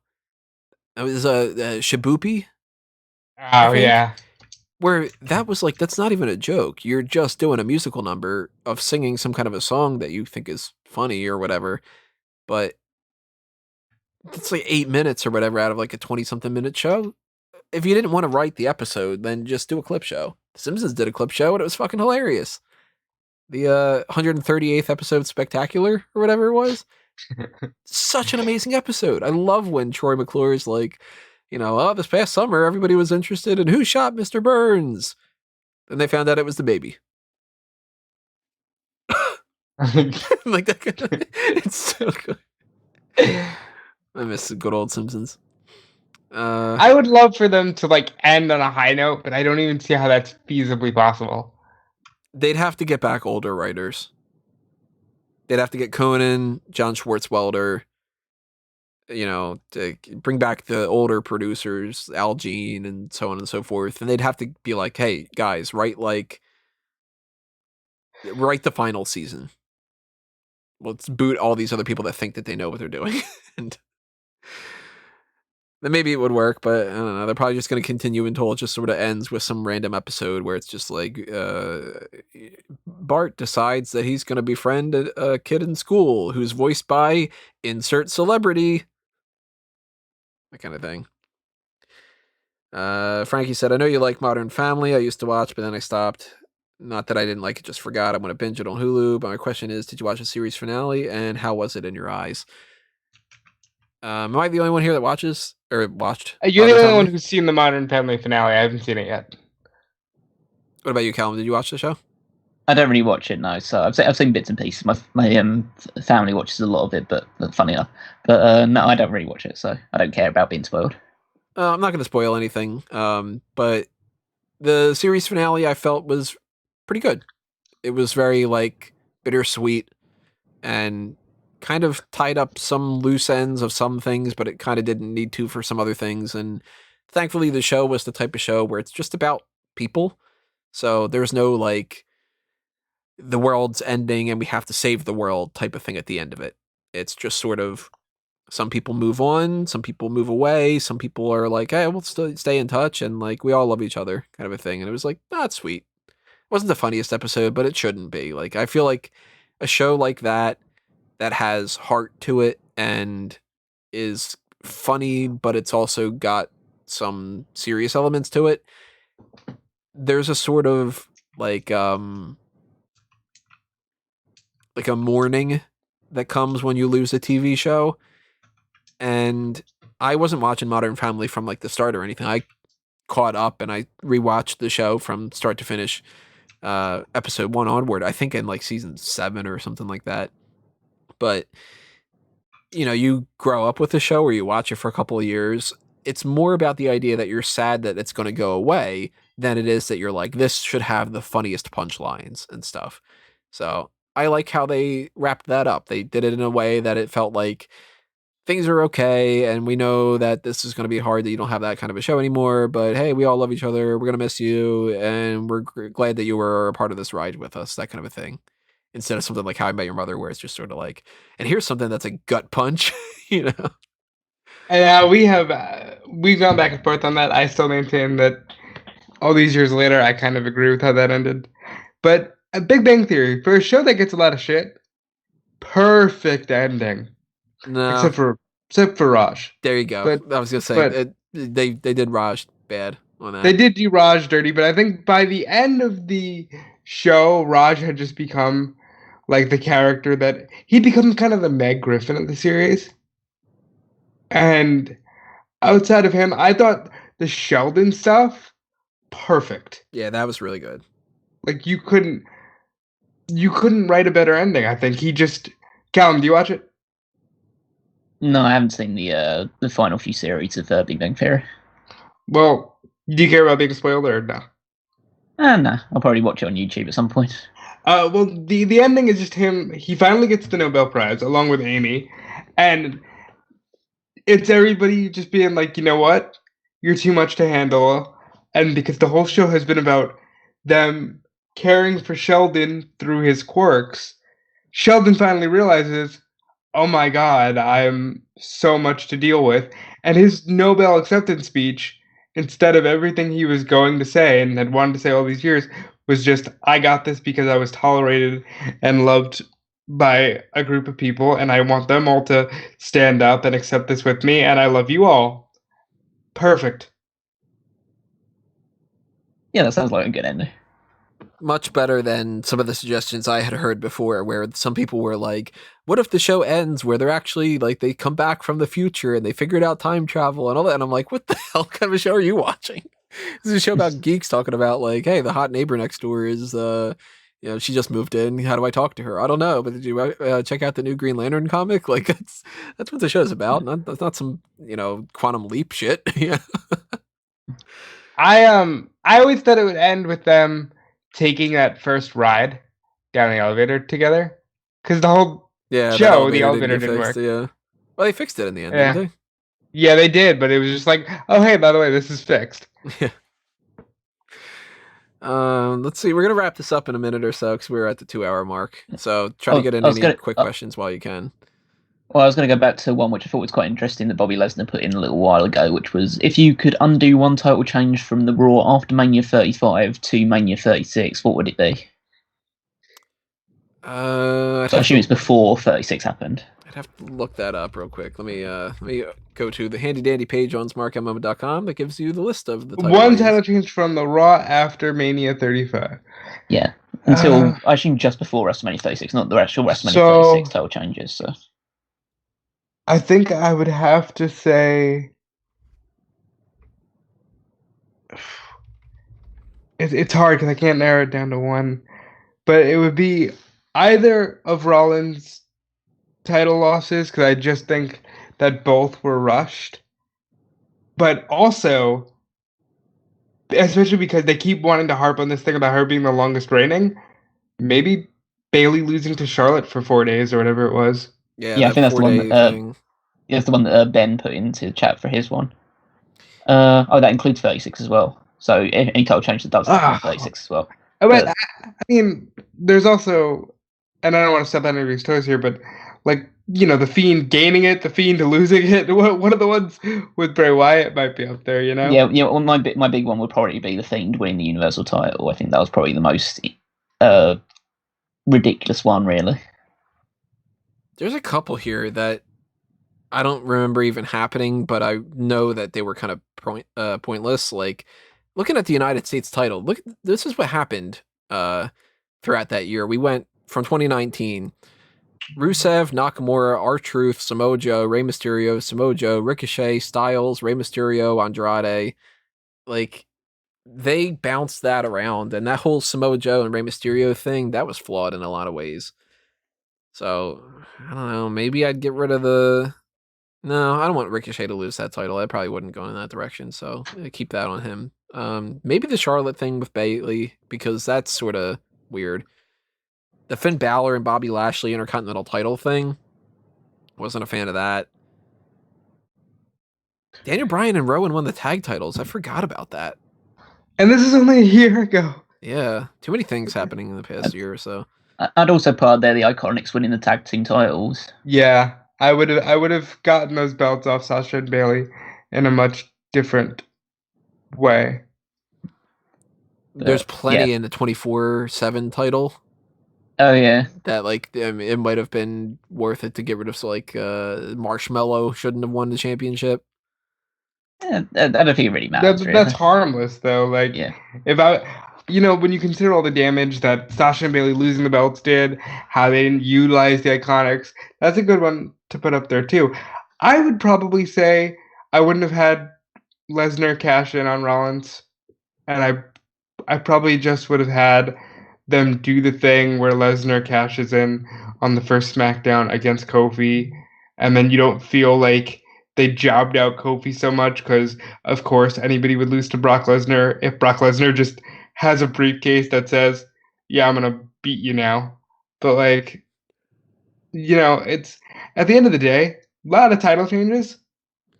It was Shaboopy. Oh yeah. Where that was like, that's not even a joke. You're just doing a musical number of singing some kind of a song that you think is funny or whatever. but it's like 8 minutes or whatever out of like a 20-something minute show. If you didn't want to write the episode, then just do a clip show. The Simpsons did a clip show and it was fucking hilarious. The 138th episode Spectacular or whatever it was. Such an amazing episode. I love when Troy McClure is like, oh, this past summer everybody was interested in who shot Mr. Burns. Then they found out it was the baby. Like that. It's so good. I miss the good old Simpsons. I would love for them to like end on a high note, but I don't even see how that's feasibly possible. They'd have to get back older writers. They'd have to get Conan, John Swartzwelder, to bring back the older producers, Al Jean, and so on and so forth. And they'd have to be like, hey, guys, write the final season. Let's boot all these other people that think that they know what they're doing. And then maybe it would work, but I don't know. They're probably just going to continue until it just sort of ends with some random episode where it's just like Bart decides that he's going to befriend a kid in school who's voiced by insert celebrity. That kind of thing. Frankie said, I know you like Modern Family. I used to watch, but then I stopped. Not that I didn't like it, just forgot. I'm going to binge it on Hulu. But my question is, did you watch the series finale? And how was it in your eyes? Am I the only one here that watched? You're Modern the only Family? one who's seen the Modern Family finale. I haven't seen it yet. What about you, Callum? Did you watch the show? I don't really watch it, no. So I've seen bits and pieces. My family watches a lot of it, but funny enough. But no, I don't really watch it, so I don't care about being spoiled. I'm not going to spoil anything, but the series finale I felt was pretty good. It was very like bittersweet and kind of tied up some loose ends of some things, but it kind of didn't need to for some other things. And thankfully, the show was the type of show where it's just about people. So there's no like the world's ending and we have to save the world type of thing at the end of it. It's just sort of some people move on, some people move away, some people are like, hey, we'll still stay in touch and like we all love each other kind of a thing. And it was like, that's sweet. It wasn't the funniest episode, but it shouldn't be. Like I feel like a show like that has heart to it and is funny, but it's also got some serious elements to it. There's a sort of like a mourning that comes when you lose a TV show. And I wasn't watching Modern Family from like the start or anything. I caught up and I rewatched the show from start to finish, episode 1 onward. I think in like season 7 or something like that. But you grow up with the show or you watch it for a couple of years. It's more about the idea that you're sad that it's going to go away than it is that you're like, this should have the funniest punchlines and stuff. So I like how they wrapped that up. They did it in a way that it felt like things are okay, and we know that this is going to be hard that you don't have that kind of a show anymore, but hey, we all love each other, we're going to miss you, and we're glad that you were a part of this ride with us, that kind of a thing. Instead of something like How I Met Your Mother, where it's just sort of like, and here's something that's a gut punch, And we've gone back and forth on that. I still maintain that all these years later, I kind of agree with how that ended. But a Big Bang Theory, for a show that gets a lot of shit, perfect ending. No. Except for Raj. There you go. But, I was going to say, they did Raj bad on that. They did do Raj dirty, but I think by the end of the show, Raj had just become like the character that he becomes kind of the Meg Griffin of the series. And outside of him, I thought the Sheldon stuff, perfect. Yeah, that was really good. Like you couldn't write a better ending. I think he just. Callum, do you watch it? No, I haven't seen the final few series of Big Bang Theory. Well, do you care about being spoiled or no? Nah, I'll probably watch it on YouTube at some point. Well, the ending is just him. He finally gets the Nobel Prize along with Amy, and it's everybody just being like, you know what, you're too much to handle, and because the whole show has been about them caring for Sheldon through his quirks, Sheldon finally realizes, oh my God, I'm so much to deal with, and his Nobel acceptance speech, instead of everything he was going to say and had wanted to say all these years, was just, I got this because I was tolerated and loved by a group of people, and I want them all to stand up and accept this with me, and I love you all. Perfect. Yeah, that sounds like a good ending. Much better than some of the suggestions I had heard before, where some people were like, what if the show ends where they're actually like they come back from the future and they figured out time travel and all that? And I'm like, what the hell kind of a show are you watching? This is a show about geeks talking about like, hey, the hot neighbor next door is she just moved in. How do I talk to her? I don't know, but did you check out the new Green Lantern comic? Like that's what the show's about. That's not some quantum leap shit. Yeah. I always thought it would end with them taking that first ride down the elevator together, because the whole Yeah, that show, the elevator elevator get didn't fixed. work. Yeah. Well, they fixed it in the end, Yeah. didn't Yeah, they did, but it was just like, oh, hey, by the way, this is fixed. they? Yeah. Let's see. We're gonna wrap this up in a minute or so because we're at the 2 hour mark. So try to get in any quick questions while you can. Well, I was going to go back to one which I thought was quite interesting that Bobby Lesnar put in a little while ago, which was if you could undo one title change from the Raw after Mania 35 to Mania 36, what would it be? I assume it's before 36 happened. I'd have to look that up real quick. Let me go to the handy dandy page on smarkoutmoment.com that gives you the list of the One title change from the Raw after Mania 35. Yeah, until I assume just before WrestleMania 36, not the actual WrestleMania 36 title changes. So I think I would have to say it's hard because I can't narrow it down to one, but it would be either of Rollins' title losses, because I just think that both were rushed, but also, especially because they keep wanting to harp on this thing about her being the longest reigning, maybe Bayley losing to Charlotte for 4 days or whatever it was. Yeah, I think that's the one that that's the one that Ben put into the chat for his one. That includes 36 as well. So any title change that does include 36 as well. I mean, there's also, and I don't want to step on anybody's toes here, but like, the Fiend gaining it, the Fiend losing it. One of the ones with Bray Wyatt might be up there, Yeah. Well, my big one would probably be the Fiend winning the Universal title. I think that was probably the most ridiculous one, really. There's a couple here that I don't remember even happening, but I know that they were kind of pointless. Like looking at the United States title, this is what happened throughout that year. We went from 2019, Rusev, Nakamura, R-Truth, Samoa Joe, Rey Mysterio, Samoa Joe, Ricochet, Styles, Rey Mysterio, Andrade. Like they bounced that around, and that whole Samoa Joe and Rey Mysterio thing, that was flawed in a lot of ways. So I don't know. Maybe I'd get rid of No, I don't want Ricochet to lose that title. I probably wouldn't go in that direction, so keep that on him. Maybe the Charlotte thing with Bayley, because that's sort of weird. The Finn Balor and Bobby Lashley Intercontinental title thing, wasn't a fan of that. Daniel Bryan and Rowan won the tag titles. I forgot about that. And this is only a year ago. Yeah, too many things happening in the past year or so. I'd also put out there the Iconics winning the tag team titles. Yeah, I would have gotten those belts off Sasha and Bayley in a much different way. There's plenty in the 24/7 title. Oh yeah, that it might have been worth it to get rid of. So Marshmallow shouldn't have won the championship. Yeah, I don't think it really matters. That's harmless though. If when you consider all the damage that Sasha and Bayley losing the belts did, how they didn't utilize the Iconics, that's a good one to put up there too. I would probably say I wouldn't have had Lesnar cash in on Rollins, and I probably just would have had them do the thing where Lesnar cashes in on the first SmackDown against Kofi, and then you don't feel like they jobbed out Kofi so much because, of course, anybody would lose to Brock Lesnar if Brock Lesnar just has a briefcase that says, yeah, I'm going to beat you now. But, it's at the end of the day, a lot of title changes,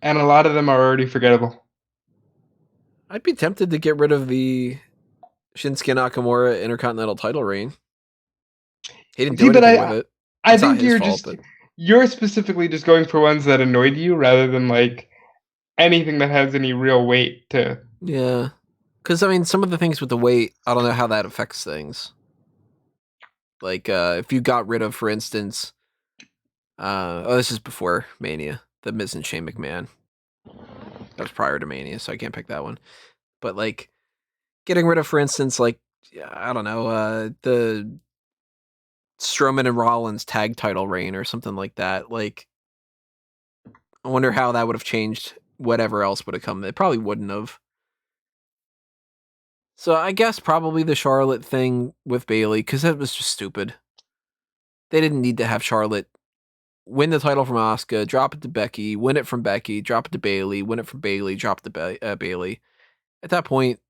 and a lot of them are already forgettable. I'd be tempted to get rid of the Shinsuke Nakamura Intercontinental title reign. He didn't do anything with it. I think you're specifically just going for ones that annoyed you rather than anything that has any real weight to. Yeah, because some of the things with the weight, I don't know how that affects things. Like, if you got rid of, for instance, this is before Mania, the Miz and Shane McMahon. That was prior to Mania, so I can't pick that one. But like, getting rid of, for instance, like, I don't know, the Strowman and Rollins tag title reign or something like that. Like, I wonder how that would have changed whatever else would have come. It probably wouldn't have. So I guess probably the Charlotte thing with Bayley, because that was just stupid. They didn't need to have Charlotte win the title from Asuka, drop it to Becky, win it from Becky, drop it to Bayley, win it from Bayley, drop it to Bayley. At that point,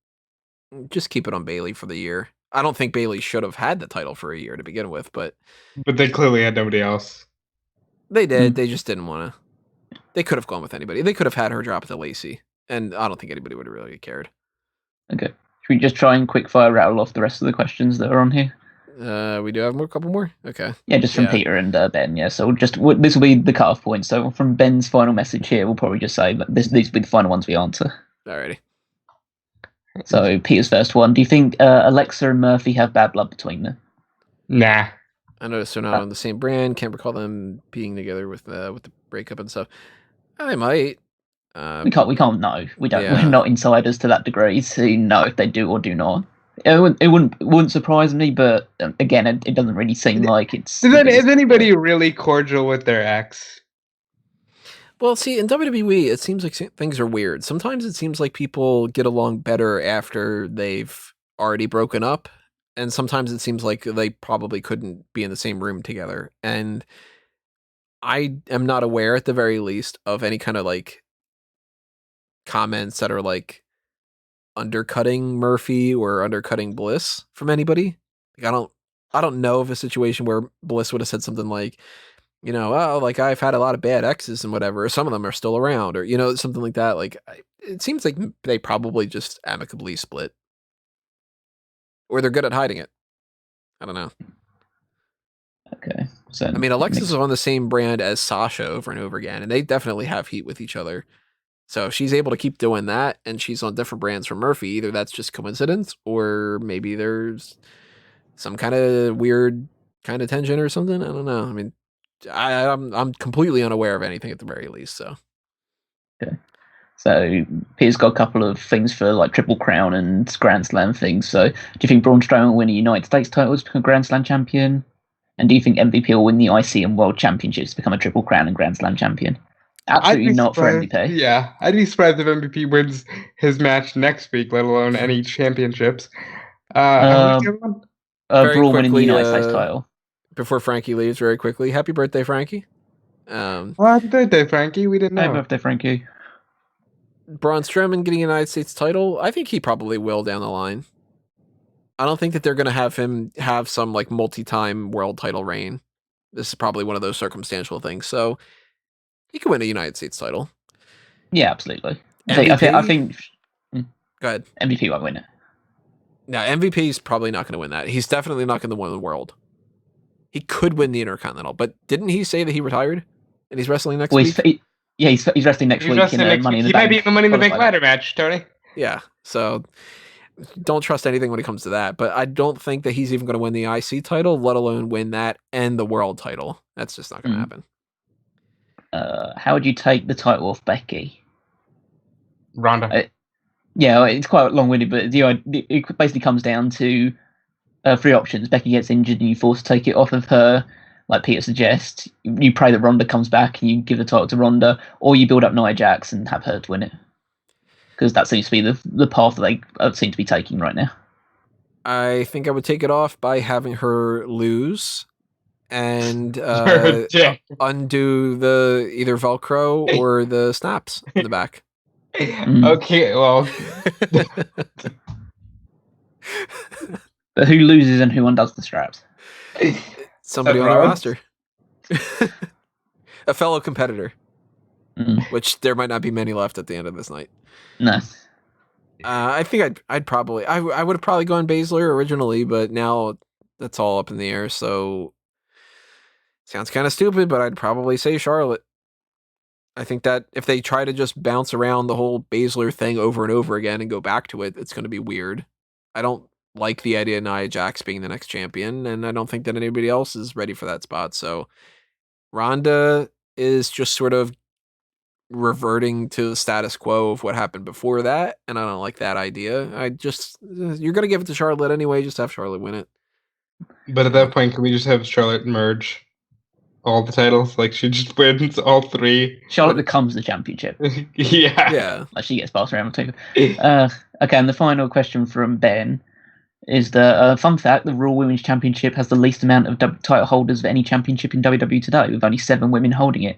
just keep it on Bayley for the year. I don't think Bayley should have had the title for a year to begin with, but they clearly had nobody else. they did. They just didn't want to. They could have gone with anybody. They could have had her drop it to Lacey, and I don't think anybody would have really cared. Okay. Should we just try and quickfire rattle off the rest of the questions that are on here? We do have a couple more? Okay. Yeah, just from Peter and Ben, yeah. So this will be the cut-off point. So from Ben's final message here, we'll probably just say that these will be the final ones we answer. Alrighty. So Peter's first one. Do you think Alexa and Murphy have bad blood between them? Nah. I noticed they're not on the same brand. Can't recall them being together with the breakup and stuff. They might. We can't know. We don't. Yeah. We're not insiders to that degree to know if they do or do not. It wouldn't surprise me, but again, it doesn't really seem like it's. Is anybody really cordial with their ex? Well, see, in WWE, it seems like things are weird. Sometimes it seems like people get along better after they've already broken up, and sometimes it seems like they probably couldn't be in the same room together. And I am not aware, at the very least, of any kind of like comments that are like undercutting Murphy or undercutting Bliss from anybody. Like, I don't know of a situation where Bliss would have said something like, you know, oh, like I've had a lot of bad exes and whatever, or some of them are still around, or, you know, something like that. Like, it seems like they probably just amicably split, or they're good at hiding it. I don't know. Okay. So I mean, Alexis is on the same brand as Sasha over and over again, and they definitely have heat with each other. So if she's able to keep doing that, and she's on different brands from Murphy, either that's just coincidence, or maybe there's some kind of weird kind of tension or something. I don't know. I mean, I'm completely unaware of anything at the very least. So. Okay. So Peter's got a couple of things for like Triple Crown and Grand Slam things. So do you think Braun Strowman will win the United States titles to become Grand Slam champion? And do you think MVP will win the IC and World Championships to become a Triple Crown and Grand Slam champion? Absolutely not for MVP. Yeah, I'd be surprised if MVP wins his match next week, let alone any championships. Braun winning the United States title. Before Frankie leaves, very quickly, happy birthday, Frankie. Happy birthday, Frankie. We didn't know. Happy birthday, Frankie. Braun Strowman getting a United States title, I think he probably will down the line. I don't think that they're going to have him have some like multi-time world title reign. This is probably one of those circumstantial things. So he could win a United States title. Yeah, absolutely. MVP? I think. Go ahead. MVP won't win it. No, MVP is probably not going to win that. He's definitely not going to win the world. He could win the Intercontinental, but didn't he say that he retired and he's wrestling next week? He's wrestling next week in the Money in the Bank. He might be in the Money in the Bank ladder match, Tony. Yeah, so don't trust anything when it comes to that. But I don't think that he's even going to win the IC title, let alone win that and the world title. That's just not going to happen. How would you take the title off Becky? Ronda. Yeah, it's quite long-winded, but it basically comes down to 3 options. Becky gets injured and you force to take it off of her, like Peter suggests. You pray that Ronda comes back and you give the title to Ronda, or you build up Nia Jax and have her to win it. Because that seems to be the path that they seem to be taking right now. I think I would take it off by having her lose and undo the either Velcro or the snaps in the back. Okay, well. But who loses and who undoes the straps? Somebody on the roster. A fellow competitor. Which there might not be many left at the end of this night. No. I think I'd probably I would have probably gone Baszler originally, but now that's all up in the air. So sounds kind of stupid, but I'd probably say Charlotte. I think that if they try to just bounce around the whole Baszler thing over and over again and go back to it, it's going to be weird. I don't like the idea of Nia Jax being the next champion, and I don't think that anybody else is ready for that spot. So Ronda is just sort of reverting to the status quo of what happened before that, and I don't like that idea. You're gonna give it to Charlotte anyway, just have Charlotte win it. But at that point, can we just have Charlotte merge all the titles? Like, she just wins all 3. Charlotte becomes the championship. Yeah. Like she gets passed around too. Okay, and the final question from Ben is the fun fact: the Raw Women's Championship has the least amount of title holders of any championship in WWE today, with only 7 women holding it.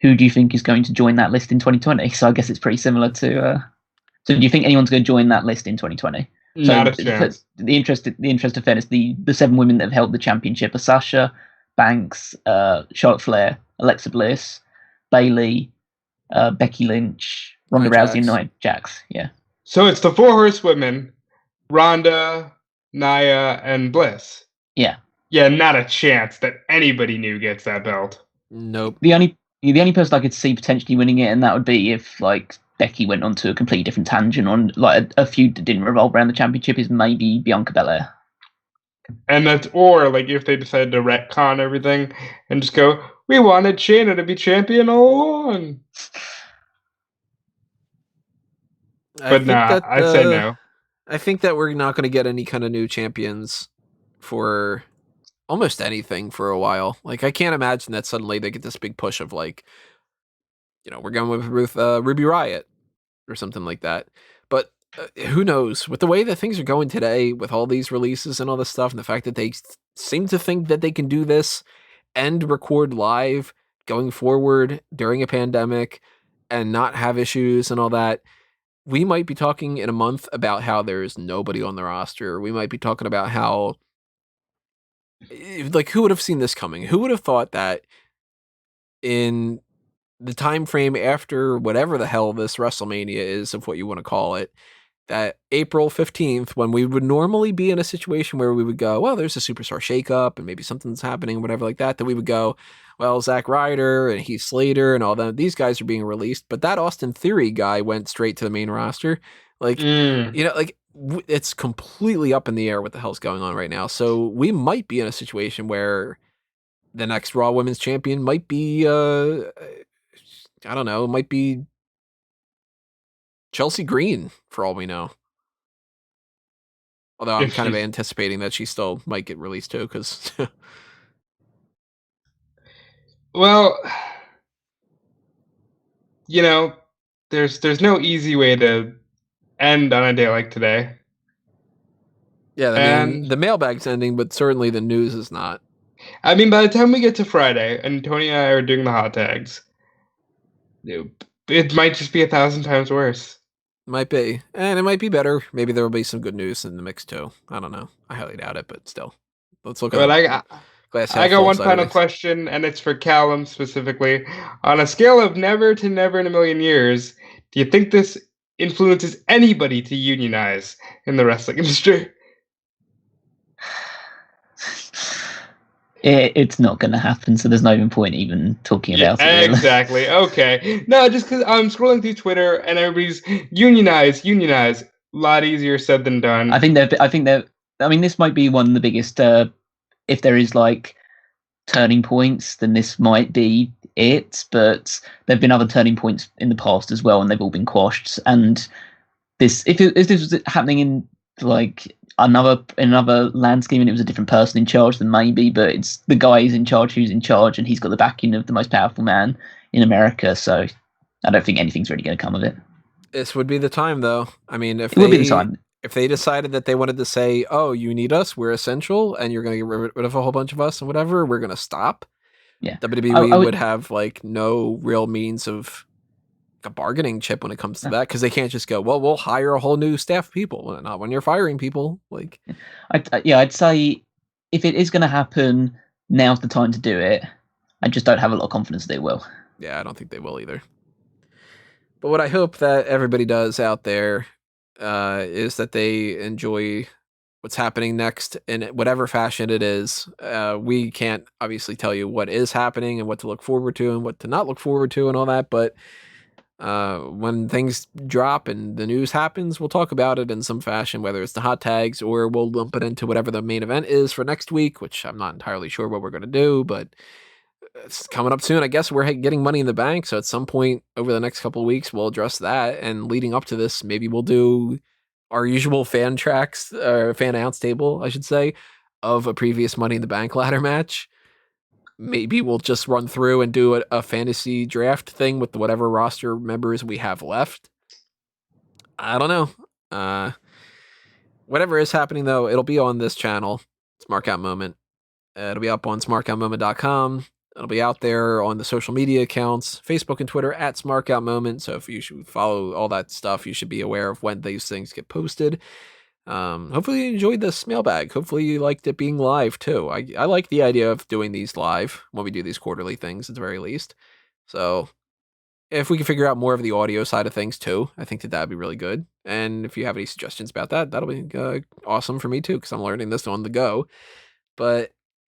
Who do you think is going to join that list in 2020? So I guess it's pretty similar to. So do you think anyone's going to join that list in 2020? Not a chance. The interest of fairness, the 7 women that have held the championship are Sasha Banks, Charlotte Flair, Alexa Bliss, Bayley, Becky Lynch, Ronda Rousey, and Nia Jax. Yeah. So it's the 4 horsewomen: Ronda, Nia, and Bliss. Yeah. Yeah, not a chance that anybody new gets that belt. Nope. The only person I could see potentially winning it, and that would be if like Becky went on to a completely different tangent on like a feud that didn't revolve around the championship, is maybe Bianca Belair. And that's, or like if they decided to retcon everything and just go, we wanted Shayna to be champion all along. But nah, I say no. I think that we're not going to get any kind of new champions for almost anything for a while. Like, I can't imagine that suddenly they get this big push of like, we're going with Ruby Riott or something like that. But who knows? With the way that things are going today, with all these releases and all this stuff, and the fact that they seem to think that they can do this and record live going forward during a pandemic and not have issues and all that, we might be talking in a month about how there's nobody on the roster. We might be talking about how, like, who would have seen this coming? Who would have thought that in the time frame after whatever the hell this WrestleMania is, of what you want to call it, that April 15th, when we would normally be in a situation where we would go, well, there's a superstar shakeup and maybe something's happening, whatever like that we would go, well, Zack Ryder and Heath Slater and all that, these guys are being released, but that Austin Theory guy went straight to the main roster. Like, it's completely up in the air what the hell's going on right now. So we might be in a situation where the next Raw Women's Champion might be, I don't know, it might be Chelsea Green, for all we know. Although I'm kind of anticipating that she still might get released too, because... Well, there's no easy way to end on a day like today. Yeah, I mean, the mailbag's ending, but certainly the news is not. I mean, by the time we get to Friday, and Tony and I are doing the hot tags, it might just be 1,000 times worse. Might be. And it might be better. Maybe there will be some good news in the mix too. I don't know. I highly doubt it, but still. Let's look at it. I got one final question, and it's for Callum specifically. On a scale of never to never in a million years, do you think this influences anybody to unionize in the wrestling industry? It's not going to happen, so there's no even point even talking about it. Really. Exactly. Okay. No, just because I'm scrolling through Twitter and everybody's unionize. A lot easier said than done. I mean, this might be one of the biggest. If there is like turning points, then this might be it. But there've been other turning points in the past as well, and they've all been quashed. And if this was happening in like another landscape and it was a different person in charge, then maybe, but it's the guy who's in charge, and he's got the backing of the most powerful man in America, so I don't think anything's really going to come of it. This would be the time, though. I mean, if they decided that they wanted to say, oh, you need us, we're essential, and you're going to get rid of a whole bunch of us and whatever, we're going to stop. Yeah. WWE would have like no real means of a bargaining chip when it comes to that, because they can't just go, well, we'll hire a whole new staff of people. Not when you're firing people. Like, I'd say if it is going to happen, now's the time to do it. I just don't have a lot of confidence they will. Yeah, I don't think they will either. But what I hope that everybody does out there is that they enjoy what's happening next in whatever fashion it is. We can't obviously tell you what is happening and what to look forward to and what to not look forward to and all that, but When things drop and the news happens, we'll talk about it in some fashion, whether it's the hot tags or we'll lump it into whatever the main event is for next week, which I'm not entirely sure what we're going to do, but it's coming up soon. I guess we're getting Money in the Bank, so at some point over the next couple of weeks, we'll address that. And leading up to this, maybe we'll do our usual fan tracks, or fan announce table, I should say, of a previous Money in the Bank ladder match. Maybe we'll just run through and do a fantasy draft thing with whatever roster members we have left. I don't know. Whatever is happening, though, it'll be on this channel, Smark Out Moment. It'll be up on smarkoutmoment.com. It'll be out there on the social media accounts, Facebook and Twitter at Smark Out Moment. So if you should follow all that stuff, you should be aware of when these things get posted. Hopefully you enjoyed this mailbag. Hopefully you liked it being live too. I like the idea of doing these live when we do these quarterly things at the very least. So if we can figure out more of the audio side of things too, I think that'd be really good. And if you have any suggestions about that, that'll be awesome for me too, because I'm learning this on the go. But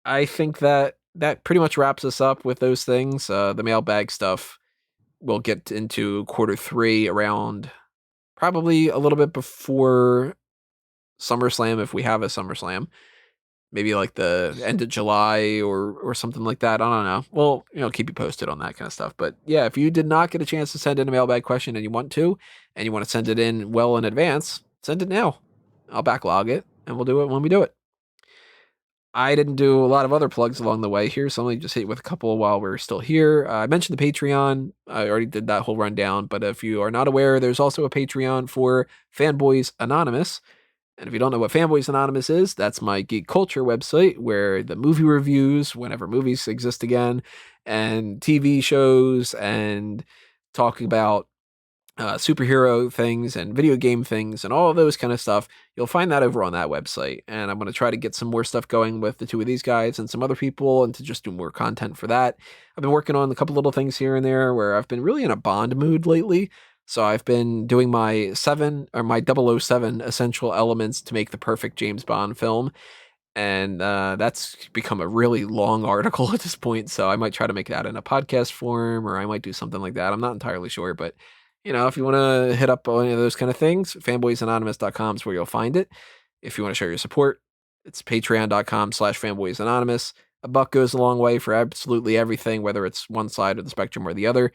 I think that pretty much wraps us up with those things. The mailbag stuff we'll get into quarter 3 around probably a little bit before SummerSlam, if we have a SummerSlam, maybe like the end of July or something like that. I don't know. We'll keep you posted on that kind of stuff. But yeah, if you did not get a chance to send in a mailbag question and you want to send it in well in advance, send it now. I'll backlog it and we'll do it when we do it. I didn't do a lot of other plugs along the way here, so let me just hit with a couple while we're still here. I mentioned the Patreon. I already did that whole rundown, but if you are not aware, there's also a Patreon for Fanboys Anonymous. And if you don't know what Fanboys Anonymous is, that's my geek culture website where the movie reviews, whenever movies exist again, and TV shows, and talking about superhero things and video game things and all of those kind of stuff, you'll find that over on that website. And I'm going to try to get some more stuff going with the two of these guys and some other people and to just do more content for that. I've been working on a couple little things here and there where I've been really in a Bond mood lately. So I've been doing my 007 essential elements to make the perfect James Bond film. And that's become a really long article at this point. So I might try to make that in a podcast form, or I might do something like that. I'm not entirely sure, but if you want to hit up any of those kind of things, fanboysanonymous.com is where you'll find it. If you want to show your support, it's patreon.com/fanboysanonymous. $1 goes a long way for absolutely everything, whether it's one side of the spectrum or the other.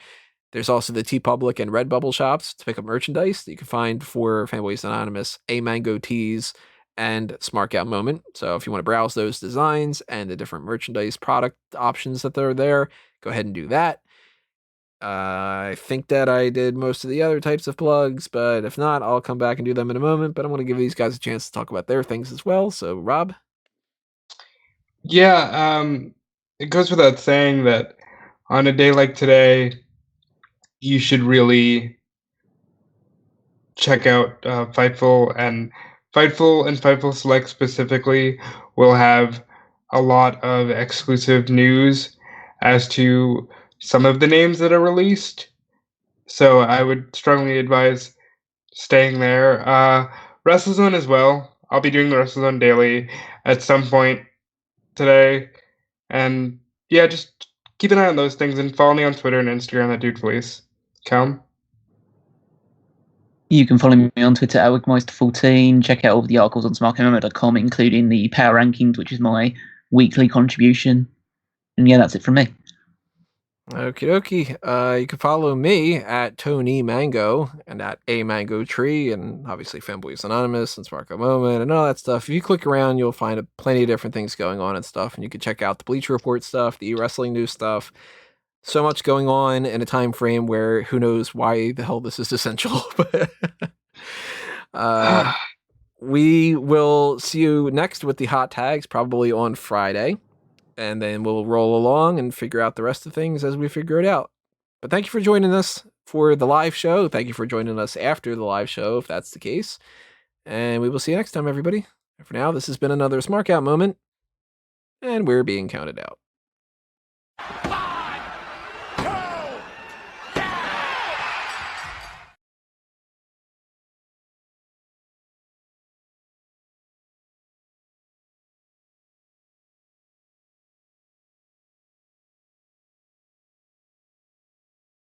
There's also the TeePublic and Redbubble shops to pick up merchandise that you can find for Fanboys Anonymous, A Mango Tees, and Smark Out Moment. So if you want to browse those designs and the different merchandise product options that are there, go ahead and do that. I think that I did most of the other types of plugs, but if not, I'll come back and do them in a moment. But I want to give these guys a chance to talk about their things as well. So, Rob? Yeah, it goes without saying that on a day like today, you should really check out Fightful, and Fightful Select specifically will have a lot of exclusive news as to some of the names that are released. So I would strongly advise staying there. WrestleZone as well. I'll be doing the WrestleZone daily at some point today. And yeah, just keep an eye on those things and follow me on Twitter and Instagram at Dude Felice. Calm. You can follow me on Twitter at Wigmeister14. Check out all of the articles on smarkoutmoment.com, including the Power Rankings, which is my weekly contribution. And yeah, that's it from me. Okie dokie. You can follow me at Tony Mango and at A Mango Tree, and obviously Fanboys Anonymous and Smark Out Moment and all that stuff. If you click around, you'll find plenty of different things going on and stuff, and you can check out the Bleacher Report stuff, the wrestling news stuff. So much going on in a time frame where who knows why the hell this is essential. But we will see you next with the hot tags, probably on Friday. And then we'll roll along and figure out the rest of things as we figure it out. But thank you for joining us for the live show. Thank you for joining us after the live show, if that's the case. And we will see you next time, everybody. For now, this has been another Smark Out Moment, and we're being counted out.